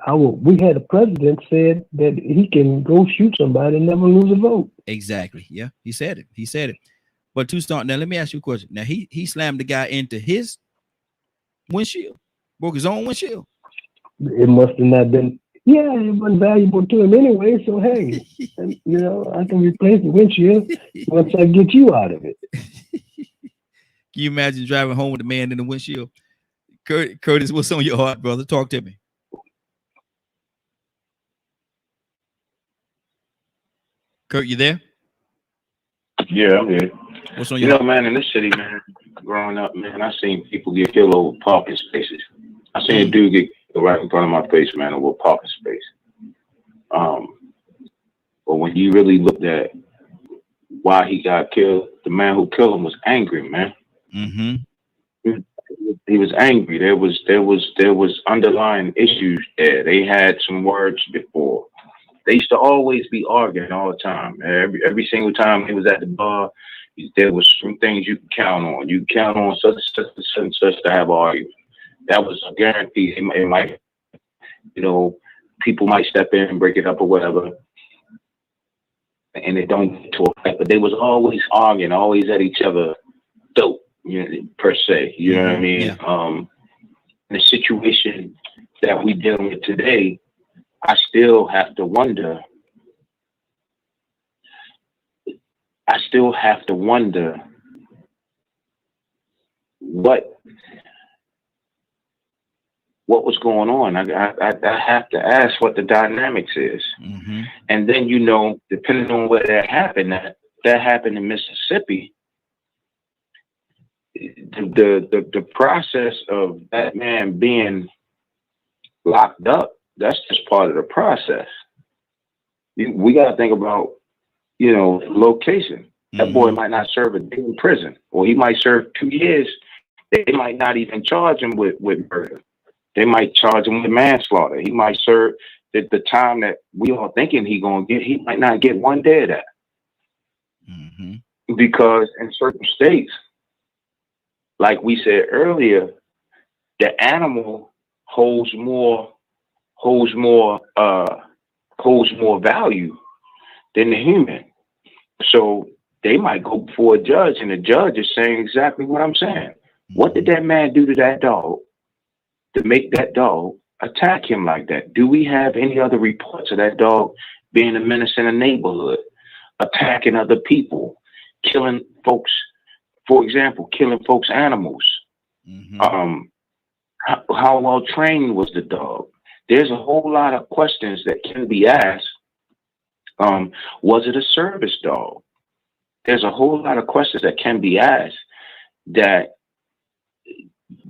had a president said that he can go shoot somebody and never lose a vote. Exactly. Yeah, he said it. But Toussaint, now let me ask you a question. Now he slammed the guy into his windshield, broke his own windshield. It must have not been. Yeah, it wasn't valuable to him anyway. So hey, I can replace the windshield once I get you out of it. Can you imagine driving home with the man in the windshield? Curtis, what's on your heart, brother? Talk to me. Kurt, you there? Yeah, I'm here. What's on your heart? Man, in this city, man, growing up, man, I seen people get killed over parking spaces. I seen a dude get killed right in front of my face, man, over a parking space. But when you really looked at why he got killed, the man who killed him was angry, man. He was angry. There was underlying issues there. They had some words before. They used to always be arguing all the time. Every single time he was at the bar, there was some things you could count on. You could count on such and such to have an argument. That was a guarantee. It might, people might step in and break it up or whatever, and it don't get to a fight. But they was always arguing, always at each other, dope. Per se, you know what I mean? Yeah. The situation that we dealing with today, I still have to wonder. What was going on. I have to ask what the dynamics is. And then, depending on where that happened in Mississippi. The process of that man being locked up, that's just part of the process. We got to think about, location. That boy might not serve a day in prison, or he might serve 2 years. They might not even charge him with murder. They might charge him with manslaughter. He might serve the time that we all thinking he gonna get, he might not get one day of that. Because in certain states, like we said earlier, the animal holds more value than the human. So they might go before a judge, and the judge is saying exactly what I'm saying. What did that man do to that dog to make that dog attack him like that? Do we have any other reports of that dog being a menace in a neighborhood, attacking other people, killing folks, for example, killing folks' animals? How well trained was the dog? There's a whole lot of questions that can be asked. Was it a service dog? There's a whole lot of questions that can be asked that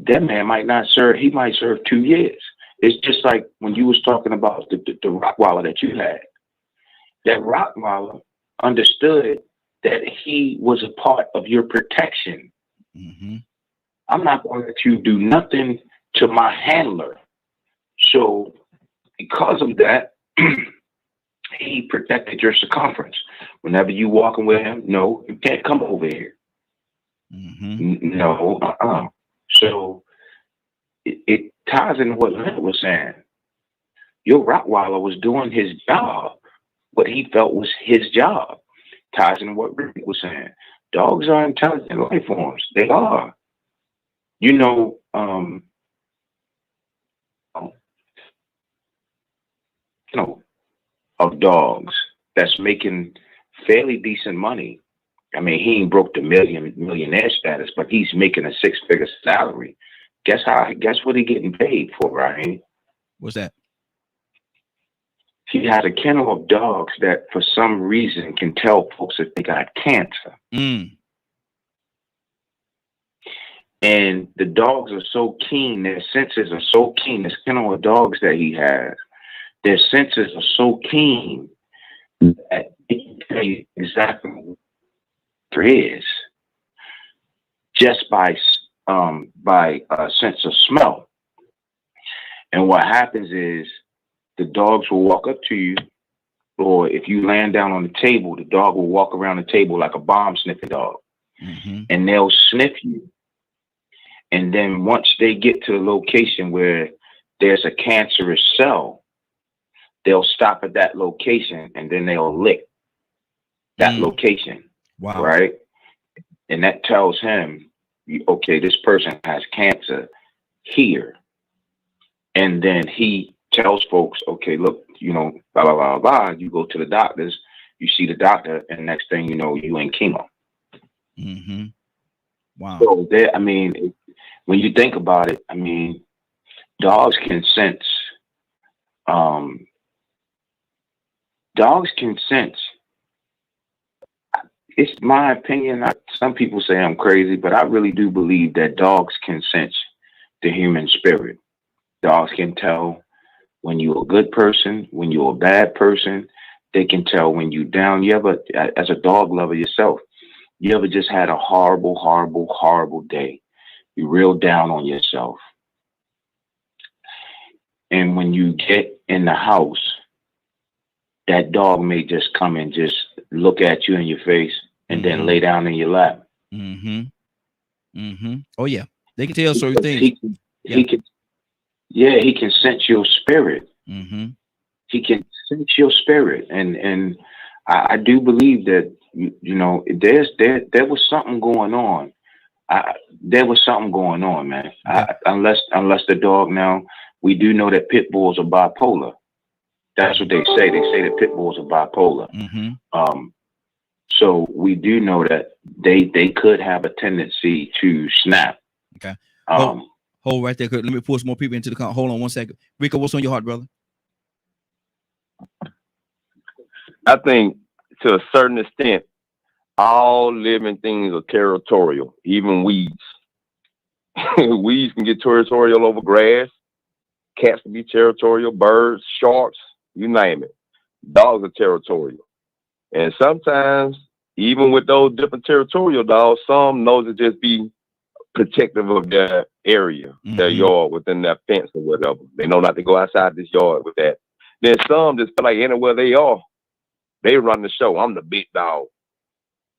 man might not serve. He might serve 2 years. It's just like when you was talking about the Rottweiler that you had. That Rottweiler understood that he was a part of your protection. I'm not going to let you do nothing to my handler. So because of that, he protected your circumference. Whenever you walking with him, no, you can't come over here. No, So it ties into what Leonard was saying. Your Rottweiler was doing his job, what he felt was his job. Ties into what Rick was saying. Dogs are intelligent life forms. They are. You know, of dogs that's making fairly decent money. I mean, he ain't broke the millionaire status, but he's making a 6-figure salary. Guess what he getting paid for, Ryan? What's that? He has a kennel of dogs that for some reason can tell folks if they got cancer. And the dogs are so keen, their senses are so keen. This kennel of dogs that he has, their senses are so keen that they can tell you exactly what there is just by a sense of smell. And what happens is the dogs will walk up to you, or if you land down on the table, the dog will walk around the table like a bomb sniffing dog, and they'll sniff you. And then once they get to the location where there's a cancerous cell, they'll stop at that location and then they'll lick that location. Wow. Right? And that tells him, okay, this person has cancer here. And then he tells folks, okay, look, you know, blah, blah, blah, blah. You go to the doctors, you see the doctor, and next thing you know, you in chemo. Wow. So I mean, when you think about it, I mean, dogs can sense. Dogs can sense. It's my opinion. Some people say I'm crazy, but I really do believe that dogs can sense the human spirit. Dogs can tell when you're a good person, when you're a bad person. They can tell when you're down. You ever, as a dog lover yourself, you ever just had a horrible, horrible, horrible day? You're real down on yourself. And when you get in the house, that dog may just come and just look at you in your face and then lay down in your lap. Oh yeah, they can tell certain things. He can sense your spirit. He can sense your spirit, and I do believe that you know there was something going on. There was something going on, man. Unless the dog, now we do know that pit bulls are bipolar. That's what they say. They say that pit bulls are bipolar. So we do know that they could have a tendency to snap. Okay. Hold right there. Let me pull some more people into the car. Hold on 1 second. Rico, what's on your heart, brother? I think to a certain extent, all living things are territorial, even weeds. Weeds can get territorial over grass. Cats can be territorial, birds, sharks, you name it. Dogs are territorial. And sometimes, even with those different territorial dogs, some know to just be protective of their area, their yard, within their fence or whatever. They know not to go outside this yard with that. Then some just feel like anywhere they are, they run the show. I'm the big dog.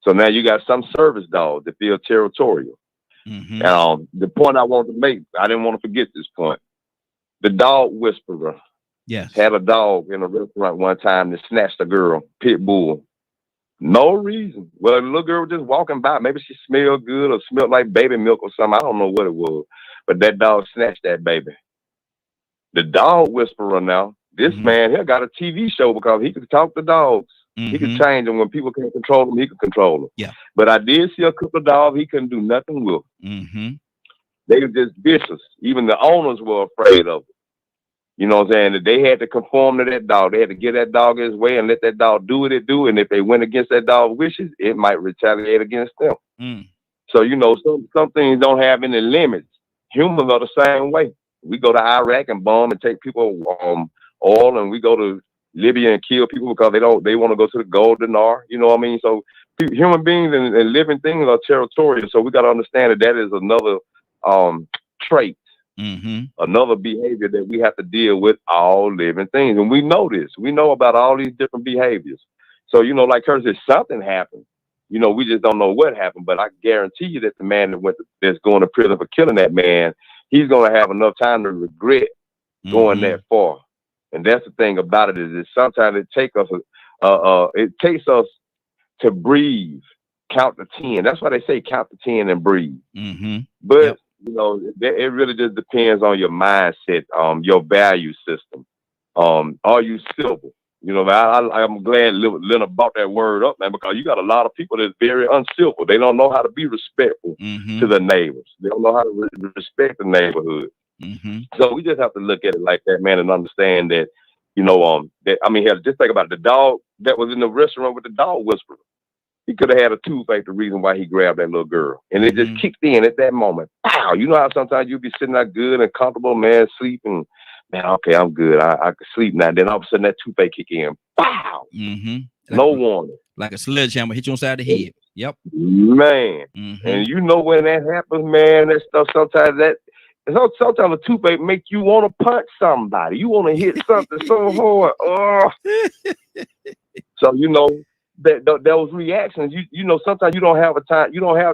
So now you got some service dogs that feel territorial. Mm-hmm. The point I wanted to make, I didn't want to forget this point. The dog whisperer. Yes. Had a dog in a restaurant one time that snatched a girl, pit bull. No reason. Well, the little girl was just walking by. Maybe she smelled good or smelled like baby milk or something. I don't know what it was. But that dog snatched that baby. The dog whisperer now, this man here got a TV show because he could talk to dogs. He could change them. When people can't control them, he could control them. Yeah. But I did see a couple of dogs he couldn't do nothing with. They were just vicious. Even the owners were afraid of it. You know what I'm saying? That they had to conform to that dog. They had to get that dog his way and let that dog do what it do. And if they went against that dog's wishes, it might retaliate against them. So, you know, some things don't have any limits. Humans are the same way. We go to Iraq and bomb and take people oil, and we go to Libya and kill people because they want to go to the gold dinar. You know what I mean? So human beings and living things are territorial. So we got to understand that is another trait. Another behavior that we have to deal with all living things. And we know this. We know about all these different behaviors. So, you know, like Curtis, if something happened, you know, we just don't know what happened. But I guarantee you that the man that's going to prison for killing that man, he's going to have enough time to regret going that far. And that's the thing about it, is that sometimes it takes us to breathe, count to 10. That's why they say count to 10 and breathe. But you know, it really just depends on your mindset, your value system. Are you civil? You know, I'm glad Leonard brought that word up, man, because you got a lot of people that's very uncivil. They don't know how to be respectful to the neighbors. They don't know how to respect the neighborhood. So we just have to look at it like that, man, and understand that, you know, just think about it. The dog that was in the restaurant with the dog whisperer. He could have had a toothache, the reason why he grabbed that little girl. And it just kicked in at that moment. Pow! You know how sometimes you'll be sitting there good and comfortable, man, sleeping. Man, okay, I'm good. I can sleep now. Then all of a sudden that toothache kick in. Pow! No warning. Like a sledgehammer hit you on the side of the head. Yep. Man. And you know when that happens, man, that stuff sometimes a toothache make you want to punch somebody. You want to hit something so hard. Oh. So, you know, those reactions, you know, sometimes you don't have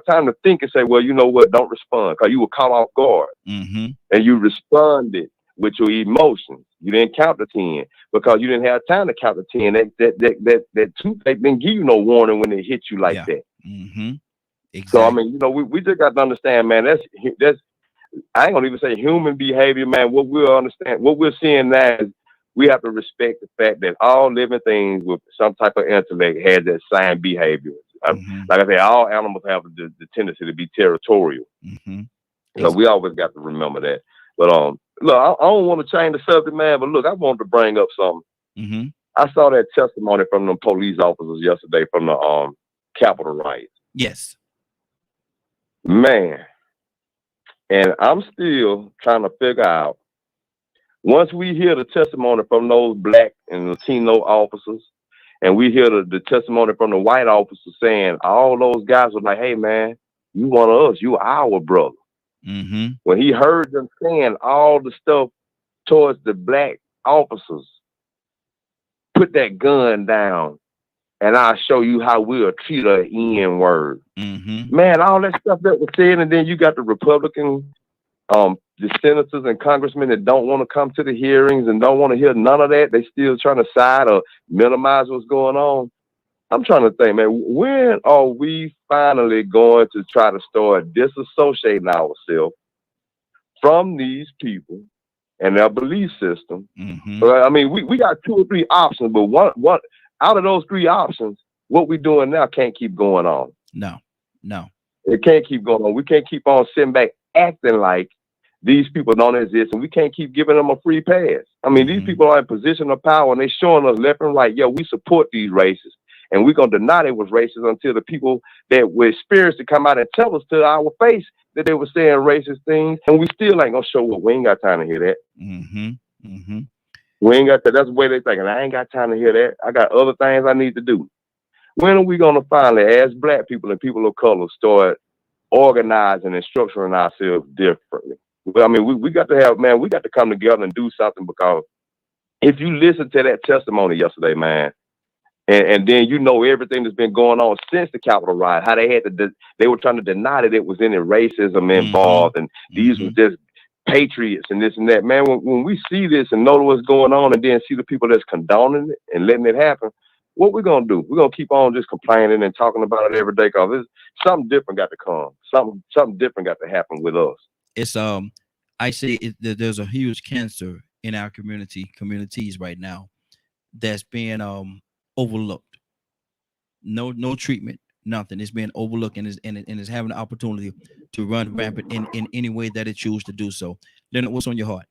time to think and say, well, you know what, don't respond, because you were caught off guard. And you responded with your emotions. You didn't count to 10 because you didn't have time to count to 10. That toothache didn't give you no warning when it hit you like that. Exactly. So I mean, you know, we just got to understand, man, that's I ain't gonna even say human behavior, man. What we're seeing now is we have to respect the fact that all living things with some type of intellect has that same behavior. Like I say, all animals have the tendency to be territorial. So we always got to remember that. But look, I don't want to change the subject, man. But look, I wanted to bring up something. I saw that testimony from the police officers yesterday from the Capitol riots. Yes, man. And I'm still trying to figure out, once we hear the testimony from those Black and Latino officers, and we hear the testimony from the white officers saying all those guys were like, hey, man, you one of us, you our brother. When he heard them saying all the stuff towards the Black officers, put that gun down and I'll show you how we'll treat an N-word. Man, all that stuff that was said, and then you got the Republican, the senators and congressmen that don't want to come to the hearings and don't want to hear none of that. They still trying to side or minimize what's going on. I'm trying to think, man, when are we finally going to try to start disassociating ourselves from these people and their belief system? I mean, we got 2 or 3 options, but one out of those 3 options, what we're doing now can't keep going on. No. It can't keep going on. We can't keep on sitting back acting like these people don't exist, and we can't keep giving them a free pass. I mean, these people are in position of power, and they're showing us left and right, we support these races, and we're going to deny they was racist until the people that were experienced to come out and tell us to our face that they were saying racist things, and we still ain't going to show up. We ain't got time to hear that. We ain't got that. That's the way they thinking. I ain't got time to hear that. I got other things I need to do. When are we going to finally, as Black people and people of color, start organizing and structuring ourselves differently? I mean, we got to have, man, we got to come together and do something, because If you listen to that testimony yesterday, man, and then you know everything that's been going on since the Capitol riot, how they had to, they were trying to deny that it was any racism involved, and these were just patriots and this and that. Man, when we see this and know what's going on, and then see the people that's condoning it and letting it happen, what we're gonna do? We're gonna keep on just complaining and talking about it every day, because something different got to come. Something different got to happen with us. It's I say there's a huge cancer in our communities right now that's being overlooked. No treatment, nothing. It's being overlooked, and is having the opportunity to run rampant in any way that it chooses to do so. Leonard, what's on your heart?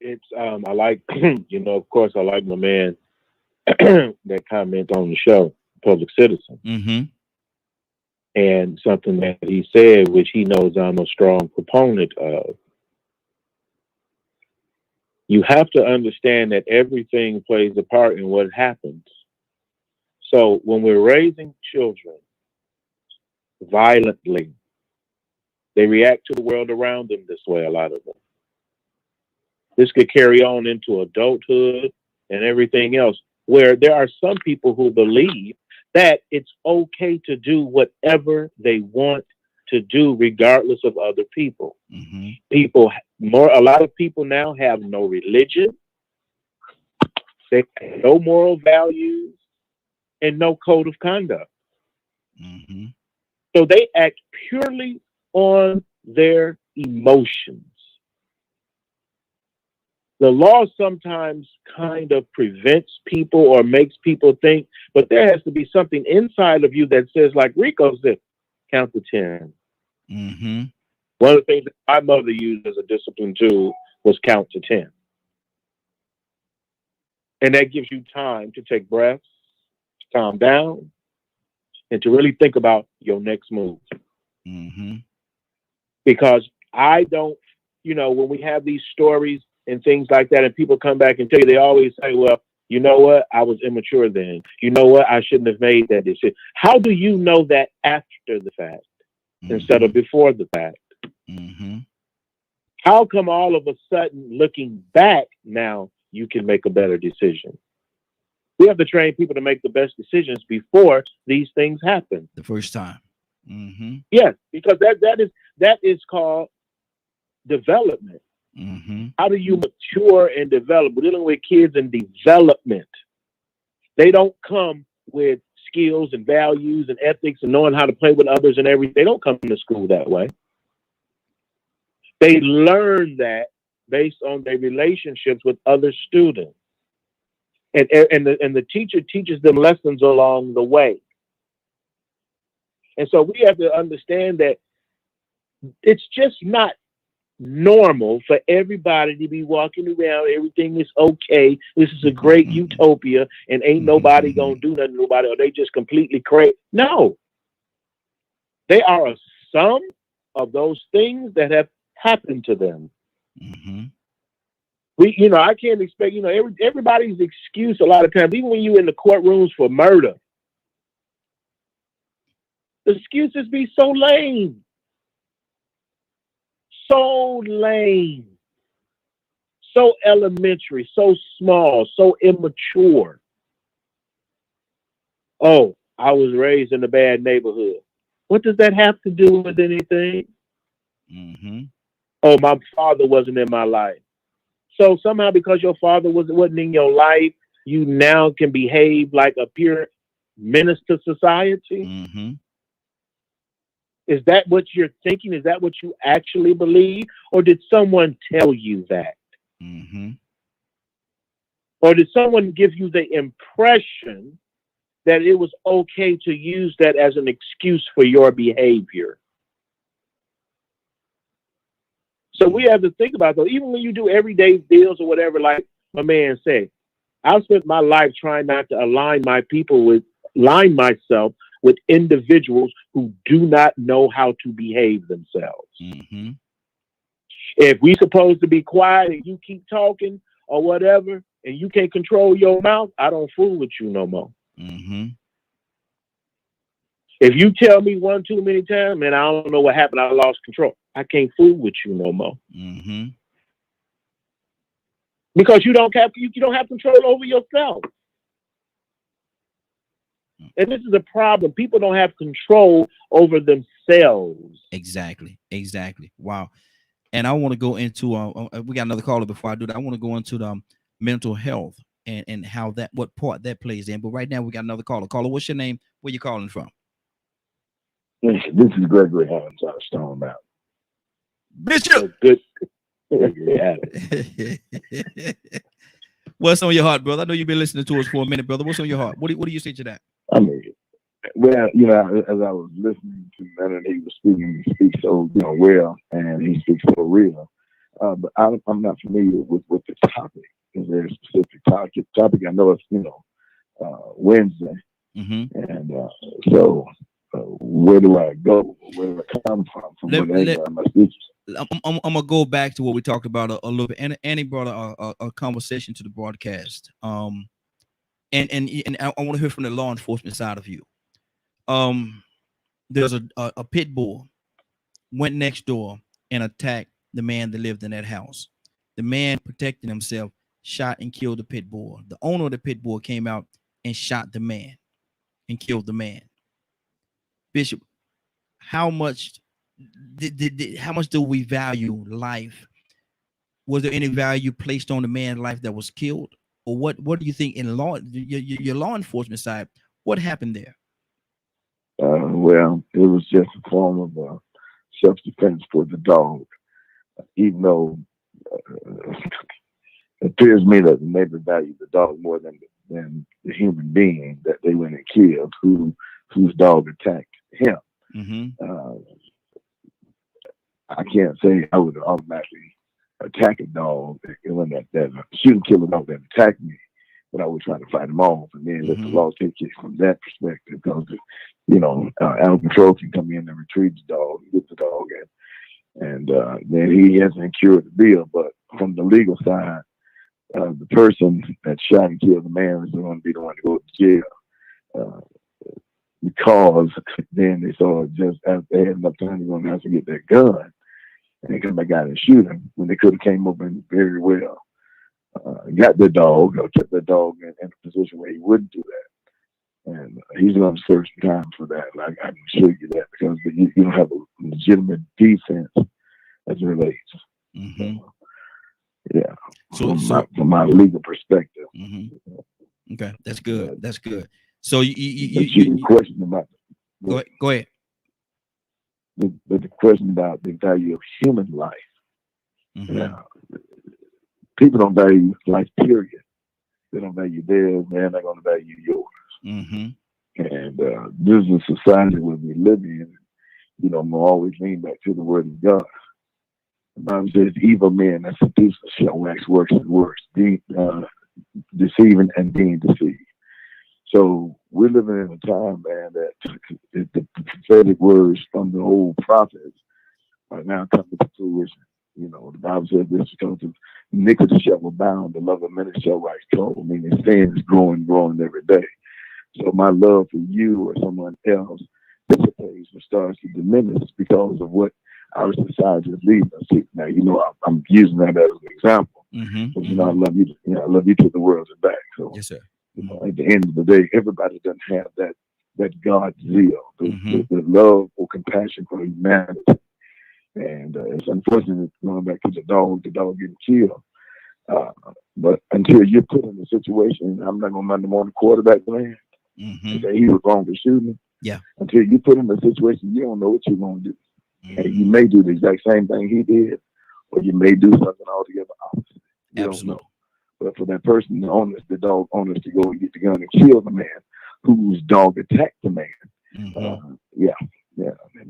It's I like of course I like my man that comment on the show, Public Citizen. And something that he said, which he knows I'm a strong proponent of. You have to understand that everything plays a part in what happens. So when we're raising children violently, they react to the world around them this way, a lot of them. This could carry on into adulthood and everything else, where there are some people who believe that it's okay to do whatever they want to do, regardless of other people. A lot of people now have no religion, they have no moral values, and no code of conduct. So they act purely on their emotions. The law sometimes kind of prevents people or makes people think, but there has to be something inside of you that says, like Rico said, count to 10. One of the things that my mother used as a discipline tool was count to 10. And that gives you time to take breaths, to calm down, and to really think about your next move. Because I don't, when we have these stories and things like that, and people come back and tell you, they always say, well, you know what? I was immature then. You know what? I shouldn't have made that decision. How do you know that after the fact instead of before the fact? How come all of a sudden, looking back now, you can make a better decision? We have to train people to make the best decisions before these things happen. The first time. Yes, because that is called development. How do you mature and develop? We're dealing with kids in development. They don't come with skills and values and ethics and knowing how to play with others and everything. They don't come to school that way. They learn that based on their relationships with other students. And the teacher teaches them lessons along the way. And so we have to understand that it's just not normal for everybody to be walking around, everything is okay, this is a great utopia, and ain't nobody gonna do nothing to nobody, or they just completely crazy. No. They are a sum of those things that have happened to them. I can't expect, everybody's excuse a lot of times, even when you're in the courtrooms for murder, the excuses be so lame. So lame, so elementary, so small, so immature. Oh, I was raised in a bad neighborhood. What does that have to do with anything? Oh, my father wasn't in my life. So somehow, because your father wasn't in your life, you now can behave like a pure menace to society? Is that what you're thinking? Is that what you actually believe? Or did someone tell you that? Or did someone give you the impression that it was okay to use that as an excuse for your behavior? So we have to think about that. Even when you do everyday deals or whatever, like my man said, I've spent my life trying not to align myself with individuals who do not know how to behave themselves. If we supposed to be quiet and you keep talking or whatever, and you can't control your mouth, I don't fool with you no more. If you tell me one too many times, man, I don't know what happened, I lost control, I can't fool with you no more. because you don't have control over yourself. And this is a problem. People don't have control over themselves. Exactly. Wow. And I want to go into we got another caller before I do that. I want to go into the mental health and how what part that plays in. But right now we got another caller. Caller, what's your name? Where you calling from? This is Gregory Hans out of Stone Mountain. Bishop. Good. What's on your heart, brother? I know you've been listening to us for a minute, brother. What's on your heart? What do you say to that? I mean, well, you know, as I was listening to Leonard, he was speaking, he speaks so, you know, well, and he speaks so real. But I'm not familiar with the topic. It's a very specific topic. I know it's, you know, Wednesday. Mm-hmm. And so where do I go? Where do I come from? I'm gonna go back to what we talked about a little bit. Annie brought a conversation to the broadcast. And I want to hear from the law enforcement side of you. There's a pit bull went next door and attacked the man that lived in that house. The man, protecting himself, shot and killed the pit bull. The owner of the pit bull came out and shot the man and killed the man. Bishop, how much do we value life? Was there any value placed on the man's life that was killed? Or what do you think in your law enforcement side? What happened there? Well, it was just a form of self-defense for the dog, even though it appears to me that they value the dog more than the human being that they went and killed, whose dog attacked him. Mm-hmm. I can't say I would automatically attack a dog when that shoot and kill a dog that attacked me, but I would try to fight him off and then let the law take it from that perspective, because you know, animal control can come in and retrieve the dog, get the dog, and then he hasn't incurred the bill. But from the legal side, the person that shot and killed the man is going to be the one to go to jail, because then they saw just as they had enough time, they're going to have to get their gun and they come back out and shoot him when they could have came up and very well got the dog or kept the dog in a position where he wouldn't do that. And he's going to serve some time for that. I can show you that, because you don't have a legitimate defense as it relates. Mm-hmm. Yeah. So from my legal perspective. Mm-hmm. Okay, that's good. That's good. So you question about go ahead. The question about the value of human life. Mm-hmm. Now, people don't value life, period. They don't value theirs, they're not going to value yours. Mm-hmm. And this is a society where we live in. You know, I'm always lean back to the word of God. The Bible says, evil men that seduce shall wax worse and worse, deceiving and being deceived. So we're living in a time, man, that the prophetic words from the old prophets are now coming to fruition. You know, the Bible says this, because of iniquity shall abound, the love of many shall rise cold, meaning sin is growing every day. So my love for you or someone else dissipates or starts to diminish because of what our society is leading us to. Now, you know, I'm using that as an example. Mm-hmm. But, you know, I love you. You know, I love you to the world and back. So, yes, sir. You know, at the end of the day, everybody doesn't have that God zeal, the love or compassion for humanity. And it's unfortunate, going back to the dog getting killed. But until you're put in a situation, I'm not going to Monday morning quarterback land. Mm-hmm. Say he was wrong for shooting. Yeah. Until you put in a situation, you don't know what you're going to do. Mm-hmm. And you may do the exact same thing he did, or you may do something altogether opposite. You Absolutely. don't know. But for that person, the dog owners to go and get the gun and kill the man whose dog attacked the man. Mm-hmm. Yeah.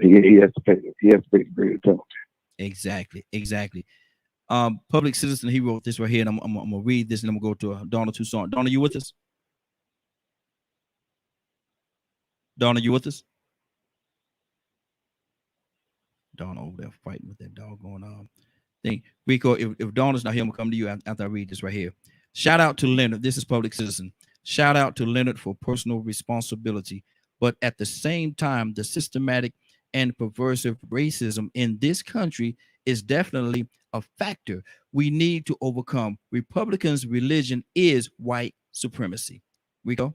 He has to pay. He has to pay the greater penalty. Exactly. Public Citizen, he wrote this right here, and I'm gonna read this, and I'm gonna go to Donna Tucson. Donna, you with us? Donna, you with us? Donna over there fighting with that doggone thing. Rico, if Donna's not here, I'm gonna come to you after I read this right here. Shout out to Leonard. This is Public Citizen. Shout out to Leonard for personal responsibility, but at the same time, the systematic and perversive racism in this country is definitely a factor we need to overcome. Republicans' religion is white supremacy. Rico?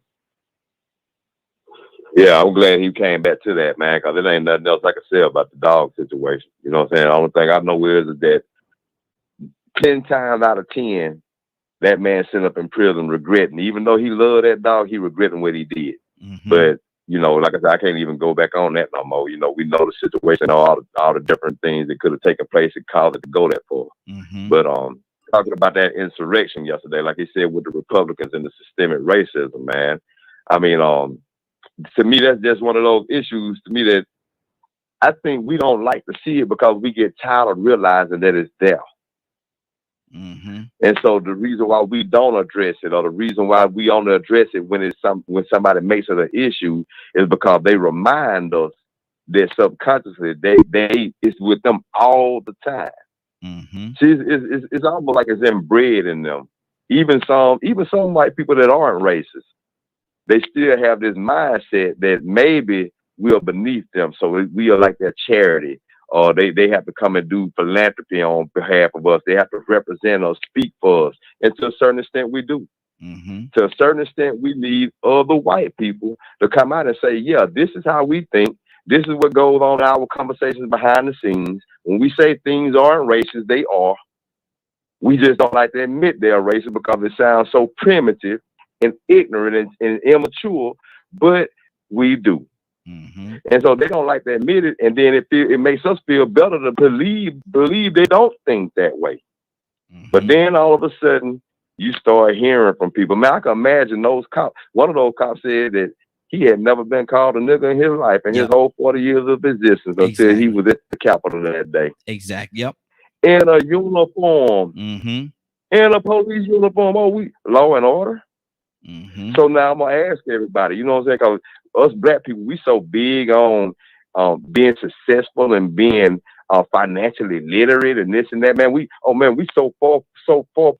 Yeah, I'm glad he came back to that, man, because it ain't nothing else I can say about the dog situation. You know what I'm saying? The only thing I know is that 10 times out of 10, that man sitting up in prison regretting. Even though he loved that dog, he regretting what he did. Mm-hmm. But, you know, like I said, I can't even go back on that no more. You know, we know the situation, all the different things that could have taken place and caused it to go that far. Mm-hmm. But talking about that insurrection yesterday, like he said, with the Republicans and the systemic racism, man. I mean, to me, that's just one of those issues to me that I think we don't like to see it because we get tired of realizing that it's there. Mm-hmm. And so the reason why we don't address it, or the reason why we only address it when somebody makes it an issue, is because they remind us that subconsciously it's with them all the time. Mm-hmm. See, it's almost like it's inbred in them. Even some white people that aren't racist, they still have this mindset that maybe we are beneath them, so we are like their charity. Or they have to come and do philanthropy on behalf of us. They have to represent us, speak for us. And to a certain extent, we do. Mm-hmm. To a certain extent, we need other white people to come out and say, yeah, this is how we think. This is what goes on in our conversations behind the scenes. When we say things aren't racist, they are. We just don't like to admit they are racist because it sounds so primitive and ignorant and immature, but we do. Mm-hmm. And so they don't like to admit it, and then it makes us feel better to believe they don't think that way. Mm-hmm. But then all of a sudden, you start hearing from people. Man, I can imagine those cops. One of those cops said that he had never been called a nigger in his life in his whole 40 years of existence until he was at the Capitol that day. Exactly. Yep. In a uniform. Mm-hmm. In a police uniform. Oh, we law and order. Mm-hmm. So now I'm gonna ask everybody. You know what I'm saying? Because us black people, we so big on being successful and being financially literate and this and that. Man, we so far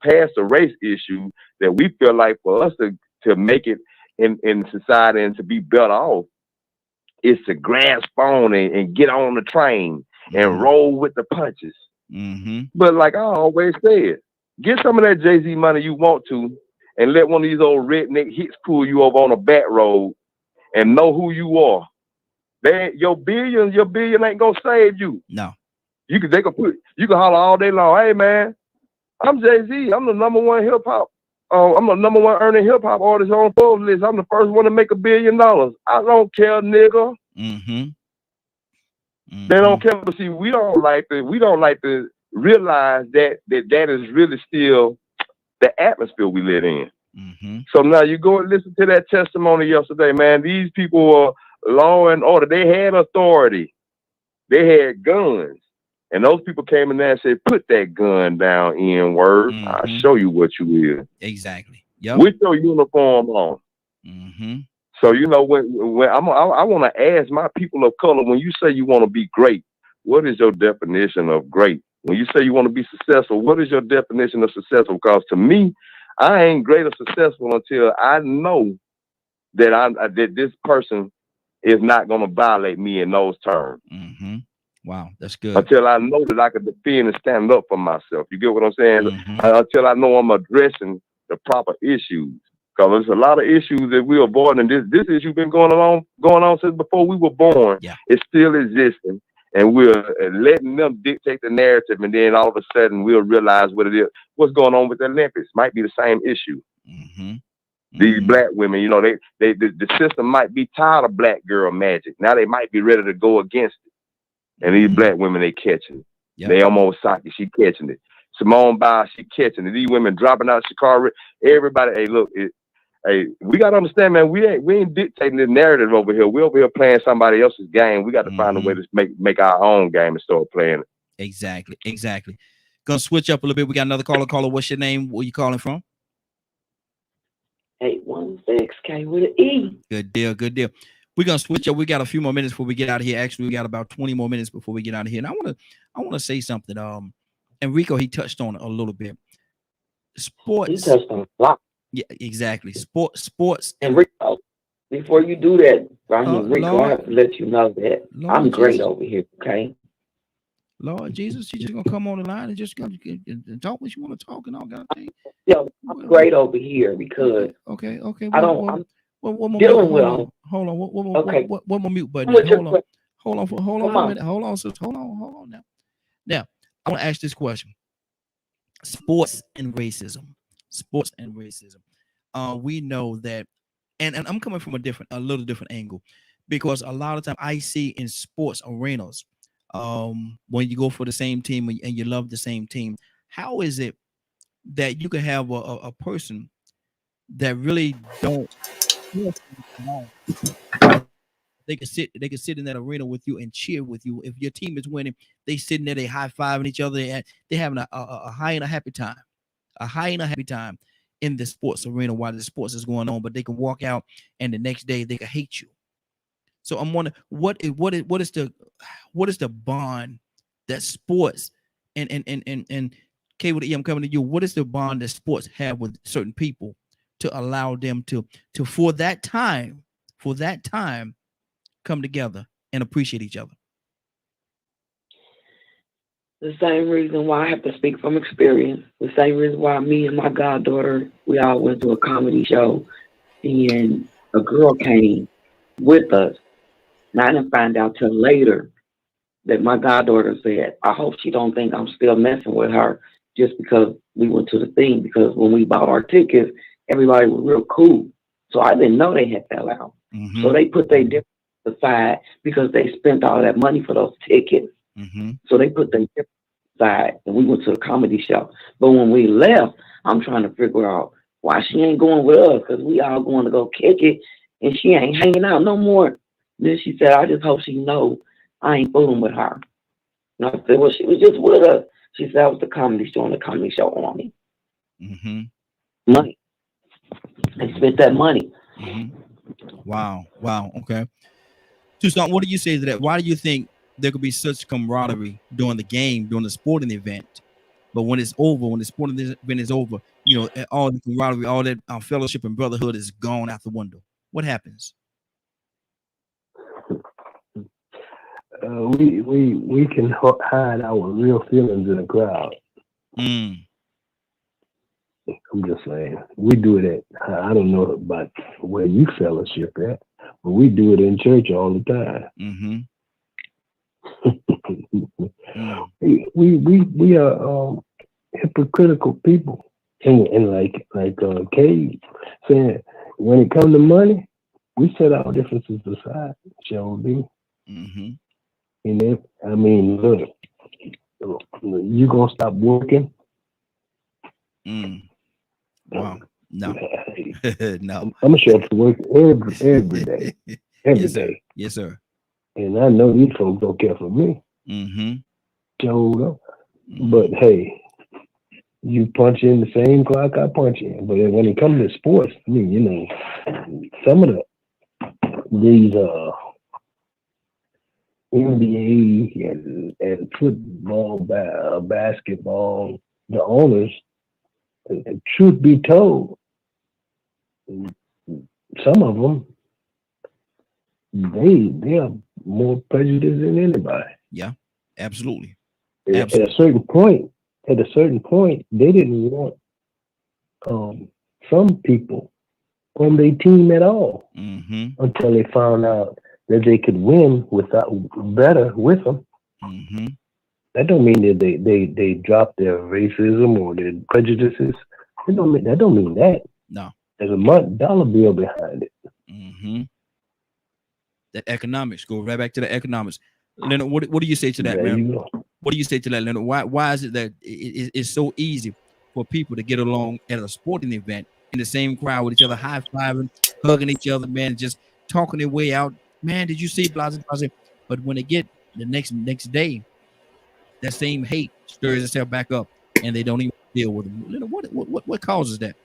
past the race issue that we feel like for us to make it in society and to be better off is to grasp on and get on the train and roll with the punches. Mm-hmm. But like I always said, get some of that Jay-Z money you want to, and let one of these old redneck hits pull you over on a back road and know who you are. Your billion ain't gonna save you. No. You can holler all day long. Hey man, I'm Jay-Z. I'm the number one hip hop. I'm the number one earning hip hop artist on Forbes list. I'm the first one to make $1 billion. I don't care, nigga. Mm-hmm. Mm-hmm. They don't care. But see, we don't like to realize that is really still the atmosphere we live in. Mm-hmm. So now you go and listen to that testimony yesterday, man. These people were law and order. They had authority. They had guns. And those people came in there and said, put that gun down, N-word. Mm-hmm. I'll show you what you is. Exactly. Yep. With your uniform on. Mm-hmm. So, you know, when I want to ask my people of color, when you say you want to be great, what is your definition of great? When you say you want to be successful, what is your definition of successful? Because to me, I ain't great or successful until I know that that this person is not going to violate me in those terms. Mm-hmm. Wow, that's good. Until I know that I can defend and stand up for myself. You get what I'm saying? Mm-hmm. Until I know I'm addressing the proper issues. Because there's a lot of issues that we avoid, and this issue been going on since before we were born. Yeah. It's still existing. And we're letting them dictate the narrative, and then all of a sudden we'll realize what it is. What's going on with the Olympics might be the same issue. Mm-hmm. These black women, you know, the system might be tired of black girl magic. Now they might be ready to go against it. And these black women, they catching it. Yep. Naomi Osaka, she catching it. Simone Biles, she catching it. These women dropping out Sha'Carri. Everybody, hey, look, hey, we gotta understand, man. We ain't dictating the narrative over here. We're over here playing somebody else's game. We got to find a way to make our own game and start playing it. Exactly. Gonna switch up a little bit. We got another caller. Caller, what's your name? Where you calling from? 816K with an E. Good deal. We're gonna switch up. We got a few more minutes before we get out of here. Actually, we got about 20 more minutes before we get out of here. And I wanna say something. Enrico, he touched on it a little bit. Sports. He touched on a lot. Yeah, exactly. Sports. And Rico, before you do that, Rico, I have to let you know that I'm great over here, okay? Lord Jesus, she just gonna come on the line and just gonna and talk when she want to talk and all kind of things. Yeah, I'm great over here because Okay. I don't. I'm dealing with them. Hold on. Okay. What more mute button? I'm with your Hold on for a minute. Hold on, sis. Hold on now. Now, I want to ask this question: sports and racism. Sports and racism. We know that, and I'm coming from a little different angle, because a lot of time I see in sports arenas, when you go for the same team and you love the same team, how is it that you can have a person that really don't they can sit in that arena with you and cheer with you if your team is winning? They sitting there, they high-fiving each other, and they having a high and a happy time, in the sports arena while the sports is going on, but they can walk out and the next day they can hate you. So I'm wondering what is the bond that sports and K with the E, I'm coming to you. What is the bond that sports have with certain people to allow them to for that time come together and appreciate each other? The same reason why I have to speak from experience. The same reason why me and my goddaughter, we all went to a comedy show, and a girl came with us. And I didn't find out till later that my goddaughter said, I hope she don't think I'm still messing with her just because we went to the thing, because when we bought our tickets, everybody was real cool. So I didn't know they had fell out. Mm-hmm. So they put their difference aside because they spent all that money for those tickets. Mm-hmm. So they put their difference aside and we went to the comedy show. But when we left, I'm trying to figure out why she ain't going with us, because we all going to go kick it and she ain't hanging out no more. Then she said, I just hope she knows I ain't fooling with her. And I said, well, she was just with us. She said, that was the comedy show, and the comedy show on me. Mm-hmm. Money. They spent that money. Mm-hmm. Wow. Okay. Tucson, what do you say to that? Why do you think there could be such camaraderie during the game, during the sporting event, but when it's over, when the sporting event is over, all the camaraderie, all that fellowship and brotherhood is gone out the window? What happens? We can hide our real feelings in the crowd. I'm just saying, we do it I don't know about where you fellowship at, but we do it in church all the time. Mm-hmm. we are hypocritical people, and like Kay said, when it comes to money, we set our differences aside, shall we? Mm-hmm. And look, you gonna stop working? Wow. No. No. I'm gonna show up to work every day. Every day. Yes, sir. And I know these folks don't care for me. Mm-hmm. So, but hey, you punch in the same clock I punch in. But when it comes to sports, some of these NBA and football, basketball, the owners, truth be told, some of them, they are more prejudiced than anybody. Yeah, absolutely. At a certain point, they didn't want some people on their team at all, until they found out that they could win better with them. Mm-hmm. That don't mean that they dropped their racism or their prejudices. That don't mean that. No. There's a dollar bill behind it. Mm-hmm. That economics. Go right back to the economics. Leonard, what do you say to that, man? What do you say to that, Leonard? Why is it that it's so easy for people to get along at a sporting event in the same crowd with each other, high-fiving, hugging each other, man, just talking their way out? Man, did you see blah, blah, blah? But when they get the next day, that same hate stirs itself back up, and they don't even deal with them. Leonard, what causes that?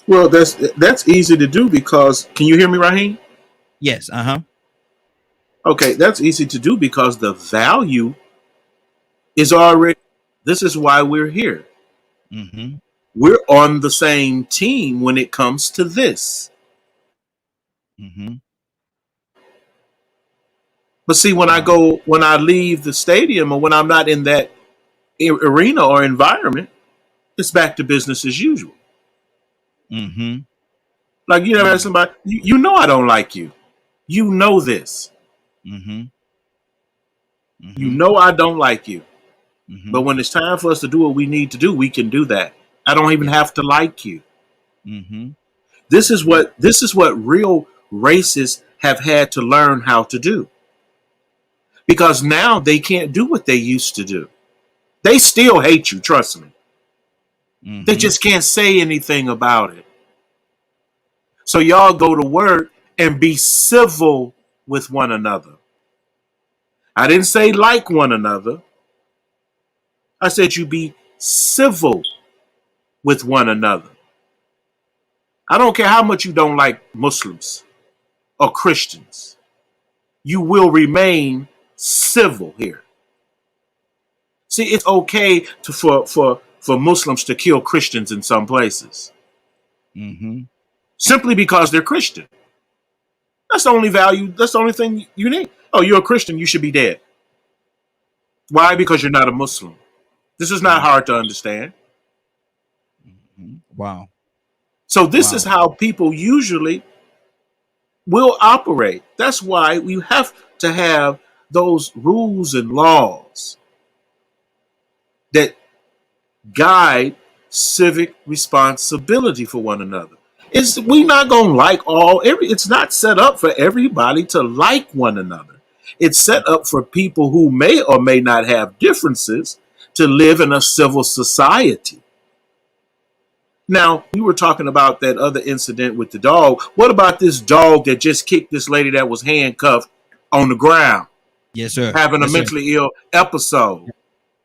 Well, that's easy to do because, can you hear me, Raheem? Yes. Okay, that's easy to do because the value is already. This is why we're here. Mm-hmm. We're on the same team when it comes to this. Mm-hmm. But see, when I leave the stadium or when I'm not in that arena or environment, it's back to business as usual. Mm-hmm. Like you never had somebody, you know I don't like you. You know this. Mm-hmm. Mm-hmm. You know I don't like you. Mm-hmm. But when it's time for us to do what we need to do, we can do that. I don't even have to like you. Mm-hmm. This is what real racists have had to learn how to do. Because now they can't do what they used to do. They still hate you, trust me. Mm-hmm. They just can't say anything about it. So y'all go to work and be civil with one another. I didn't say like one another. I said you be civil with one another. I don't care how much you don't like Muslims or Christians. You will remain civil here. See, it's okay for Muslims to kill Christians in some places. Mm-hmm. Simply because they're Christian. That's the only value. That's the only thing you need. Oh, you're a Christian. You should be dead. Why? Because you're not a Muslim. This is not hard to understand. Mm-hmm. Wow. So this is how people usually will operate. That's why you have to have those rules and laws that guide civic responsibility for one another. We not gonna like it's not set up for everybody to like one another. It's set up for people who may or may not have differences to live in a civil society. Now, we were talking about that other incident with the dog. What about this dog that just kicked this lady that was handcuffed on the ground? Yes, sir. Having a mentally ill episode.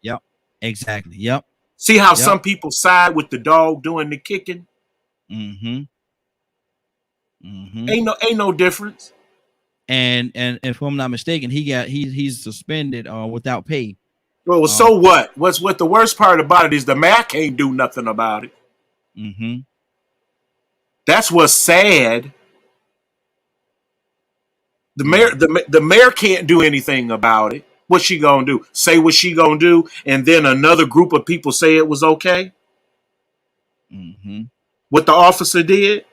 Yep. Exactly. Yep. See how some people side with the dog doing the kicking? Mm-hmm. Mm-hmm. Ain't no difference. And if I'm not mistaken, he's suspended without pay. Well, so what? What the worst part about it is the mayor can't do nothing about it. Mm-hmm. That's what's sad. The mayor can't do anything about it. What's she gonna do? Say what she gonna do, and then another group of people say it was okay? Mm-hmm. What the officer did?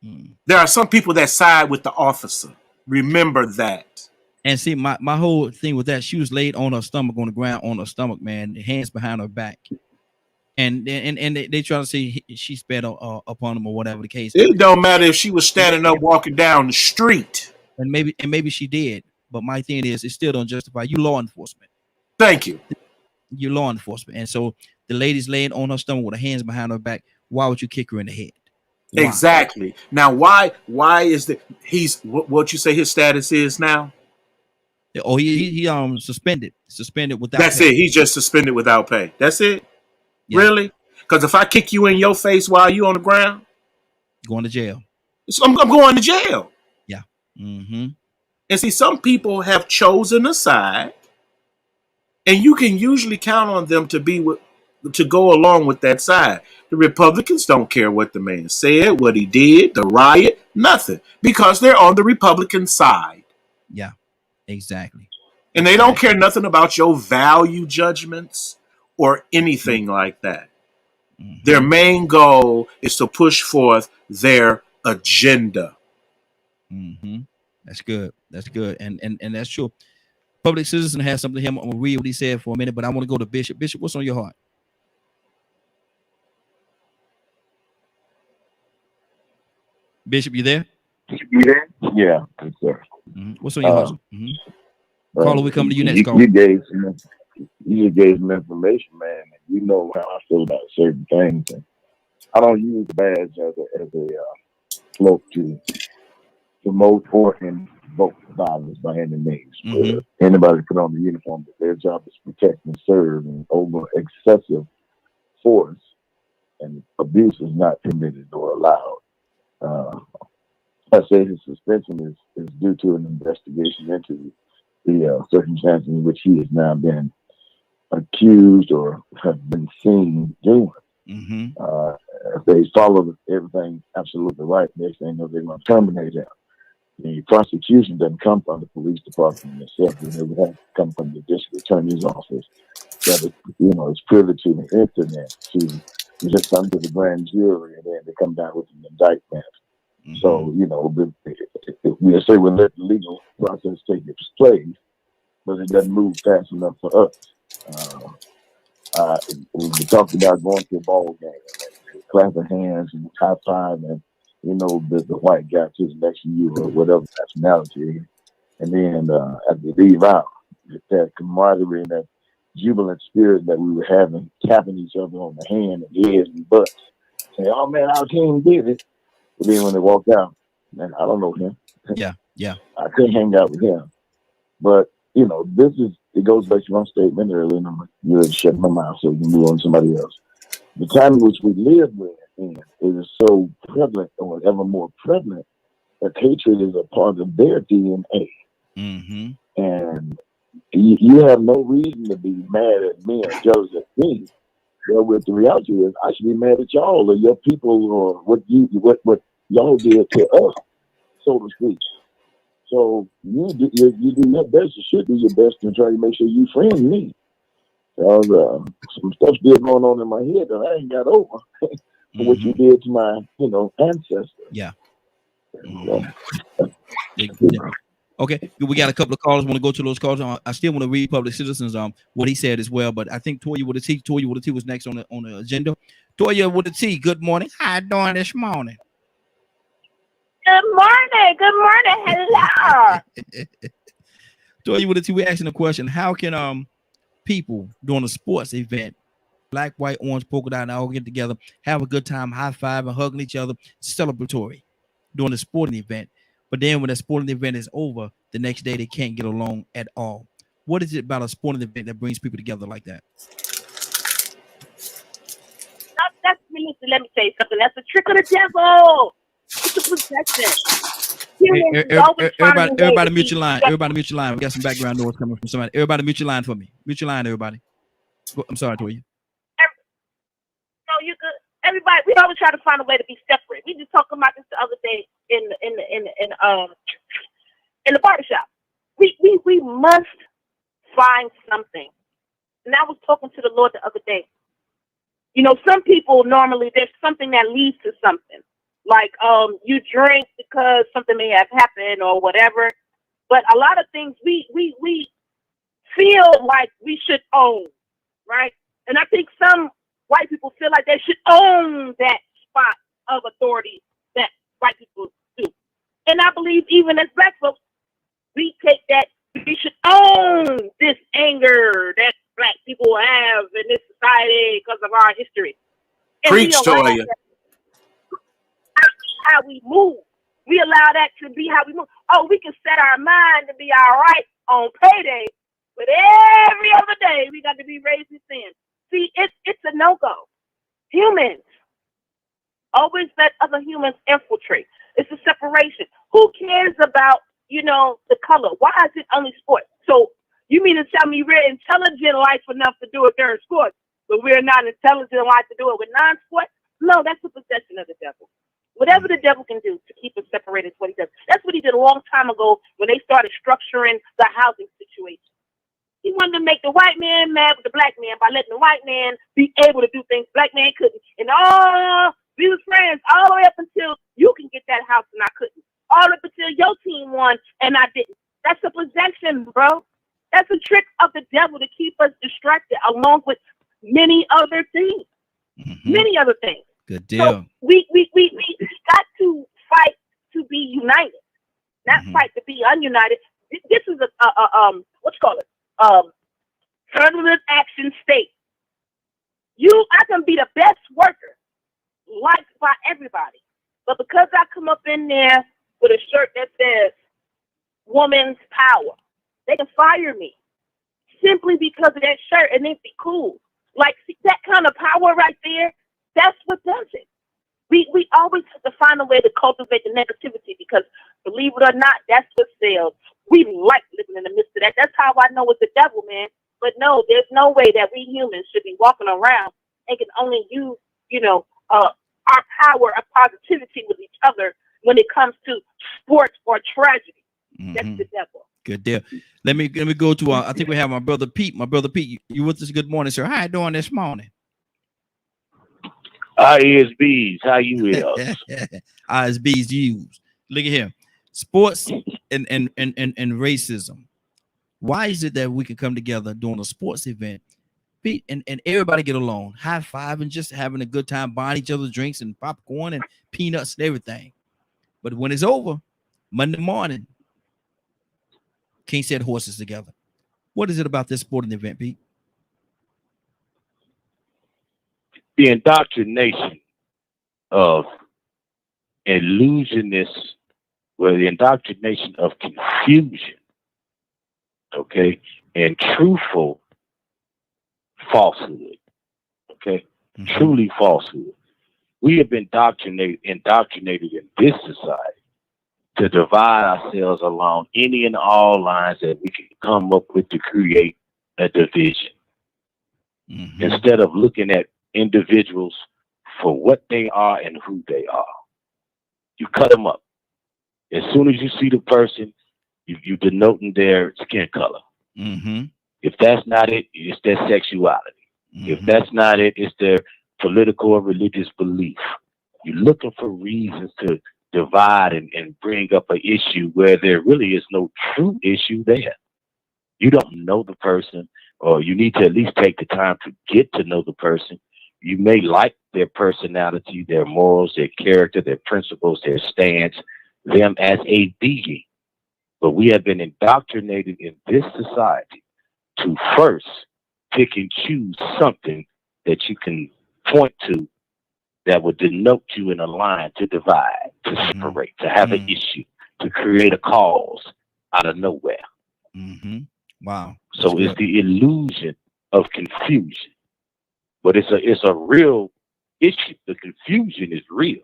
Mm. There are some people that side with the officer. Remember that. And see, my whole thing with that, she was laid on her stomach on the ground, on her stomach, man, hands behind her back. And they try to say she sped upon him or whatever the case. It don't matter if she was standing up walking down the street. And maybe she did. But my thing is, it still don't justify you law enforcement. Thank you. You law enforcement. And so the lady's laying on her stomach with her hands behind her back. Why would you kick her in the head? Why? Exactly. Now, why is what you say his status is now? Oh, he suspended without That's pay. it. He's just suspended without pay. That's it. Yeah. Really? Because if I kick you in your face while you on the ground, going to jail. I'm going to jail. Yeah. Mm-hmm. And see, some people have chosen a side, and you can usually count on them to go along with that side. The Republicans don't care what the man said, what he did, the riot, nothing, because they're on the Republican side. Yeah, exactly. And they don't care nothing about your value judgments or anything like that. Mm-hmm. Their main goal is to push forth their agenda. Mm-hmm. That's good. That's good. And that's true. Public Citizen has something here. I'm going to read what he said for a minute, but I want to go to Bishop. Bishop, what's on your heart? Bishop, you there? Yeah, good sir. Mm-hmm. What's on your heart? Mm-hmm. Caller, we come to you next. You just gave some information, man. You know how I feel about certain things. And I don't use the badge as a cloak to promote or invoke violence by any means. Mm-hmm. Anybody put on the uniform, their job is to protect and serve, and over excessive force and abuse is not permitted or allowed. I say his suspension is due to an investigation into the circumstances in which he has now been accused or have been seen doing. Mm-hmm. If they follow everything absolutely right, next thing you know, they're going to terminate him. the prosecution doesn't come from the police department itself. It would have to come from the district attorney's office that is, is privy to the internet to just come to the grand jury, and then they come down with an indictment. Mm-hmm. So, we'll say we'll let the legal process take its place, but it doesn't move fast enough for us. We talked about going to a ball game, and clapping hands and high five, and the white guy sitting next to you or whatever nationality, and then as they leave out, that camaraderie and that jubilant spirit that we were having, tapping each other on the hand and heads and butts, say, "Oh man, our team did it." But then when they walk out, man, I don't know him. Yeah. I couldn't hang out with him. But it goes back to my statement earlier, and I'm going to shut my mouth so we can move on to somebody else. The time in which we live in, it is so prevalent, or ever more prevalent, that hatred is a part of their DNA. Mm-hmm. And you have no reason to be mad at me or jealous at me. Well, with the reality is, I should be mad at y'all or your people or what y'all did to us, so to speak. So you do your best. You should do your best to try to make sure you friend me. Because some stuff still going on in my head that I ain't got over for what you did to my, ancestors. Yeah. Okay, we got a couple of callers. Want to go to those calls? I still want to read Public Citizens what he said as well, but I think Toya with a T was next on the agenda. Toya with a T. Good morning. How you doing this morning? Good morning. Hello. Toya with a T. We're asking a question. How can people during a sports event, black, white, orange, polka dot, and all get together, have a good time, high five, and hugging each other, celebratory during a sporting event? But then when the sporting event is over, the next day they can't get along at all. What is it about a sporting event that brings people together like that? Let me say something. That's a trick of the devil. It's a possession. Everybody mute your line. Everybody mute your line. We got some background noise coming from somebody. Everybody mute your line for me. Mute your line, everybody. I'm sorry, Toya. No, you're good. Everybody, we always try to find a way to be separate. We just talking about this the other day in the barbershop. We must find something. And I was talking to the Lord the other day. Some people normally there's something that leads to something. Like you drink because something may have happened or whatever. But a lot of things we feel like we should own, right? And I think some white people feel like they should own that spot of authority that white people do. And I believe even as black folks, we take that we should own this anger that black people have in this society because of our history. And preach, Toya. How we move. We allow that to be how we move. Oh, we can set our mind to be all right on payday, but every other day we got to be raised in sin. See, it's a no-go. Humans always let other humans infiltrate. It's a separation. Who cares about, the color? Why is it only sports? So you mean to tell me we're intelligent life enough to do it during sports, but we're not intelligent life to do it with non-sports? No, that's a possession of the devil. Whatever the devil can do to keep us separated is what he does. That's what he did a long time ago when they started structuring the housing situation. He wanted to make the white man mad with the black man by letting the white man be able to do things black man couldn't. And we was friends all the way up until you can get that house and I couldn't. All up until your team won and I didn't. That's a possession, bro. That's a trick of the devil to keep us distracted along with many other things. Mm-hmm. Many other things. Good deal. So we got to fight to be united, not fight to be ununited. This is what you call it? Affirmative action state. I can be the best worker, liked by everybody, but because I come up in there with a shirt that says "Woman's Power," they can fire me simply because of that shirt, and it'd be cool. Like, see, that kind of power right there. That's what does it. We always have to find a way to cultivate the negativity because, believe it or not, that's what sells. We like living in the midst of that. That's how I know it's the devil, man. But no, there's no way that we humans should be walking around and can only use, our power of positivity with each other when it comes to sports or tragedy. That's the devil. Good deal. Let me go to I think we have my brother Pete. My brother Pete, you with us? Good morning, sir. How you doing this morning? ISBs, how you is? ISBs used. Look at here. Sports and racism. Why is it that we can come together during a sports event, Pete, and everybody get along, high five, and just having a good time, buying each other drinks and popcorn and peanuts and everything. But when it's over, Monday morning, can't set horses together. What is it about this sporting event, Pete? The indoctrination of illusionists, the indoctrination of confusion, okay, and truthful falsehood, okay, truly falsehood. We have been indoctrinated in this society to divide ourselves along any and all lines that we can come up with to create a division. Instead of looking at individuals for what they are and who they are, you cut them up. As soon as you see the person, you denoting their skin color. If that's not it, it's their sexuality. If that's not it, it's their political or religious belief. You're looking for reasons to divide and bring up an issue where there really is no true issue there. You don't know the person, or you need to at least take the time to get to know the person. You may like their personality, their morals, their character, their principles, their stance, them as a being. But we have been indoctrinated in this society to first pick and choose something that you can point to that would denote you in a line to divide, to separate, to have an issue, to create a cause out of nowhere. Wow. So it's the illusion of confusion. But it's a real issue. The confusion is real.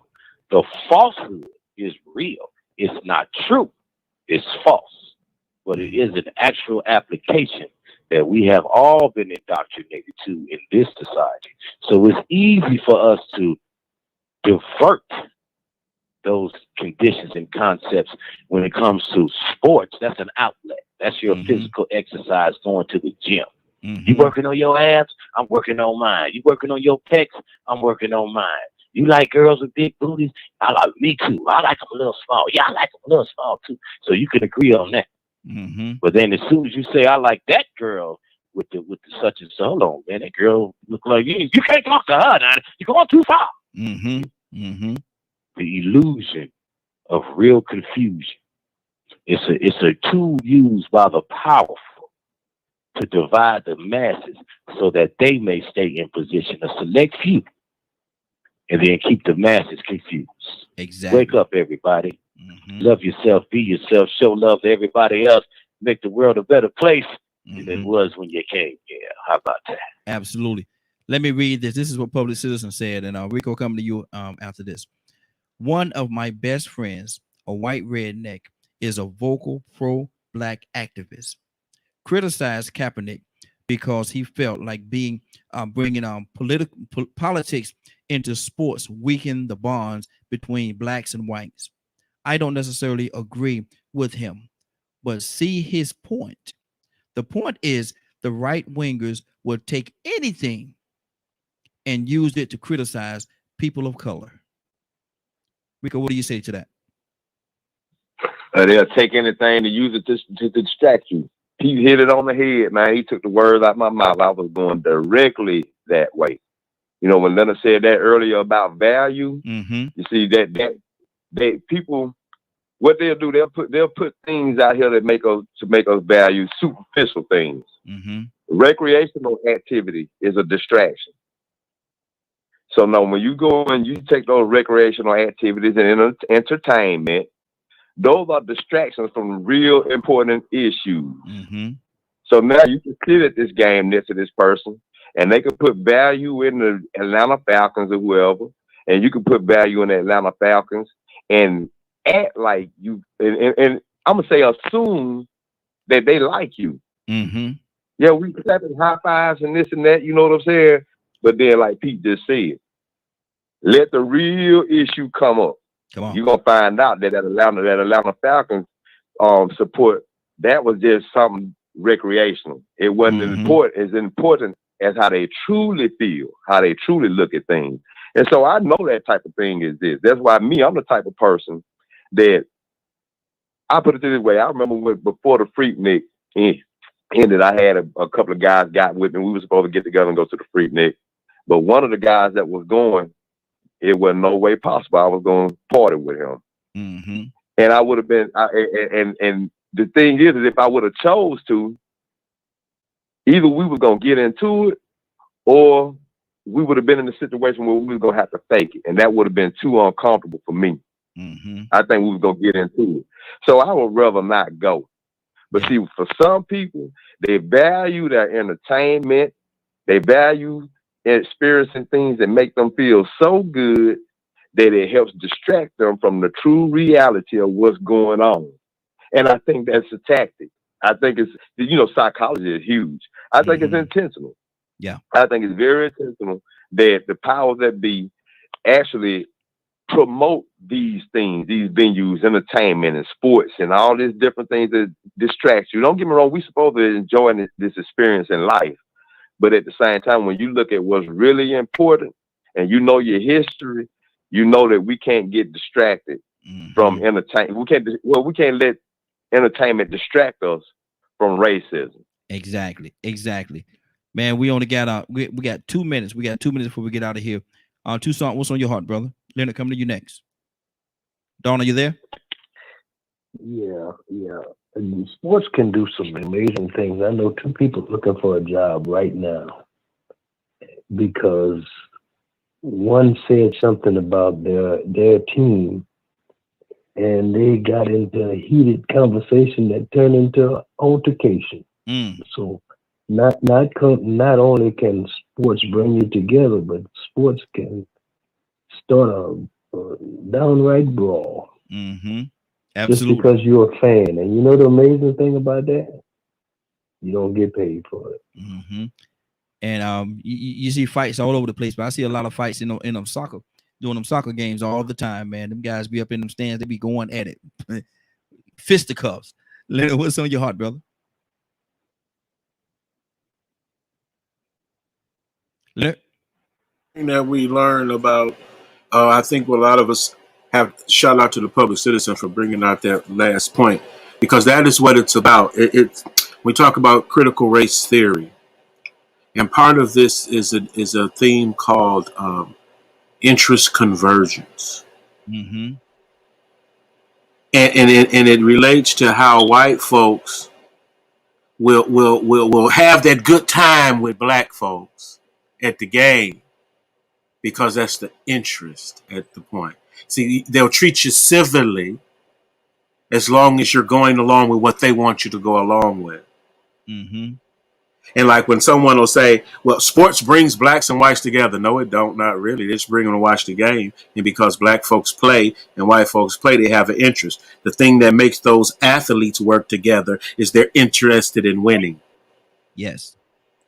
The falsehood is real. It's not true. It's false. But it is an actual application that we have all been indoctrinated to in this society. So it's easy for us to divert those conditions and concepts when it comes to sports. That's an outlet. That's your physical exercise, going to the gym. You working on your abs? I'm working on mine. You working on your pecs? I'm working on mine. You like girls with big booties? I like me too. I like them a little small. Yeah, I like them a little small too. So you can agree on that. But then as soon as you say I like that girl with the such and so, hold on, man, that girl look like you. You can't talk to her now. You're going too far. The illusion of real confusion. It's a tool used by the powerful to divide the masses so that they may stay in position, a select few, and then keep the masses confused. Exactly. Wake up, everybody. Love yourself, be yourself, show love to everybody else, make the world a better place than it was when you came here. How about that? Absolutely. Let me read this. This is what Public Citizen said, and Rico, coming to you after this. One of my best friends, a white redneck, is a vocal pro-black activist. Criticized Kaepernick because he felt like bringing politics into sports weakened the bonds between blacks and whites. I don't necessarily agree with him, but see his point. The point is the right wingers will take anything and use it to criticize people of color. Rico, what do you say to that? They'll take anything to use it to distract you. He hit it on the head, man. He took the words out of my mouth. I was going directly that way. You know, when Leonard said that earlier about value, you see that people, what they'll do, they'll put things out here that make us value superficial things. Recreational activity is a distraction. So now when you go and you take those recreational activities and entertainment, those are distractions from real important issues. So now you can sit at this game next to this person, and they can put value in the Atlanta Falcons or whoever, and you can put value in the Atlanta Falcons and act like you, and I'm gonna say assume that they like you. Yeah, we clapping high fives and this and that, you know what I'm saying? But then, like Pete just said, let the real issue come up. Come on. You're gonna find out that Atlanta Falcons support, that was just something recreational. It wasn't as important as how they truly feel, how they truly look at things. And so I know that type of thing is this. That's why I'm the type of person that, I put it this way. I remember before the Freaknik ended, I had a couple of guys got with me. We were supposed to get together and go to the Freaknik. But one of the guys that was going, it was no way possible I was going to party with him. Mm-hmm. And I would have been, and the thing is if I would have chose to, either we were going to get into it, or we would have been in a situation where we were going to have to fake it. And that would have been too uncomfortable for me. Mm-hmm. I think we were going to get into it. So I would rather not go. But see, for some people, they value their entertainment. They value experiencing things that make them feel so good that it helps distract them from the true reality of what's going on. And I think that's a tactic. I think it's, psychology is huge. I think it's intentional. Yeah. I think it's very intentional that the powers that be actually promote these things, these venues, entertainment and sports and all these different things that distract you. Don't get me wrong, we're supposed to enjoy this experience in life. But at the same time, when you look at what's really important and you know your history, you know that we can't get distracted from entertainment. We can't let entertainment distract us from racism. Exactly. Man, we only got we got 2 minutes. We got 2 minutes before we get out of here. Tucson, what's on your heart, brother? Leonard, coming to you next. Dawn, are you there? Yeah. And sports can do some amazing things. I know 2 people looking for a job right now because one said something about their team, and they got into a heated conversation that turned into altercation. So not only can sports bring you together, but sports can start a downright brawl. Mm-hmm. Just because you're a fan. And you know the amazing thing about that? You don't get paid for it. Mm-hmm. And you see fights all over the place, but I see a lot of fights in them soccer, doing them soccer games all the time, man. Them guys be up in them stands, they be going at it. Fisticuffs. Leonard, what's on your heart, brother? Leonard? That we learn about, I think a lot of us have, shout out to the public citizen for bringing out that last point, because that is what it's about. We talk about critical race theory, and part of this is a theme called interest convergence, and it relates to how white folks will have that good time with black folks at the game because that's the interest at the point. See, they'll treat you civilly as long as you're going along with what they want you to go along with. And like when someone will say, well, sports brings blacks and whites together. No, it don't. Not really. They just bring them to watch the game. And because black folks play and white folks play, they have an interest. The thing that makes those athletes work together is they're interested in winning. Yes.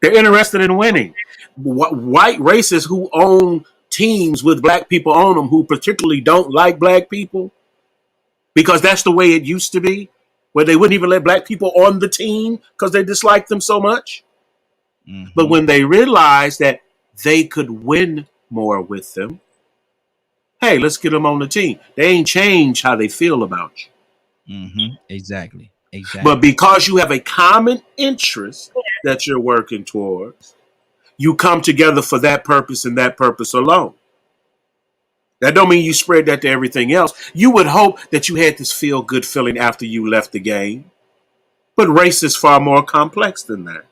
They're interested in winning. White racists who own teams with black people on them, who particularly don't like black people, because that's the way it used to be, where they wouldn't even let black people on the team because they disliked them so much. But when they realized that they could win more with them, hey, let's get them on the team. They ain't changed how they feel about you. Exactly. But because you have a common interest that you're working towards, you come together for that purpose and that purpose alone. That don't mean you spread that to everything else. You would hope that you had this feel-good feeling after you left the game. But race is far more complex than that.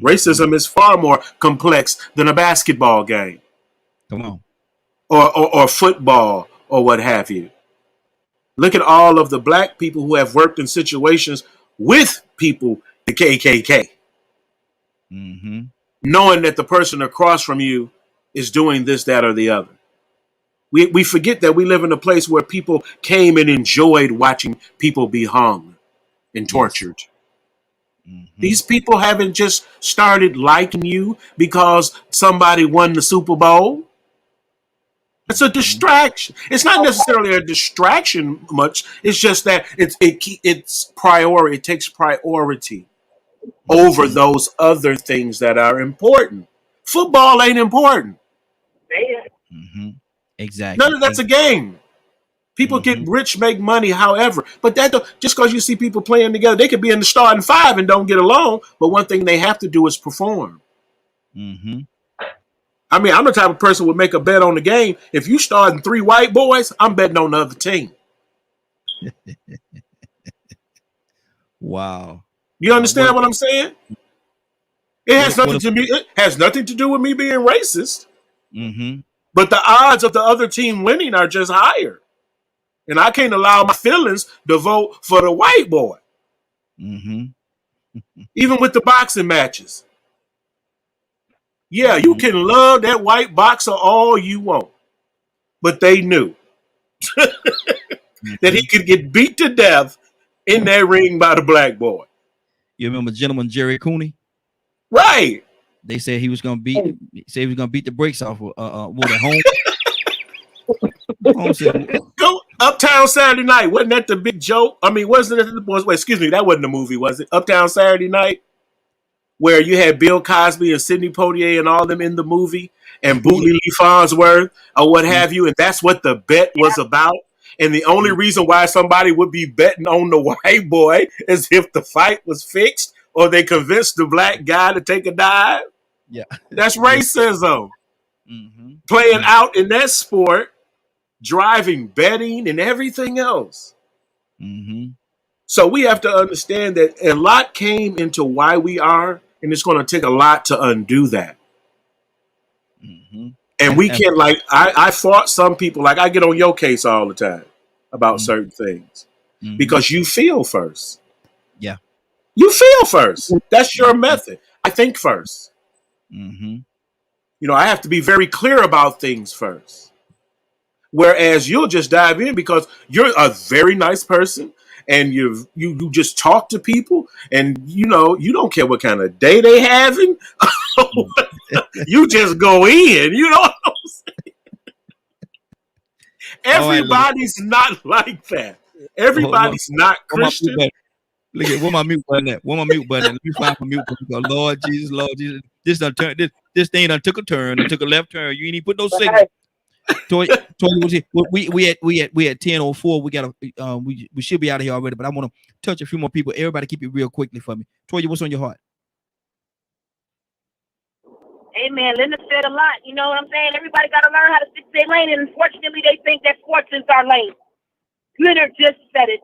Racism is far more complex than a basketball game. Come on. Or football or what have you. Look at all of the black people who have worked in situations with people, the KKK. Knowing that the person across from you is doing this, that, or the other. We forget that we live in a place where people came and enjoyed watching people be hung and tortured. These people haven't just started liking you because somebody won the Super Bowl. It's a distraction. It's not necessarily a distraction much. It's just that it's priority. It takes priority over those other things that are important. Football ain't important. Mm-hmm. Exactly. None of that's a game. People get rich, make money, however. But that just because you see people playing together, they could be in the starting five and don't get along. But one thing they have to do is perform. Mm-hmm. I mean, I'm the type of person who would make a bet on the game. If you starting 3 white boys, I'm betting on the other team. Wow. You understand what I'm saying? It has nothing to me. It has nothing to do with me being racist. Mm-hmm. But the odds of the other team winning are just higher. And I can't allow my feelings to vote for the white boy. Mm-hmm. Even with the boxing matches. Yeah, you can love that white boxer all you want. But they knew that he could get beat to death in that ring by the black boy. You remember Gentleman Jerry Cooney? Right. They said he was gonna beat the brakes off with at home. Go Uptown Saturday Night. Wasn't that the big joke? I mean, wasn't it? Excuse me, that wasn't the movie, was it? Uptown Saturday Night, where you had Bill Cosby and Sidney Poitier and all them in the movie, and Bootly Lee Farnsworth or what have you, and that's what the bet was about. And the only reason why somebody would be betting on the white boy is if the fight was fixed or they convinced the black guy to take a dive. Yeah, that's racism. Playing out in that sport. Driving, betting, and everything else. So we have to understand that a lot came into why we are, and it's going to take a lot to undo that. And we can't, like, I fought some people, like I get on your case all the time about certain things because you feel first. Yeah. You feel first. That's your method. I think first. You know, I have to be very clear about things first. Whereas you'll just dive in because you're a very nice person and you just talk to people and you know you don't care what kind of day they having. You just go in, you know what I'm saying? Everybody's not like that. Everybody's not Christian. Look at where my mute button at. Where my mute button at? Let me find my mute button. Lord Jesus. This thing done took a turn and took a left turn. You ain't even put no signal. Toy was here. We at 10:04. We got we should be out of here already, but I want to touch a few more people. Everybody keep it real quickly for me. Toya, what's on your heart? Hey man, Linda said a lot. You know what I'm saying? Everybody got to learn how to stick their lane, and unfortunately, they think that sports is our lane. Leonard just said it.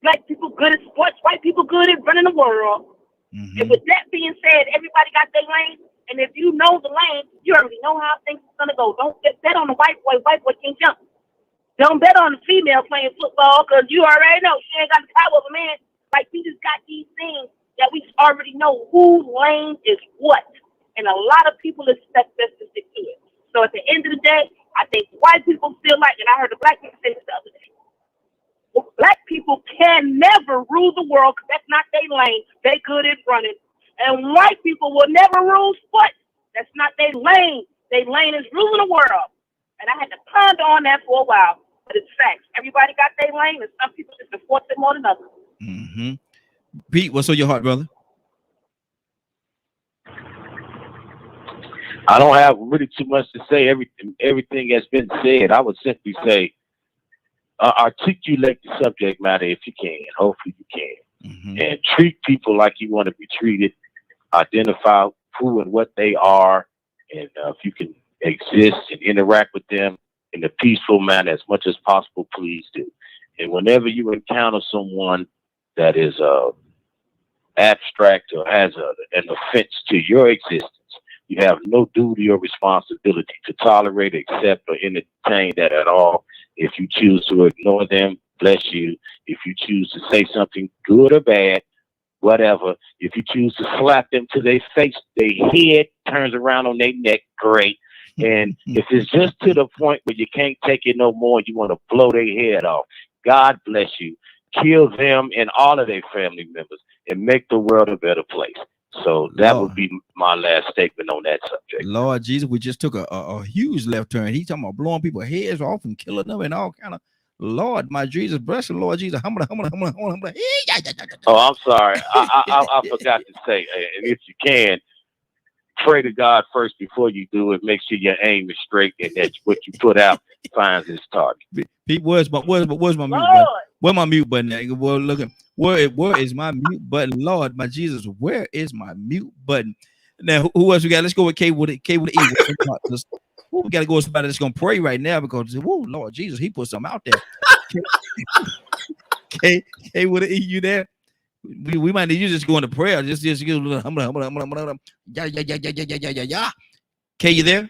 Black people good at sports, white people good at running the world. And with that being said, everybody got their lane. And if you know the lane, you already know how things are going to go. Don't bet on the white boy. White boy can't jump. Don't bet on the female playing football because you already know she ain't got the power of a man. Like, we just got these things that we already know whose lane is what. And a lot of people expect us to stick to it. So at the end of the day, I think white people feel like, and I heard the black people say this the other day, black people can never rule the world because that's not their lane. They good at running. And white people will never rule sports. That's not their lane. Their lane is ruling the world. And I had to ponder on that for a while. But it's facts. Everybody got their lane, and some people just enforce it more than others. Pete, what's on your heart, brother? I don't have really too much to say. Everything has been said. I would simply say, articulate the subject matter if you can. Hopefully you can. And treat people like you want to be treated. Identify who and what they are, and if you can exist and interact with them in a peaceful manner as much as possible, please do. And whenever you encounter someone that is abstract or has an offense to your existence, you have no duty or responsibility to tolerate, accept, or entertain that at all. If you choose to ignore them, bless you. If you choose to say something good or bad, whatever. If you choose to slap them to their face, their head turns around on their neck, great. And if it's just to the point where you can't take it no more, you want to blow their head off, God bless you. Kill them and all of their family members and make the world a better place. So that Lord. would be my last statement on that subject. Lord Jesus, we just took a huge left turn. He's talking about blowing people's heads off and killing them and all kind of. Lord, my Jesus, bless the Lord Jesus. Oh, I'm sorry. I forgot to say, and if you can, pray to God first before you do it. Make sure your aim is straight and that what you put out finds its target. Where's my mute button? Where my mute button at? Well, look at where is my mute button? Lord, my Jesus, where is my mute button? Now, who else we got? Let's go with K with E. We got to go with somebody that's gonna pray right now because, whoa, Lord Jesus, he put something out there. K with an E, you there? We might need you just going to prayer. Just give a little yeah. K, you there?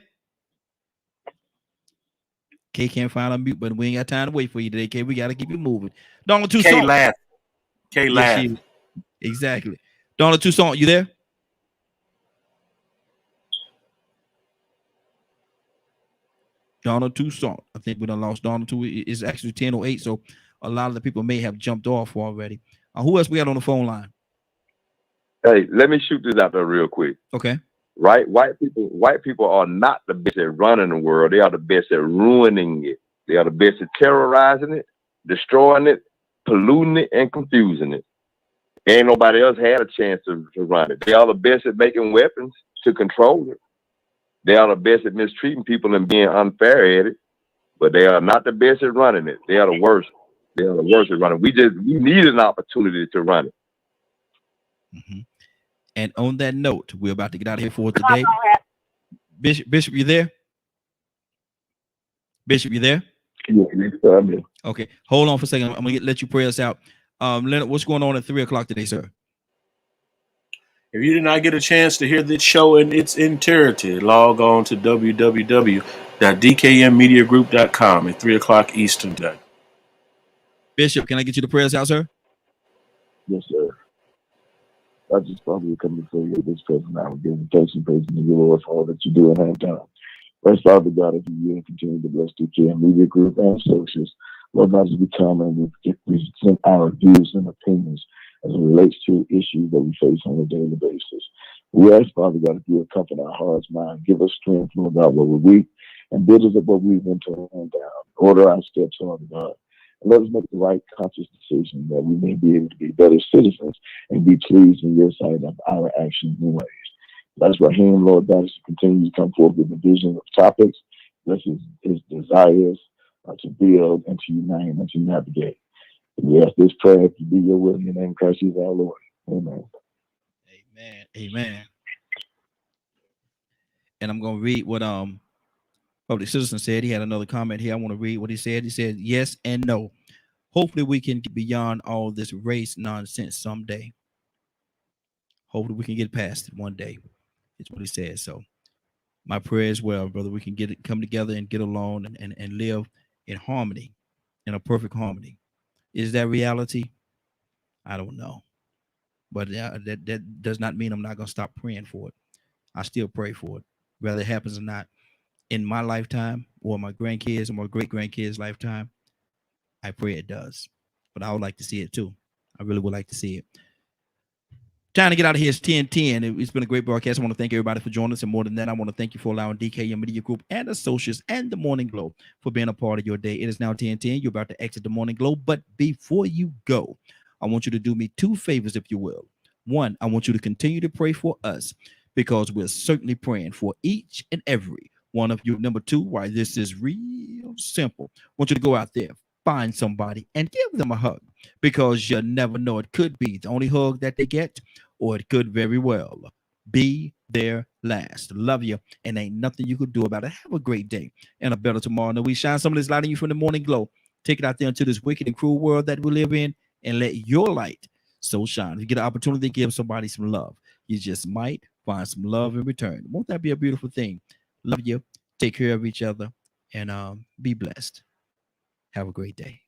K can't find a mute, but we ain't got time to wait for you today, K. We got to keep you moving. Donald Toussaint. K laugh. K laugh. Yes, exactly. Donald Toussaint, you there? Donald Toussaint. I think we done lost Donald too. It's actually 10:08, so a lot of the people may have jumped off already. Who else we got on the phone line? Hey, let me shoot this out there real quick. Okay. Right? White people are not the best at running the world. They are the best at ruining it. They are the best at terrorizing it, destroying it, polluting it, and confusing it. Ain't nobody else had a chance to run it. They are the best at making weapons to control it. They are the best at mistreating people and being unfair at it. But they are not the best at running it. They are the worst. They are the worst at running. We need an opportunity to run it. Mm-hmm. And on that note, we're about to get out of here for today. Bishop, you there? Bishop, you there? Yeah, I'm here. Okay, hold on for a second. I'm gonna let you pray us out. Leonard, what's going on at 3:00 today, sir? If you did not get a chance to hear this show in its entirety, log on to www.dkmmediagroup.com at 3:00 Eastern Time. Bishop, can I get you to pray us out, sir? Yes, sir. I just thought we would come before you at this present hour, giving thanks and praise to you, Lord, for all that you do and have done. Bless Father God, as you continue to bless DKM Media Group and associates. Lord God, as we come and we present our views and opinions as it relates to issues that we face on a daily basis. We ask, Father God, if you would comfort our hearts, mind, give us strength, Lord God, where we're weak, and build us up what we've been torn down. Order our steps, Father God. And let us make the right conscious decision that we may be able to be better citizens and be pleased in your sight of our actions and ways. That's Raheem, Lord God, as he continues to come forth with the vision of topics. Bless his desires to build and to unite and to navigate. And we ask this prayer to be your will in your name, Christ Jesus our Lord. Amen. Amen. Amen. And I'm gonna read what Public Citizen said. He had another comment here. I want to read what he said. He said, yes and no. Hopefully we can get beyond all this race nonsense someday. Hopefully we can get past it one day. It's what he said. So my prayer as well, brother, we can come together and get along and live in harmony, in a perfect harmony. Is that reality? I don't know. But that does not mean I'm not going to stop praying for it. I still pray for it, whether it happens or not. In my lifetime or my grandkids or my great-grandkids' lifetime, I pray it does. But I would like to see it too. I really would like to see it. Time to get out of here. It's 10:10. It's been a great broadcast. I want to thank everybody for joining us. And more than that, I want to thank you for allowing DKM Media Group and associates and the Morning Glow for being a part of your day. It is now 10:10. You're about to exit the Morning Glow. But before you go, I want you to do me two favors, if you will. One, I want you to continue to pray for us because we're certainly praying for each and every one of you. Number two, why this is real simple. I want you to go out there, find somebody and give them a hug because you never know. It could be the only hug that they get, or it could very well be their last. Love you, and ain't nothing you could do about it. Have a great day and a better tomorrow. Now we shine some of this light on you from the Morning Glow. Take it out there into this wicked and cruel world that we live in and let your light so shine. If you get an opportunity to give somebody some love, you just might find some love in return. Won't that be a beautiful thing? Love you. Take care of each other and be blessed. Have a great day.